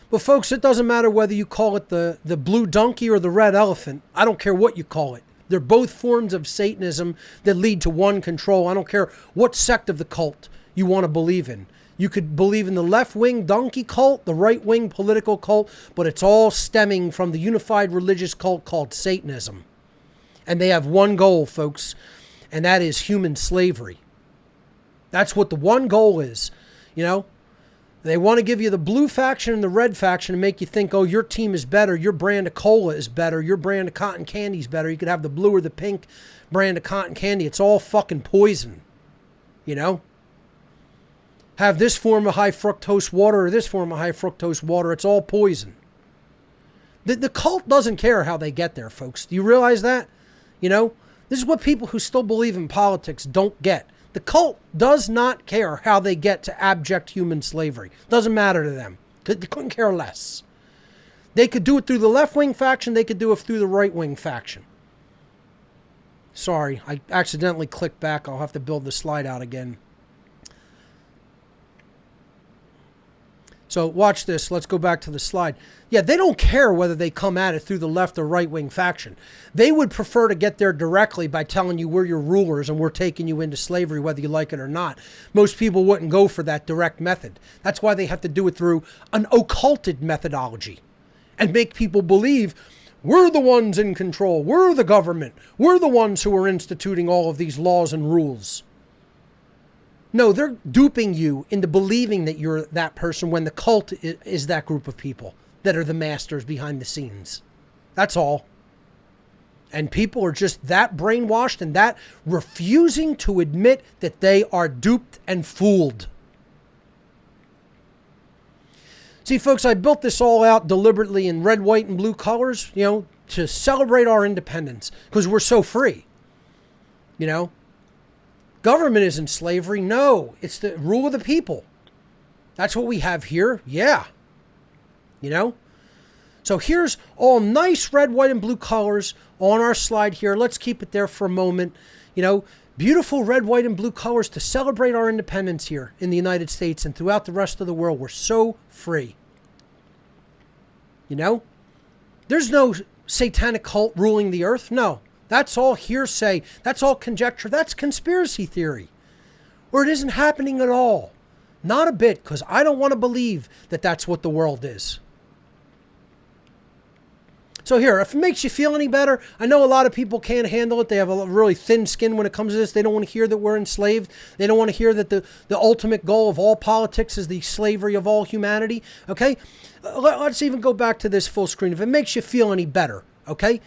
But folks, it doesn't matter whether you call it the blue donkey or the red elephant. I don't care what you call it. They're both forms of Satanism that lead to one control. I don't care what sect of the cult you want to believe in. You could believe in the left-wing donkey cult, the right-wing political cult, but it's all stemming from the unified religious cult called Satanism. And they have one goal, folks, and that is human slavery. That's what the one goal is, you know? They want to give you the blue faction and the red faction and make you think, oh, your team is better, your brand of cola is better, your brand of cotton candy is better. You could have the blue or the pink brand of cotton candy. It's all fucking poison, you know? Have this form of high fructose water or this form of high fructose water. It's all poison. The cult doesn't care how they get there, folks. Do you realize that? You know, this is what people who still believe in politics don't get. The cult does not care how they get to abject human slavery. Doesn't matter to them. They couldn't care less. They could do it through the left-wing faction. They could do it through the right-wing faction. Sorry, I accidentally clicked back. I'll have to build the slide out again. So watch this. Let's go back to the slide. Yeah, they don't care whether they come at it through the left or right-wing faction. They would prefer to get there directly by telling you we're your rulers and we're taking you into slavery whether you like it or not. Most people wouldn't go for that direct method. That's why they have to do it through an occulted methodology and make people believe we're the ones in control. We're the government. We're the ones who are instituting all of these laws and rules. No, they're duping you into believing that you're that person when the cult is that group of people that are the masters behind the scenes. That's all. And people are just that brainwashed and that refusing to admit that they are duped and fooled. See, folks, I built this all out deliberately in red, white, and blue colors, you know, to celebrate our independence because we're so free, you know. Government isn't slavery. No, it's the rule of the people. That's what we have here. Yeah. You know? So here's all nice red, white, and blue colors on our slide here. Let's keep it there for a moment. You know, beautiful red, white, and blue colors to celebrate our independence here in the United States and throughout the rest of the world. We're so free. You know? There's no satanic cult ruling the earth. No. That's all hearsay. That's all conjecture. That's conspiracy theory. Or it isn't happening at all. Not a bit, because I don't want to believe that that's what the world is. So here, if it makes you feel any better, I know a lot of people can't handle it. They have a really thin skin when it comes to this. They don't want to hear that we're enslaved. They don't want to hear that the ultimate goal of all politics is the slavery of all humanity. Okay? Let's even go back to this full screen. If it makes you feel any better, okay?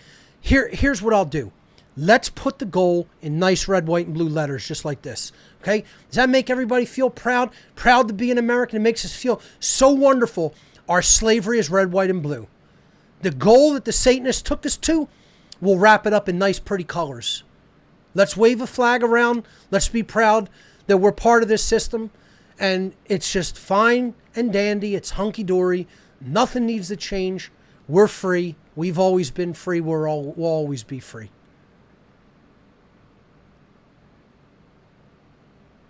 Here's what I'll do. Let's put the goal in nice red, white, and blue letters, just like this. Okay? Does that make everybody feel proud? Proud to be an American? It makes us feel so wonderful. Our slavery is red, white, and blue. The goal that the Satanists took us to, we'll wrap it up in nice, pretty colors. Let's wave a flag around. Let's be proud that we're part of this system. And it's just fine and dandy. It's hunky-dory. Nothing needs to change. We're free. We've always been free. We'll always be free.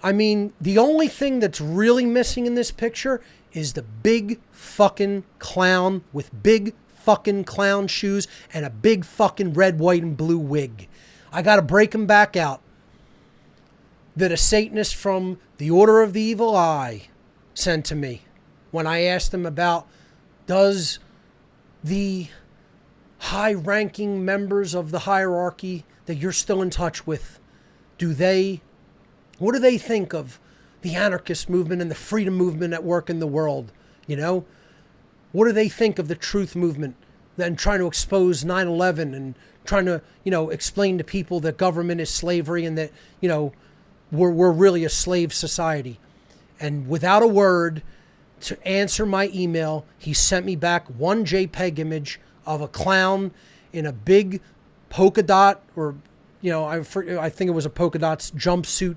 I mean, the only thing that's really missing in this picture is the big fucking clown with big fucking clown shoes and a big fucking red, white, and blue wig. I got to break him back out. That a Satanist from the Order of the Evil Eye sent to me when I asked him about does the high-ranking members of the hierarchy that you're still in touch with, what do they think of the anarchist movement and the freedom movement at work in the world? You know, what do they think of the truth movement and trying to expose 9/11 and trying to, you know, explain to people that government is slavery and that, you know, we're really a slave society? And without a word to answer my email, he sent me back one JPEG image of a clown in a big polka dot, or, you know, I think it was a polka dots jumpsuit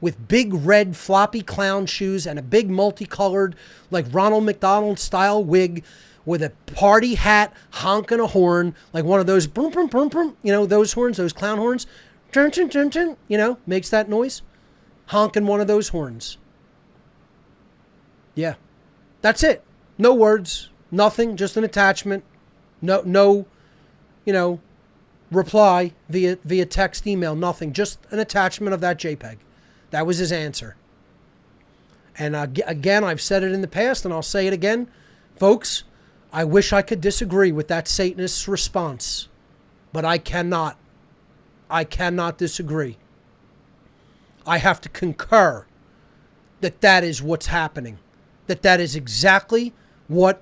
with big red floppy clown shoes and a big multicolored, like Ronald McDonald style wig with a party hat, honking a horn, like one of those boom, boom, boom, boom, you know, those horns, those clown horns, dun, dun, dun, dun, you know, makes that noise, honking one of those horns. Yeah, that's it. No words, nothing, just an attachment. No, you know, reply via text, email, nothing. Just an attachment of that JPEG. That was his answer. And again, I've said it in the past, and I'll say it again. Folks, I wish I could disagree with that Satanist's response, but I cannot. I cannot disagree. I have to concur that that is what's happening. That is exactly what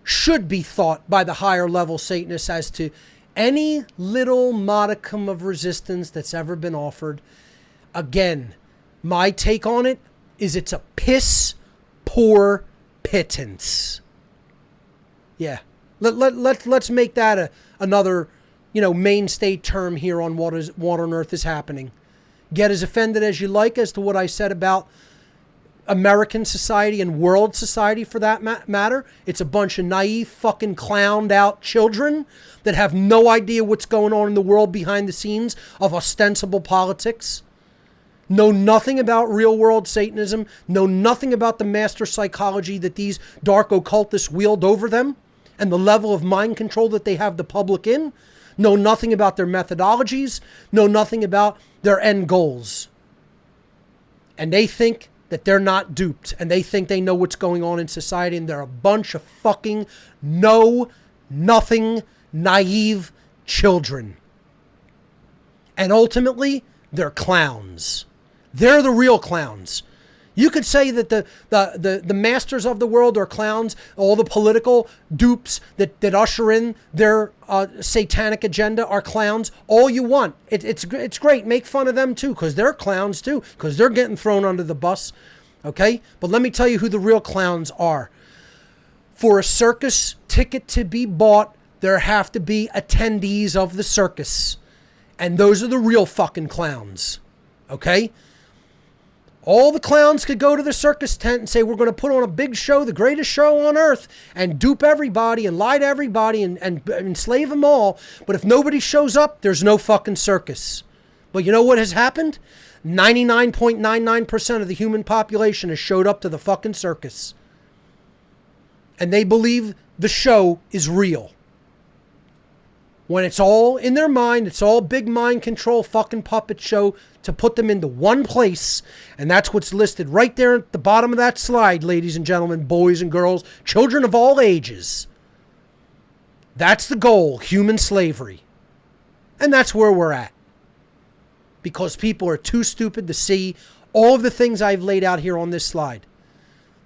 should be thought by the higher level Satanists as to any little modicum of resistance that's ever been offered. Again, my take on it is it's a piss poor pittance. Yeah. Let's make that another mainstay term here on what on earth is happening. Get as offended as you like as to what I said about American society and world society for that matter. It's a bunch of naive, fucking clowned out children that have no idea what's going on in the world behind the scenes of ostensible politics. Know nothing about real world Satanism. Know nothing about the master psychology that these dark occultists wield over them and the level of mind control that they have the public in. Know nothing about their methodologies. Know nothing about their end goals. And they think that they're not duped, and they think they know what's going on in society, and they're a bunch of fucking know-nothing, naive children. And ultimately, they're clowns. They're the real clowns. You could say that the masters of the world are clowns, all the political dupes that usher in their satanic agenda are clowns, all you want. It's great. Make fun of them too, because they're clowns too, because they're getting thrown under the bus. Okay? But let me tell you who the real clowns are. For a circus ticket to be bought, there have to be attendees of the circus. And those are the real fucking clowns. Okay? All the clowns could go to the circus tent and say, we're going to put on a big show, the greatest show on earth, and dupe everybody and lie to everybody and enslave them all. But if nobody shows up, there's no fucking circus. But you know what has happened? 99.99% of the human population has showed up to the fucking circus. And they believe the show is real. When it's all in their mind, it's all big mind control fucking puppet show to put them into one place. And that's what's listed right there at the bottom of that slide, ladies and gentlemen, boys and girls, children of all ages. That's the goal, human slavery. And that's where we're at. Because people are too stupid to see all of the things I've laid out here on this slide.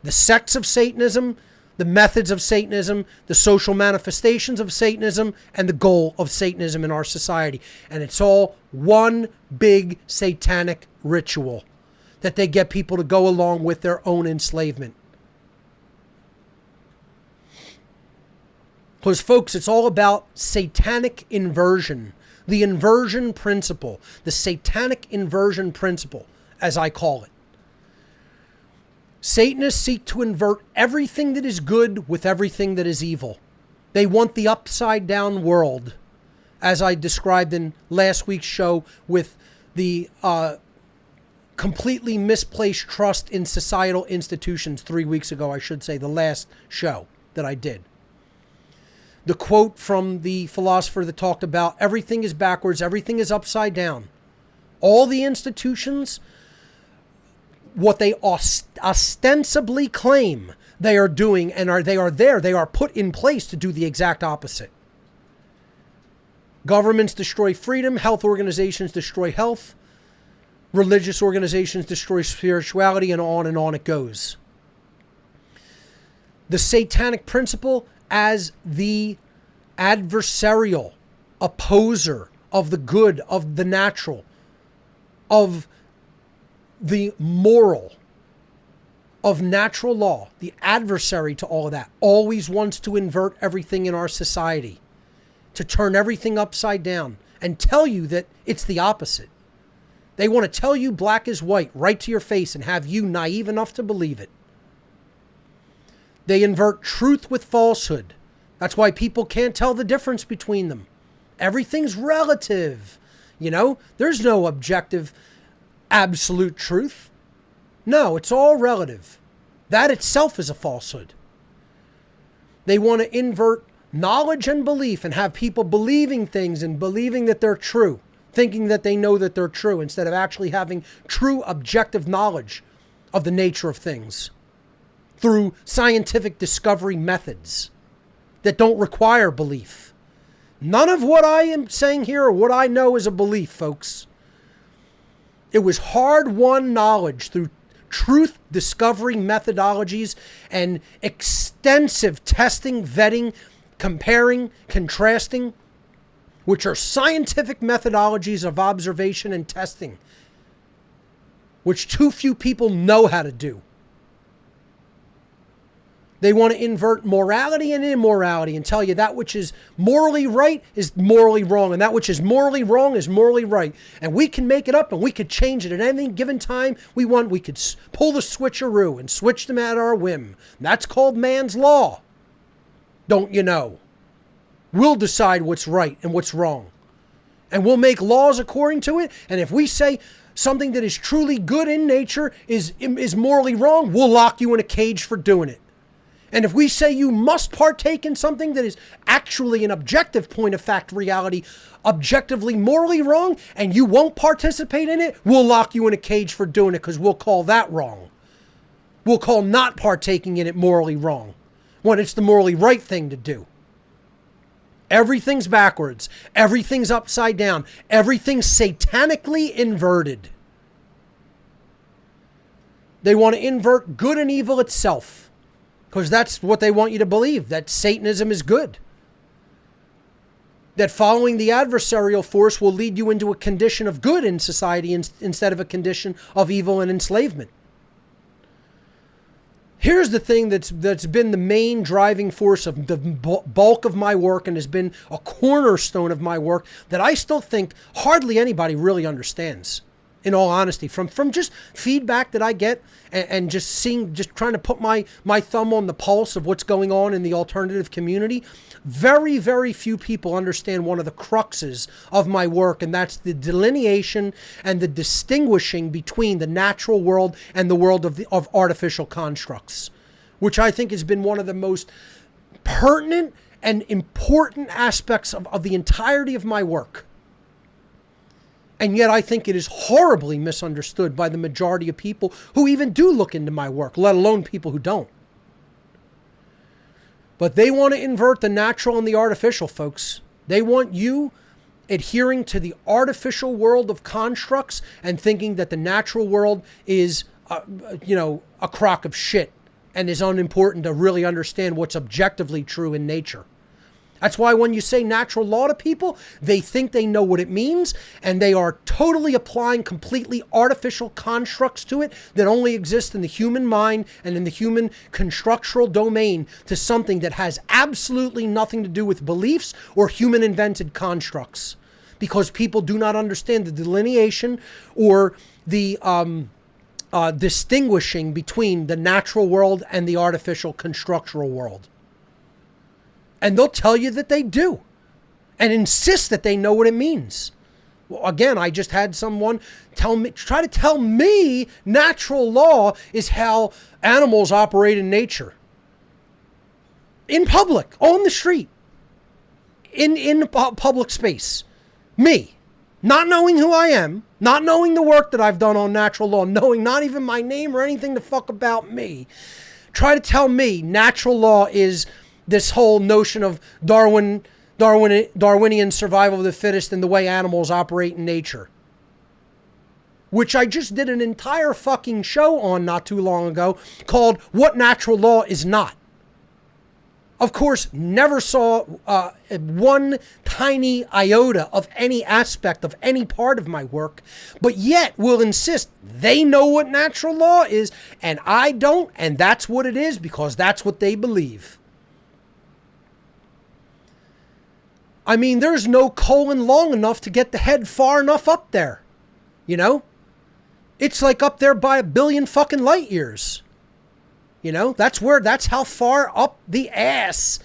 The sects of Satanism, the methods of Satanism, the social manifestations of Satanism, and the goal of Satanism in our society. And it's all one big satanic ritual that they get people to go along with their own enslavement. Because, folks, it's all about satanic inversion, the inversion principle, the Satanic Inversion Principle, as I call it. Satanists seek to invert everything that is good with everything that is evil. They want the upside down world, as I described in last week's show with the completely misplaced trust in societal institutions 3 weeks ago, I should say, the last show that I did. The quote from the philosopher that talked about everything is backwards, everything is upside down. All the institutions, what they ostensibly claim they are doing and they are put in place to do the exact opposite. Governments destroy freedom, health organizations destroy health, religious organizations destroy spirituality, and on it goes. The satanic principle as the adversarial opposer of the good, of the natural, of the moral, of natural law, the adversary to all of that, always wants to invert everything in our society, to turn everything upside down and tell you that it's the opposite. They want to tell you black is white right to your face and have you naive enough to believe it. They invert truth with falsehood. That's why people can't tell the difference between them. Everything's relative. There's no objective, absolute truth. No, it's all relative. That itself is a falsehood. They want to invert knowledge and belief and have people believing things and believing that they're true, thinking that they know that they're true, instead of actually having true objective knowledge of the nature of things through scientific discovery methods that don't require belief. None of what I am saying here or what I know is a belief, folks. It was hard-won knowledge through truth discovery methodologies and extensive testing, vetting, comparing, contrasting, which are scientific methodologies of observation and testing, which too few people know how to do. They want to invert morality and immorality and tell you that which is morally right is morally wrong, and that which is morally wrong is morally right. And we can make it up, and we could change it at any given time we want. We could pull the switcheroo and switch them at our whim. That's called man's law. Don't you know? We'll decide what's right and what's wrong. And we'll make laws according to it. And if we say something that is truly good in nature is morally wrong, we'll lock you in a cage for doing it. And if we say you must partake in something that is actually an objective point of fact reality, objectively morally wrong, and you won't participate in it, we'll lock you in a cage for doing it, because we'll call that wrong. We'll call not partaking in it morally wrong, when it's the morally right thing to do. Everything's backwards. Everything's upside down. Everything's satanically inverted. They want to invert good and evil itself, because that's what they want you to believe, that Satanism is good. That following the adversarial force will lead you into a condition of good in society instead of a condition of evil and enslavement. Here's the thing that's been the main driving force of the bulk of my work, and has been a cornerstone of my work, that I still think hardly anybody really understands. In all honesty, from just feedback that I get and just trying to put my thumb on the pulse of what's going on in the alternative community, very, very few people understand one of the cruxes of my work, and that's the delineation and the distinguishing between the natural world and the world of artificial constructs, which I think has been one of the most pertinent and important aspects of the entirety of my work. And yet I think it is horribly misunderstood by the majority of people who even do look into my work, let alone people who don't. But they want to invert the natural and the artificial, folks. They want you adhering to the artificial world of constructs and thinking that the natural world is, a crock of shit and is unimportant to really understand what's objectively true in nature. That's why when you say natural law to people, they think they know what it means, and they are totally applying completely artificial constructs to it that only exist in the human mind and in the human constructural domain to something that has absolutely nothing to do with beliefs or human invented constructs. Because people do not understand the delineation or the distinguishing between the natural world and the artificial constructural world. And they'll tell you that they do and insist that they know what it means. Well, again, I just had someone try to tell me natural law is how animals operate in nature. In public, on the street, in public space. Me, not knowing who I am, not knowing the work that I've done on natural law, knowing not even my name or anything the fuck about me, try to tell me natural law is this whole notion of Darwinian survival of the fittest and the way animals operate in nature. Which I just did an entire fucking show on not too long ago called What Natural Law Is Not. Of course, never saw one tiny iota of any aspect of any part of my work, but yet will insist they know what natural law is and I don't, and that's what it is because that's what they believe. I mean, there's no colon long enough to get the head far enough up there. You know? It's like up there by 1 billion fucking light years. You know? That's how far up the ass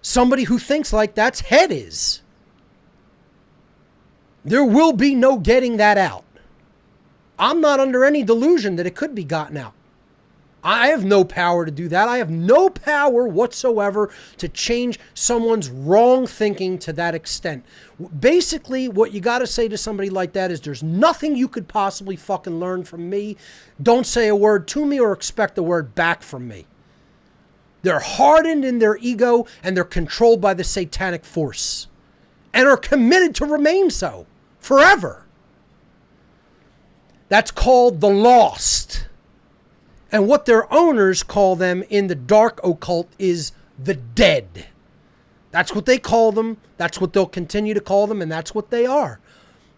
somebody who thinks like that's head is. There will be no getting that out. I'm not under any delusion that it could be gotten out. I have no power to do that. I have no power whatsoever to change someone's wrong thinking to that extent. Basically, what you got to say to somebody like that is there's nothing you could possibly fucking learn from me. Don't say a word to me or expect a word back from me. They're hardened in their ego and they're controlled by the satanic force and are committed to remain so forever. That's called the lost. And what their owners call them in the dark occult is the dead. That's what they call them. That's what they'll continue to call them. And that's what they are.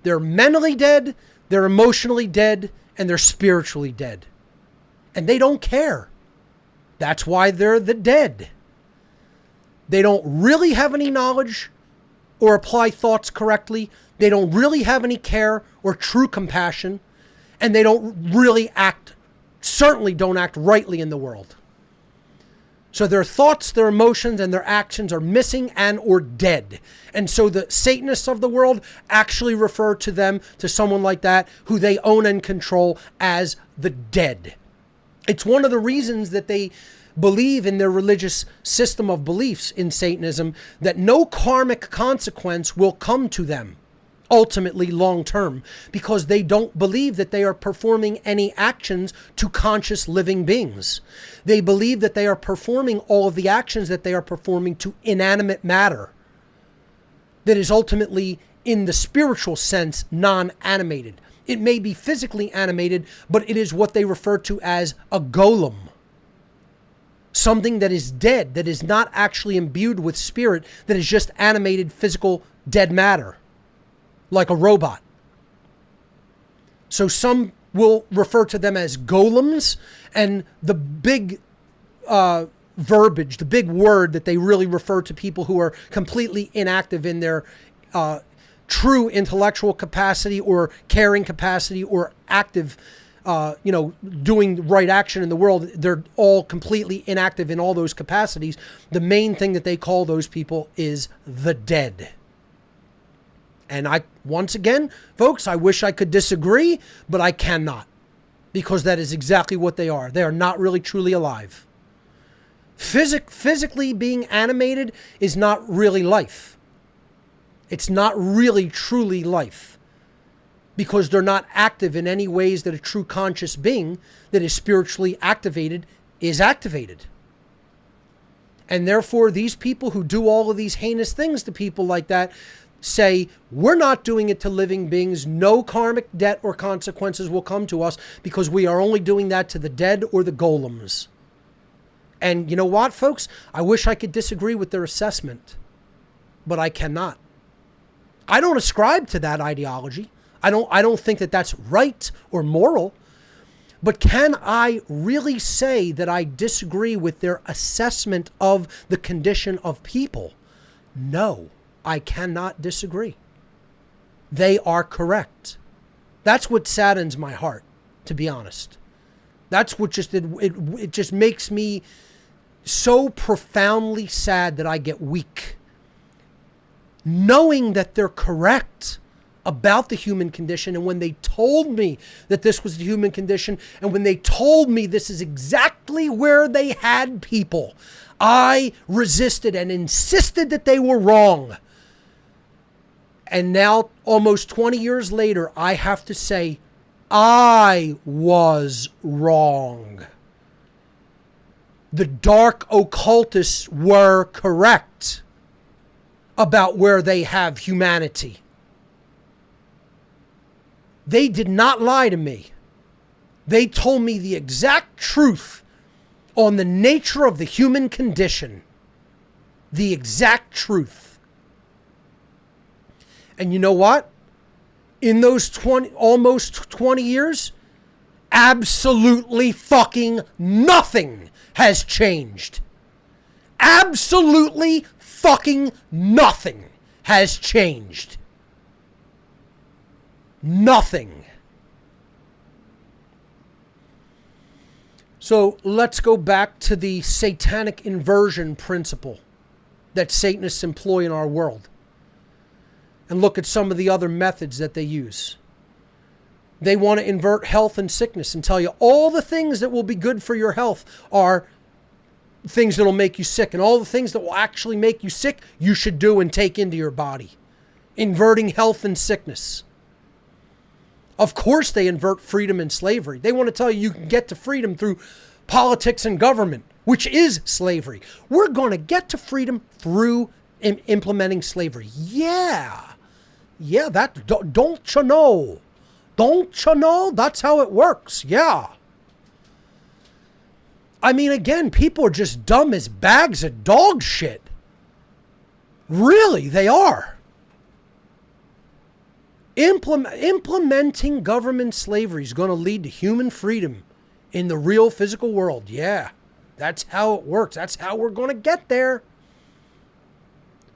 They're mentally dead. They're emotionally dead. And they're spiritually dead. And they don't care. That's why they're the dead. They don't really have any knowledge or apply thoughts correctly. They don't really have any care or true compassion. And they don't really certainly don't act rightly in the world. So their thoughts, their emotions, and their actions are missing and or dead. And so the Satanists of the world actually refer to someone like that, who they own and control, as the dead. It's one of the reasons that they believe in their religious system of beliefs in Satanism, that no karmic consequence will come to them ultimately long term, because they don't believe that they are performing any actions to conscious living beings. They believe that they are performing all of the actions that they are performing to inanimate matter that is ultimately, in the spiritual sense, non-animated. It may be physically animated, but it is what they refer to as a golem. Something that is dead, that is not actually imbued with spirit, that is just animated physical dead matter, like a robot. So some will refer to them as golems, and the big verbiage, the big word that they really refer to people who are completely inactive in their true intellectual capacity or caring capacity or active, doing the right action in the world. They're all completely inactive in all those capacities. The main thing that they call those people is the dead. And once again, folks, I wish I could disagree, but I cannot, because that is exactly what they are. They are not really truly alive. Physically being animated is not really life. It's not really truly life, because they're not active in any ways that a true conscious being that is spiritually activated is activated. And therefore, these people who do all of these heinous things to people like that say, we're not doing it to living beings. No karmic debt or consequences will come to us, because we are only doing that to the dead or the golems. And you know what, folks? I wish I could disagree with their assessment, but I cannot. I don't ascribe to that ideology. I don't think that that's right or moral. But can I really say that I disagree with their assessment of the condition of people? No, I cannot disagree. They are correct. That's what saddens my heart, to be honest. That's what it just makes me so profoundly sad that I get weak. Knowing that they're correct about the human condition, and when they told me that this was the human condition, and when they told me this is exactly where they had people, I resisted and insisted that they were wrong. And now, almost 20 years later, I have to say, I was wrong. The dark occultists were correct about where they have humanity. They did not lie to me. They told me the exact truth on the nature of the human condition. The exact truth. And you know what? In those almost 20 years, absolutely fucking nothing has changed. Absolutely fucking nothing has changed. Nothing. So let's go back to the Satanic Inversion Principle that Satanists employ in our world, and look at some of the other methods that they use. They want to invert health and sickness and tell you all the things that will be good for your health are things that will make you sick, and all the things that will actually make you sick you should do and take into your body. Inverting health and sickness. Of course they invert freedom and slavery. They want to tell you you can get to freedom through politics and government, which is slavery. We're going to get to freedom through implementing slavery. Yeah, that don't you know? Don't you know? That's how it works. Yeah. I mean, again, people are just dumb as bags of dog shit. Really, they are. Implementing government slavery is going to lead to human freedom in the real physical world. Yeah, That's how it works. That's how we're going to get there.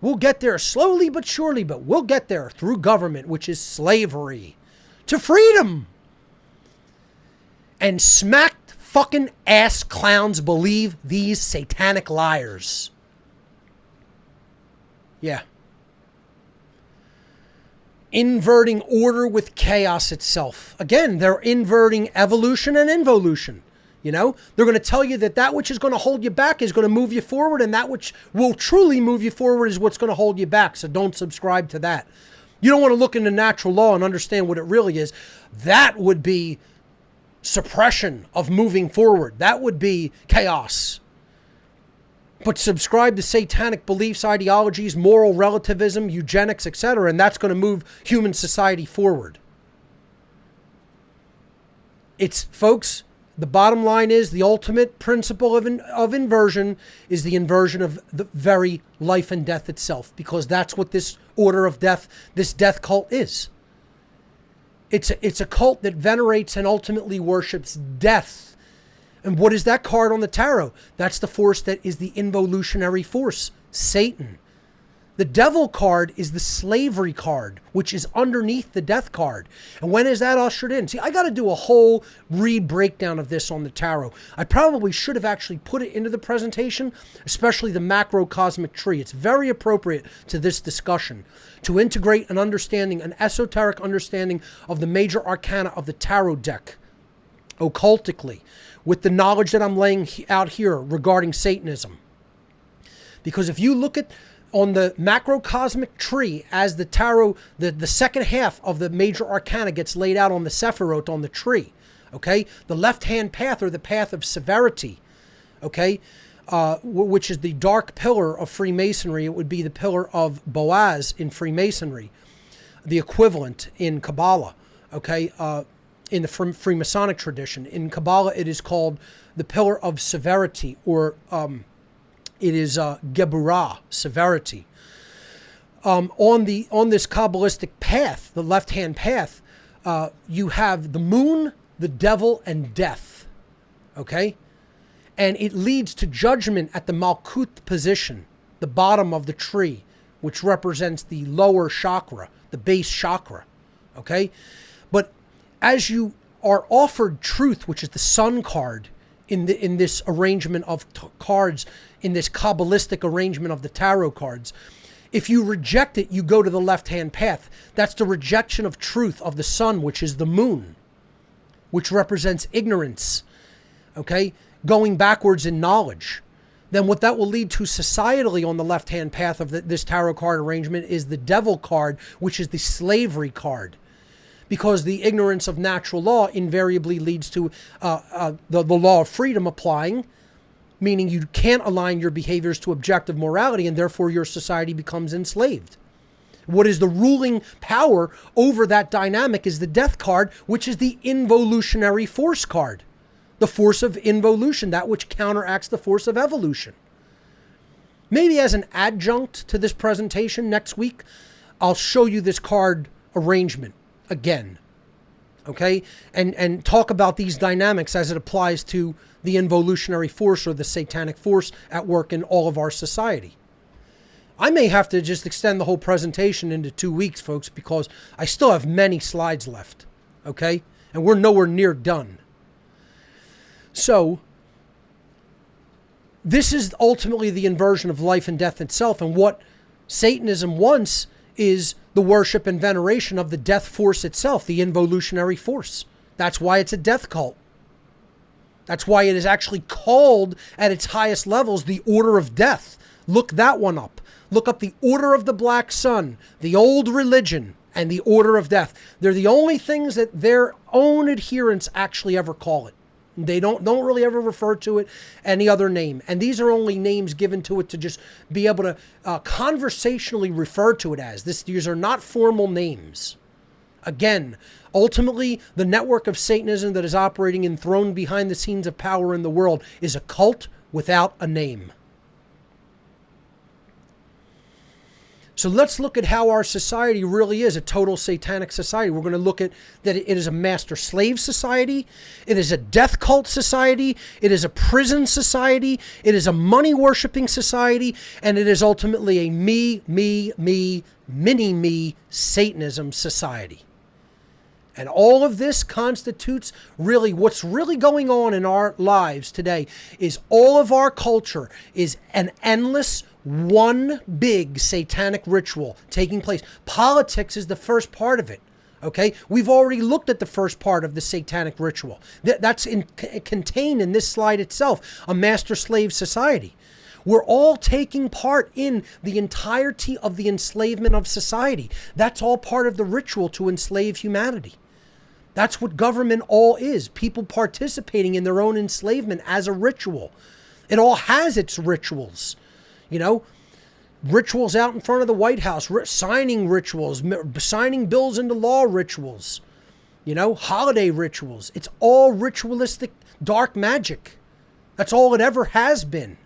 We'll get there slowly but surely, but we'll get there through government, which is slavery, to freedom. And smacked fucking ass clowns believe these satanic liars. Yeah. Inverting order with chaos itself. Again, they're inverting evolution and involution. You know, they're going to tell you that that which is going to hold you back is going to move you forward, and that which will truly move you forward is what's going to hold you back. So don't subscribe to that. You don't want to look into natural law and understand what it really is. That would be suppression of moving forward. That would be chaos. But subscribe to satanic beliefs, ideologies, moral relativism, eugenics, etc., and that's going to move human society forward. It's, folks, the bottom line is the ultimate principle of inversion is the inversion of the very life and death itself, because that's what this order of death, this death cult is. It's a cult that venerates and ultimately worships death. And what is that card on the tarot? That's the force that is the involutionary force, Satan. The devil card is the slavery card, which is underneath the death card. And when is that ushered in? See, I got to do a whole breakdown of this on the tarot. I probably should have actually put it into the presentation, especially the macrocosmic tree. It's very appropriate to this discussion to integrate an understanding, an esoteric understanding of the major arcana of the tarot deck, occultically, with the knowledge that I'm laying out here regarding Satanism. Because if you look at on the macrocosmic tree as the tarot, the second half of the major arcana gets laid out on the Sephiroth on the tree, okay? The left-hand path, or the path of severity, okay, which is the dark pillar of Freemasonry. It would be the pillar of Boaz in Freemasonry, the equivalent in Kabbalah, okay, in the Freemasonic tradition. In Kabbalah, it is called the pillar of severity, or it is Geburah, severity. On this Kabbalistic path, the left-hand path, you have the moon, the devil, and death. Okay? And it leads to judgment at the Malkut position, the bottom of the tree, which represents the lower chakra, the base chakra. Okay? But as you are offered truth, which is the sun card, in this arrangement of cards, in this Kabbalistic arrangement of the tarot cards, if you reject it, you go to the left-hand path. That's the rejection of truth of the sun, which is the moon, which represents ignorance, okay, going backwards in knowledge. Then what that will lead to societally on the left-hand path of this tarot card arrangement is the devil card, which is the slavery card. Because the ignorance of natural law invariably leads to the law of freedom applying, meaning you can't align your behaviors to objective morality, and therefore your society becomes enslaved. What is the ruling power over that dynamic is the death card, which is the involutionary force card. The force of involution, that which counteracts the force of evolution. Maybe as an adjunct to this presentation next week, I'll show you this card arrangement again, okay, and talk about these dynamics as it applies to the involutionary force, or the satanic force at work in all of our society. I may have to just extend the whole presentation into 2 weeks, folks, because I still have many slides left, okay, and we're nowhere near done. So this is ultimately the inversion of life and death itself, and what Satanism wants is the worship and veneration of the death force itself, the involutionary force. That's why it's a death cult. That's why it is actually called at its highest levels the Order of Death. Look that one up. Look up the Order of the Black Sun, the Old Religion, and the Order of Death. They're the only things that their own adherents actually ever call it. They don't really ever refer to it any other name. And these are only names given to it to just be able to conversationally refer to it as. These are not formal names. Again, ultimately, the network of Satanism that is operating enthroned behind the scenes of power in the world is a cult without a name. So let's look at how our society really is a total satanic society. We're going to look at that it is a master slave society. It is a death cult society. It is a prison society. It is a money worshiping society. And it is ultimately a mini-me Satanism society. And all of this constitutes really what's really going on in our lives today is all of our culture is an endless one big satanic ritual taking place. Politics is the first part of it. Okay, we've already looked at the first part of the satanic ritual. That's contained in this slide itself, a master-slave society. We're all taking part in the entirety of the enslavement of society. That's all part of the ritual to enslave humanity. That's what government all is. People participating in their own enslavement as a ritual. It all has its rituals. You know, rituals out in front of the White House, signing rituals, signing bills into law rituals, you know, holiday rituals. It's all ritualistic dark magic. That's all it ever has been.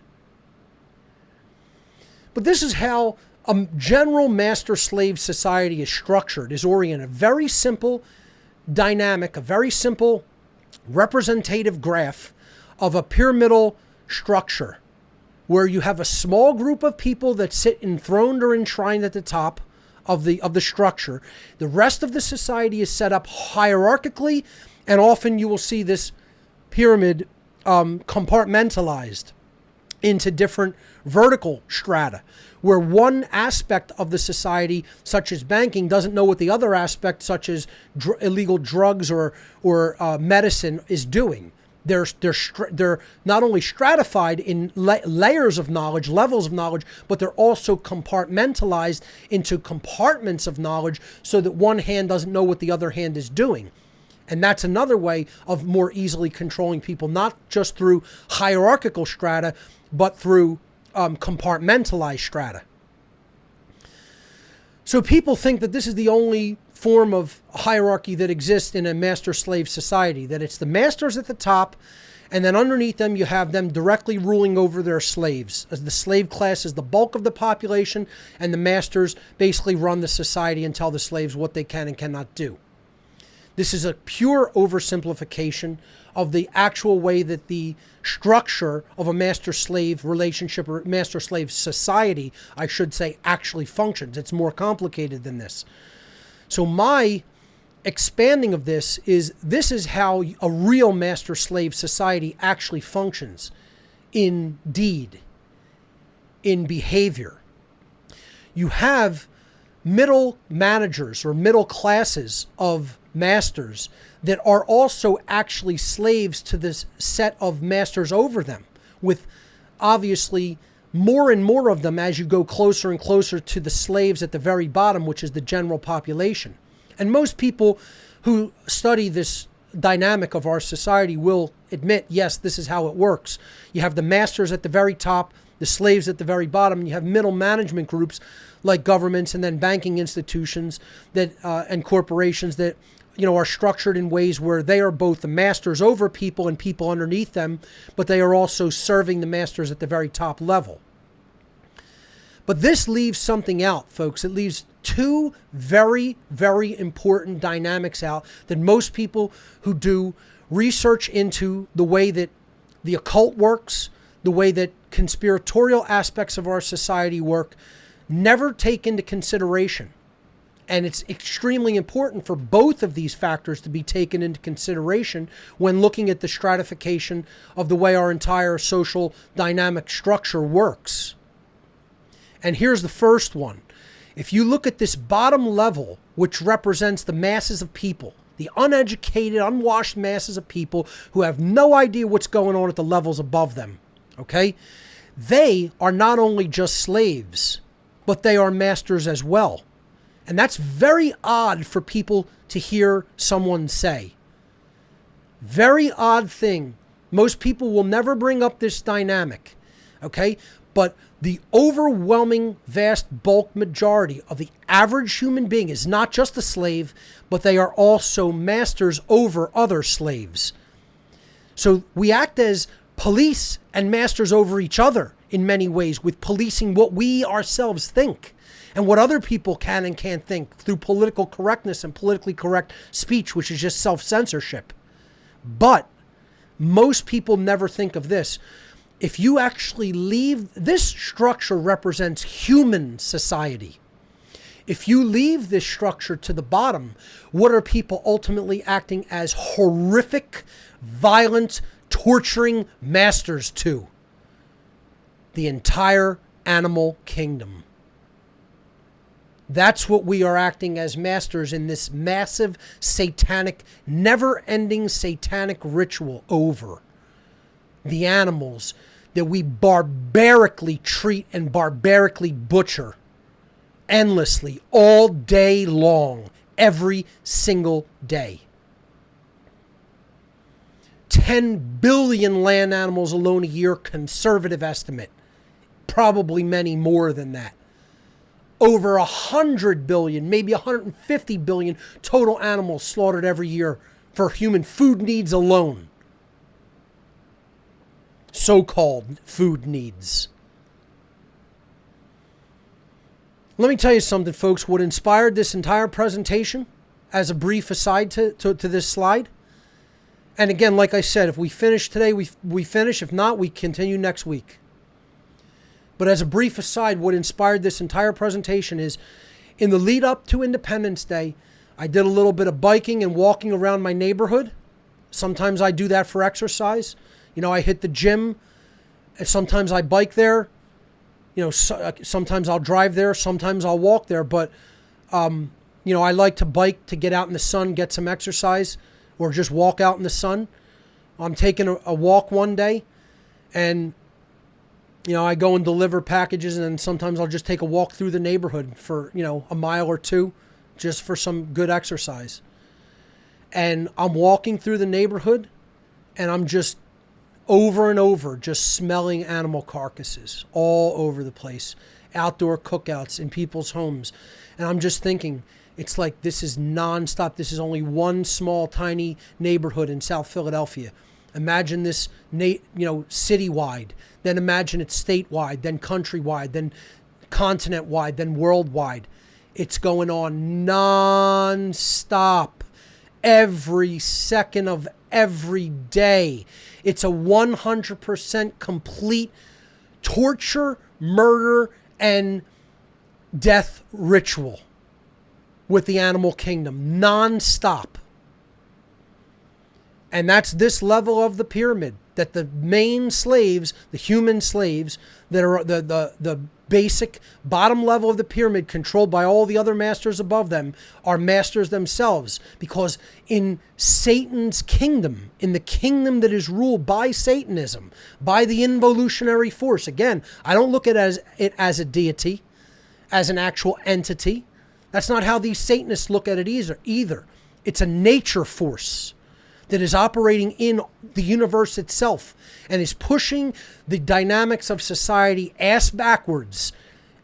But this is how a general master-slave society is structured, is oriented. Very simple dynamic, a very simple representative graph of a pyramidal structure where you have a small group of people that sit enthroned or enshrined at the top of the structure. The rest of the society is set up hierarchically, and often you will see this pyramid compartmentalized into different vertical strata, where one aspect of the society, such as banking, doesn't know what the other aspect, such as illegal drugs or medicine, is doing. They're not only stratified in layers of knowledge, levels of knowledge, but they're also compartmentalized into compartments of knowledge so that one hand doesn't know what the other hand is doing. And that's another way of more easily controlling people, not just through hierarchical strata, but through compartmentalized strata. So people think that this is the only form of hierarchy that exists in a master-slave society, that it's the masters at the top, and then underneath them you have them directly ruling over their slaves. As the slave class is the bulk of the population, and the masters basically run the society and tell the slaves what they can and cannot do. This is a pure oversimplification of the actual way that the structure of a master-slave relationship, or master-slave society, I should say, actually functions. It's more complicated than this. So my expanding of this is how a real master-slave society actually functions in deed, in behavior. You have middle managers or middle classes of masters that are also actually slaves to this set of masters over them, with obviously more and more of them as you go closer and closer to the slaves at the very bottom, which is the general population. And most people who study this dynamic of our society will admit, yes, this is how it works. You have the masters at the very top, the slaves at the very bottom, and you have middle management groups like governments and then banking institutions that and corporations that are structured in ways where they are both the masters over people and people underneath them, but they are also serving the masters at the very top level. But this leaves something out, folks. It leaves two very, very important dynamics out that most people who do research into the way that the occult works, the way that conspiratorial aspects of our society work, never take into consideration. And it's extremely important for both of these factors to be taken into consideration when looking at the stratification of the way our entire social dynamic structure works. And here's the first one. If you look at this bottom level, which represents the masses of people, the uneducated, unwashed masses of people who have no idea what's going on at the levels above them, okay? They are not only just slaves, but they are masters as well. And that's very odd for people to hear someone say. Very odd thing. Most people will never bring up this dynamic, okay? But the overwhelming vast bulk majority of the average human being is not just a slave, but they are also masters over other slaves. So we act as police and masters over each other in many ways, with policing what we ourselves think. and what other people can and can't think through political correctness and politically correct speech, which is just self-censorship. But most people never think of this. If you actually leave, this structure represents human society. If you leave this structure to the bottom, what are people ultimately acting as horrific, violent, torturing masters to? The entire animal kingdom. That's what we are acting as masters in this massive satanic, never-ending satanic ritual over the animals that we barbarically treat and barbarically butcher endlessly all day long, every single day. 10 billion land animals alone a year, conservative estimate. Probably many more than that. Over 100 billion, maybe 150 billion total animals slaughtered every year for human food needs alone. So-called food needs. Let me tell you something, folks. What inspired this entire presentation, as a brief aside to this slide, and again, like I said, if we finish today, we finish. If not, we continue next week. But as a brief aside, what inspired this entire presentation is, in the lead up to Independence Day, I did a little bit of biking and walking around my neighborhood. Sometimes I do that for exercise. You know, I hit the gym, and sometimes I bike there. You know, sometimes I'll drive there, sometimes I'll walk there. But, you know, I like to bike to get out in the sun, get some exercise, or just walk out in the sun. I'm taking a walk one day, and you know, I go and deliver packages, and then sometimes I'll just take a walk through the neighborhood for, you know, a mile or two, just for some good exercise. And I'm walking through the neighborhood, and I'm just over and over just smelling animal carcasses all over the place, outdoor cookouts in people's homes. And I'm just thinking, it's like this is nonstop. This is only one small, tiny neighborhood in South Philadelphia. Imagine this, citywide. Then imagine it statewide, then countrywide, then continent-wide, then worldwide. It's going on non-stop every second of every day. It's a 100% complete torture, murder, and death ritual with the animal kingdom, non-stop. And that's this level of the pyramid, that the main slaves, the human slaves, that are the basic bottom level of the pyramid, controlled by all the other masters above them, are masters themselves. Because in Satan's kingdom, in the kingdom that is ruled by Satanism, by the involutionary force, again, I don't look at it as a deity, as an actual entity. That's not how these Satanists look at it either. It's a nature force that is operating in the universe itself and is pushing the dynamics of society ass backwards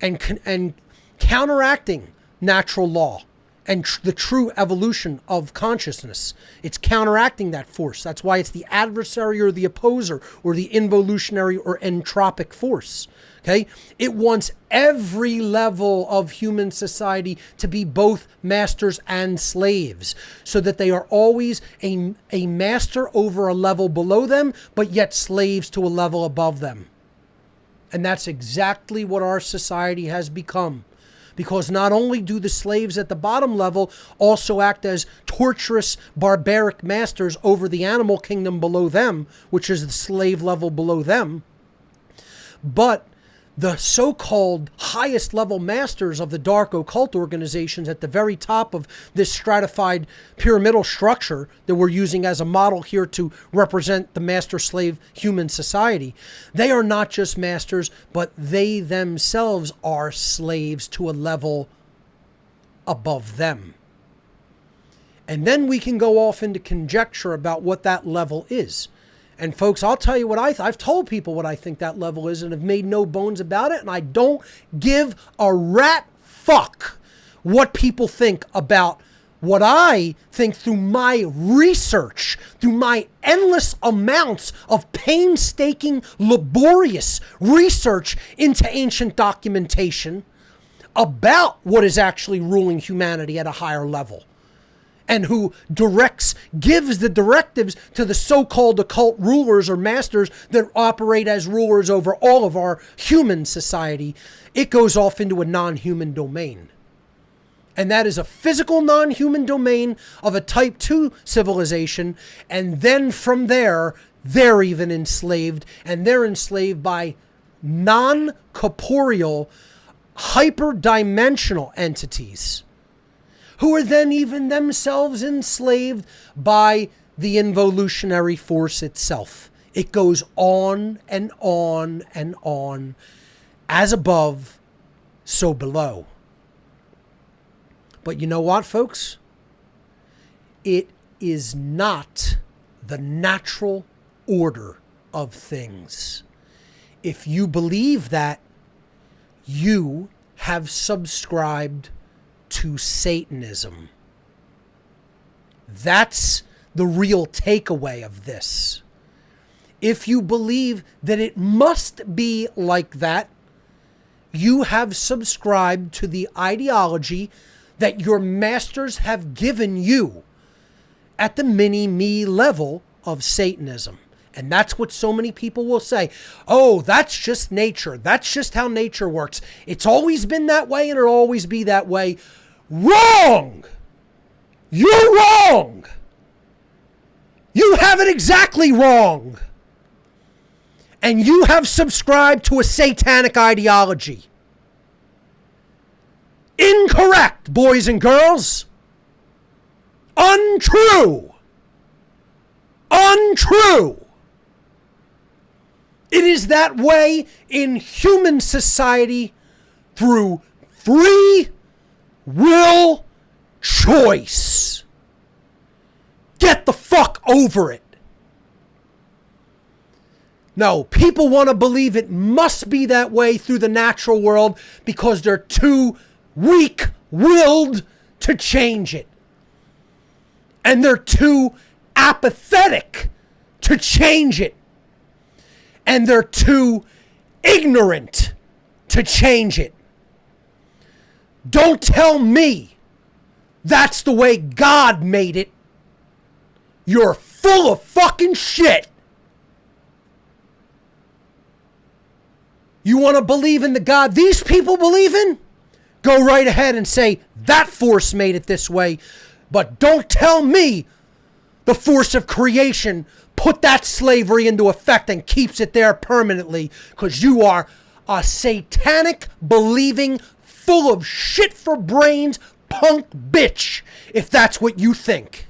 and counteracting natural law and the true evolution of consciousness. It's counteracting that force. That's why it's the adversary or the opposer or the involutionary or entropic force. Okay? It wants every level of human society to be both masters and slaves, so that they are always a master over a level below them, but yet slaves to a level above them. And that's exactly what our society has become. Because not only do the slaves at the bottom level also act as torturous, barbaric masters over the animal kingdom below them, which is the slave level below them, but the so-called highest level masters of the dark occult organizations at the very top of this stratified pyramidal structure that we're using as a model here to represent the master-slave human society, they are not just masters, but they themselves are slaves to a level above them. And then we can go off into conjecture about what that level is. And folks, I'll tell you what I've told people what I think that level is, and have made no bones about it. And I don't give a rat fuck what people think about what I think through my research, through my endless amounts of painstaking, laborious research into ancient documentation about what is actually ruling humanity at a higher level, and who gives the directives to the so-called occult rulers or masters that operate as rulers over all of our human society, it goes off into a non-human domain. And that is a physical non-human domain of a type 2 civilization. And then from there, they're even enslaved. And they're enslaved by non-corporeal, hyper-dimensional entities, who are then even themselves enslaved by the involutionary force itself. It goes on and on and on. As above, so below. But you know what, folks? It is not the natural order of things. If you believe that, you have subscribed to Satanism. That's the real takeaway of this. If you believe that it must be like that, you have subscribed to the ideology that your masters have given you at the mini-me level of Satanism. And that's what so many people will say. Oh, that's just nature. That's just how nature works. It's always been that way and it'll always be that way. Wrong! You're wrong! You have it exactly wrong. And you have subscribed to a satanic ideology. Incorrect, boys and girls. Untrue. Untrue. It is that way in human society through free will choice. Get the fuck over it. No, people want to believe it must be that way through the natural world because they're too weak-willed to change it. And they're too apathetic to change it. And they're too ignorant to change it. Don't tell me that's the way God made it. You're full of fucking shit. You want to believe in the God these people believe in? Go right ahead and say that force made it this way. But don't tell me the force of creation put that slavery into effect and keeps it there permanently, because you are a satanic believing, full of shit for brains punk bitch if that's what you think.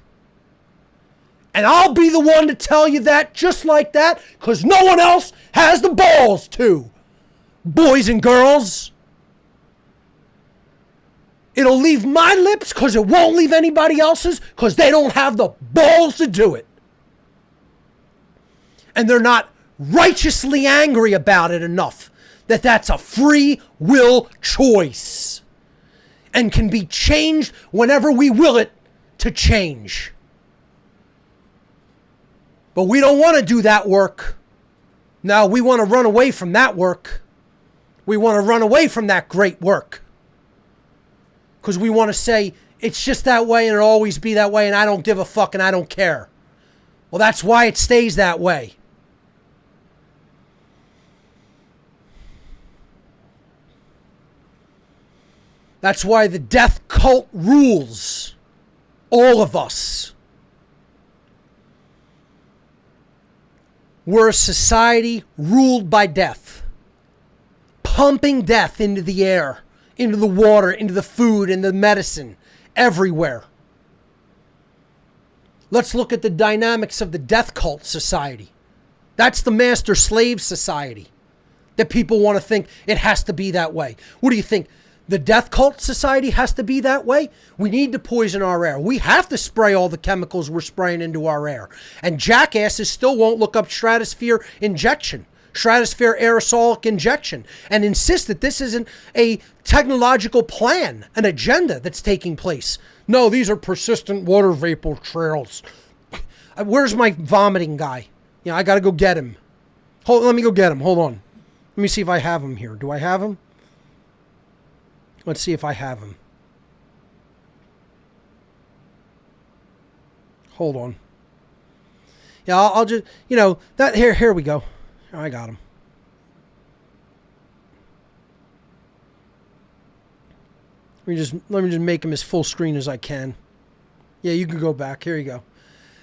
And I'll be the one to tell you that just like that, because no one else has the balls to. Boys and girls. It'll leave my lips because it won't leave anybody else's, because they don't have the balls to do it. And they're not righteously angry about it enough that that's a free will choice and can be changed whenever we will it to change. But we don't want to do that work. No, we want to run away from that work. We want to run away from that great work. Because we want to say, it's just that way and it'll always be that way and I don't give a fuck and I don't care. Well, that's why it stays that way. That's why the death cult rules all of us. We're a society ruled by death. Pumping death into the air, into the water, into the food, into the medicine, everywhere. Let's look at the dynamics of the death cult society. That's the master-slave society that people want to think it has to be that way. What do you think? The death cult society has to be that way? We need to poison our air. We have to spray all the chemicals we're spraying into our air. And jackasses still won't look up stratosphere injection, stratosphere aerosolic injection, and insist that this isn't a technological plan, an agenda that's taking place. No, these are persistent water vapor trails. Where's my vomiting guy? You know, I got to go get him. Let me go get him. Hold on. Let me see if I have him here. Do I have him? Let's see if I have him. Hold on. Yeah, I'll just, that here we go. I got him. Let me just make him as full screen as I can. Yeah, you can go back. Here you go.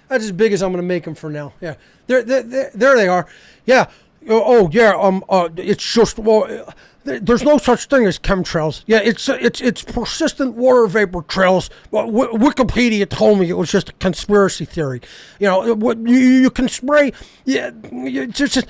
That's as big as I'm going to make them for now. Yeah, there they are. Yeah. Oh yeah. It's just there's no such thing as chemtrails. Yeah, it's persistent water vapor trails. Well, Wikipedia told me it was just a conspiracy theory. You can spray. Yeah, it's just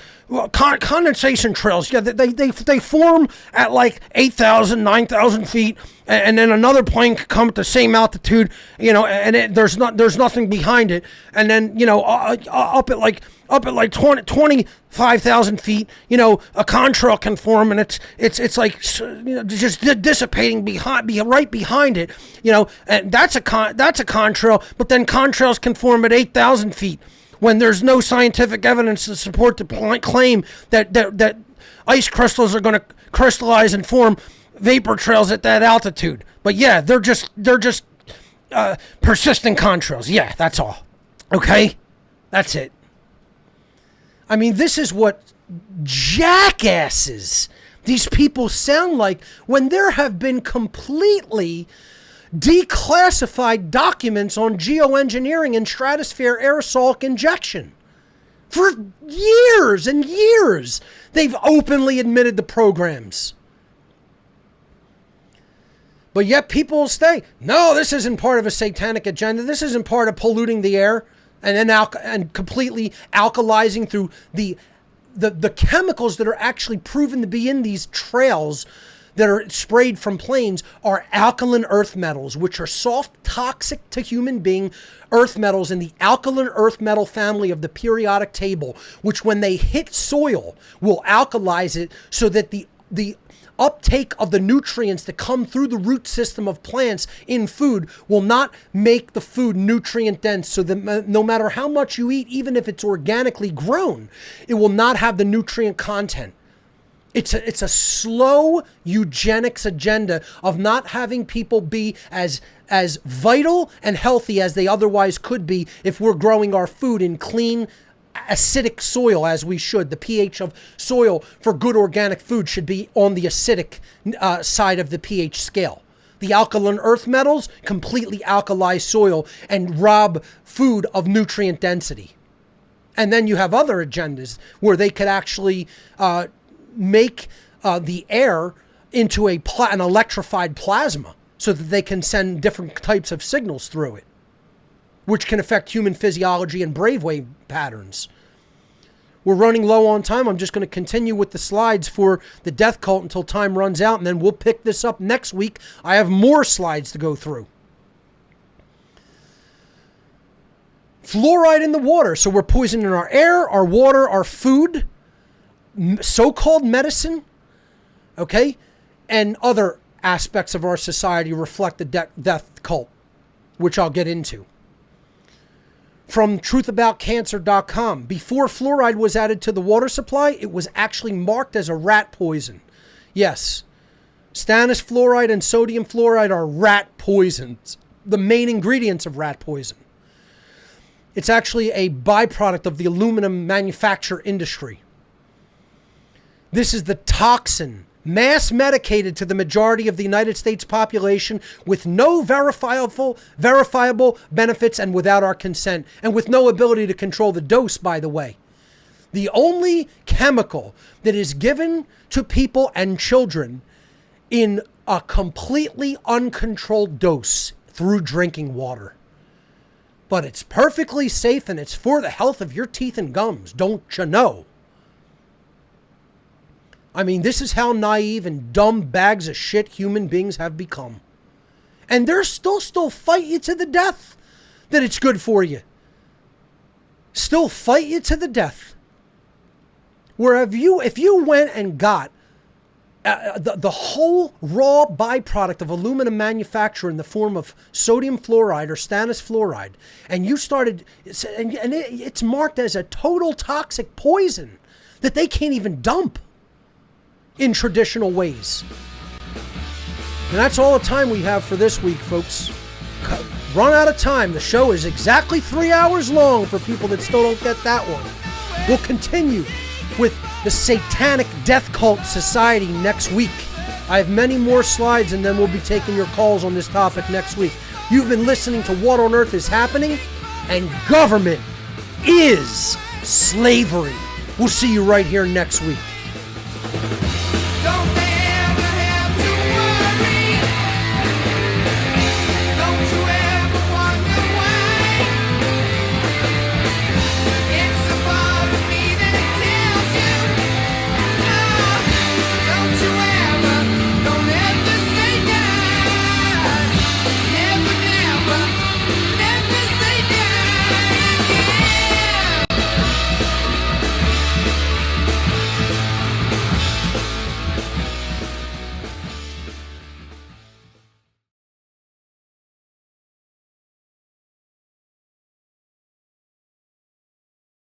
condensation trails. Yeah, they form at like 8,000, 9,000 feet, and then another plane could come at the same altitude. And there's nothing behind it, and then up at like 25,000 feet, a contrail can form, and it's like just dissipating right behind it, and that's a contrail. But then contrails can form at 8,000 feet when there's no scientific evidence to support the claim that ice crystals are going to crystallize and form vapor trails at that altitude. But yeah, they're just persistent contrails. Yeah, that's all. Okay, that's it. I mean, this is what jackasses these people sound like when there have been completely declassified documents on geoengineering and stratosphere aerosol injection. For years and years, they've openly admitted the programs. But yet people will say, no, this isn't part of a satanic agenda. This isn't part of polluting the air. And then completely alkalizing through the chemicals that are actually proven to be in these trails that are sprayed from planes are alkaline earth metals, which are soft, toxic to human being earth metals in the alkaline earth metal family of the periodic table, which when they hit soil will alkalize it so that the uptake of the nutrients that come through the root system of plants in food will not make the food nutrient dense, so that no matter how much you eat, even if it's organically grown, it will not have the nutrient content. It's a slow eugenics agenda of not having people be as vital and healthy as they otherwise could be if we're growing our food in clean, acidic soil as we should. The pH of soil for good organic food should be on the acidic side of the pH scale. The alkaline earth metals completely alkalize soil and rob food of nutrient density. And then you have other agendas where they could actually make the air into an electrified plasma so that they can send different types of signals through it, which can affect human physiology and brainwave patterns. We're running low on time. I'm just going to continue with the slides for the death cult until time runs out, and then we'll pick this up next week. I have more slides to go through. Fluoride in the water. So we're poisoning our air, our water, our food, so-called medicine, okay? And other aspects of our society reflect the death cult, which I'll get into. From truthaboutcancer.com. Before fluoride was added to the water supply, it was actually marked as a rat poison. Yes, stannous fluoride and sodium fluoride are rat poisons, the main ingredients of rat poison. It's actually a byproduct of the aluminum manufacture industry. This is the toxin, mass medicated to the majority of the United States population with no verifiable benefits and without our consent, and with no ability to control the dose, by the way. The only chemical that is given to people and children in a completely uncontrolled dose through drinking water. But it's perfectly safe and it's for the health of your teeth and gums, don't you know? I mean, this is how naive and dumb bags of shit human beings have become. And they're still fight you to the death that it's good for you. Still fight you to the death. Where if you went and got the whole raw byproduct of aluminum manufacture in the form of sodium fluoride or stannous fluoride, and you started, and it's marked as a total toxic poison that they can't even dump in traditional ways. And that's all the time we have for this week, folks. Run out of time. The show is exactly 3 hours long for people that still don't get that one. We'll continue with the Satanic Death Cult Society next week. I have many more slides, and then we'll be taking your calls on this topic next week. You've been listening to What on Earth is Happening, and government is slavery. We'll see you right here next week.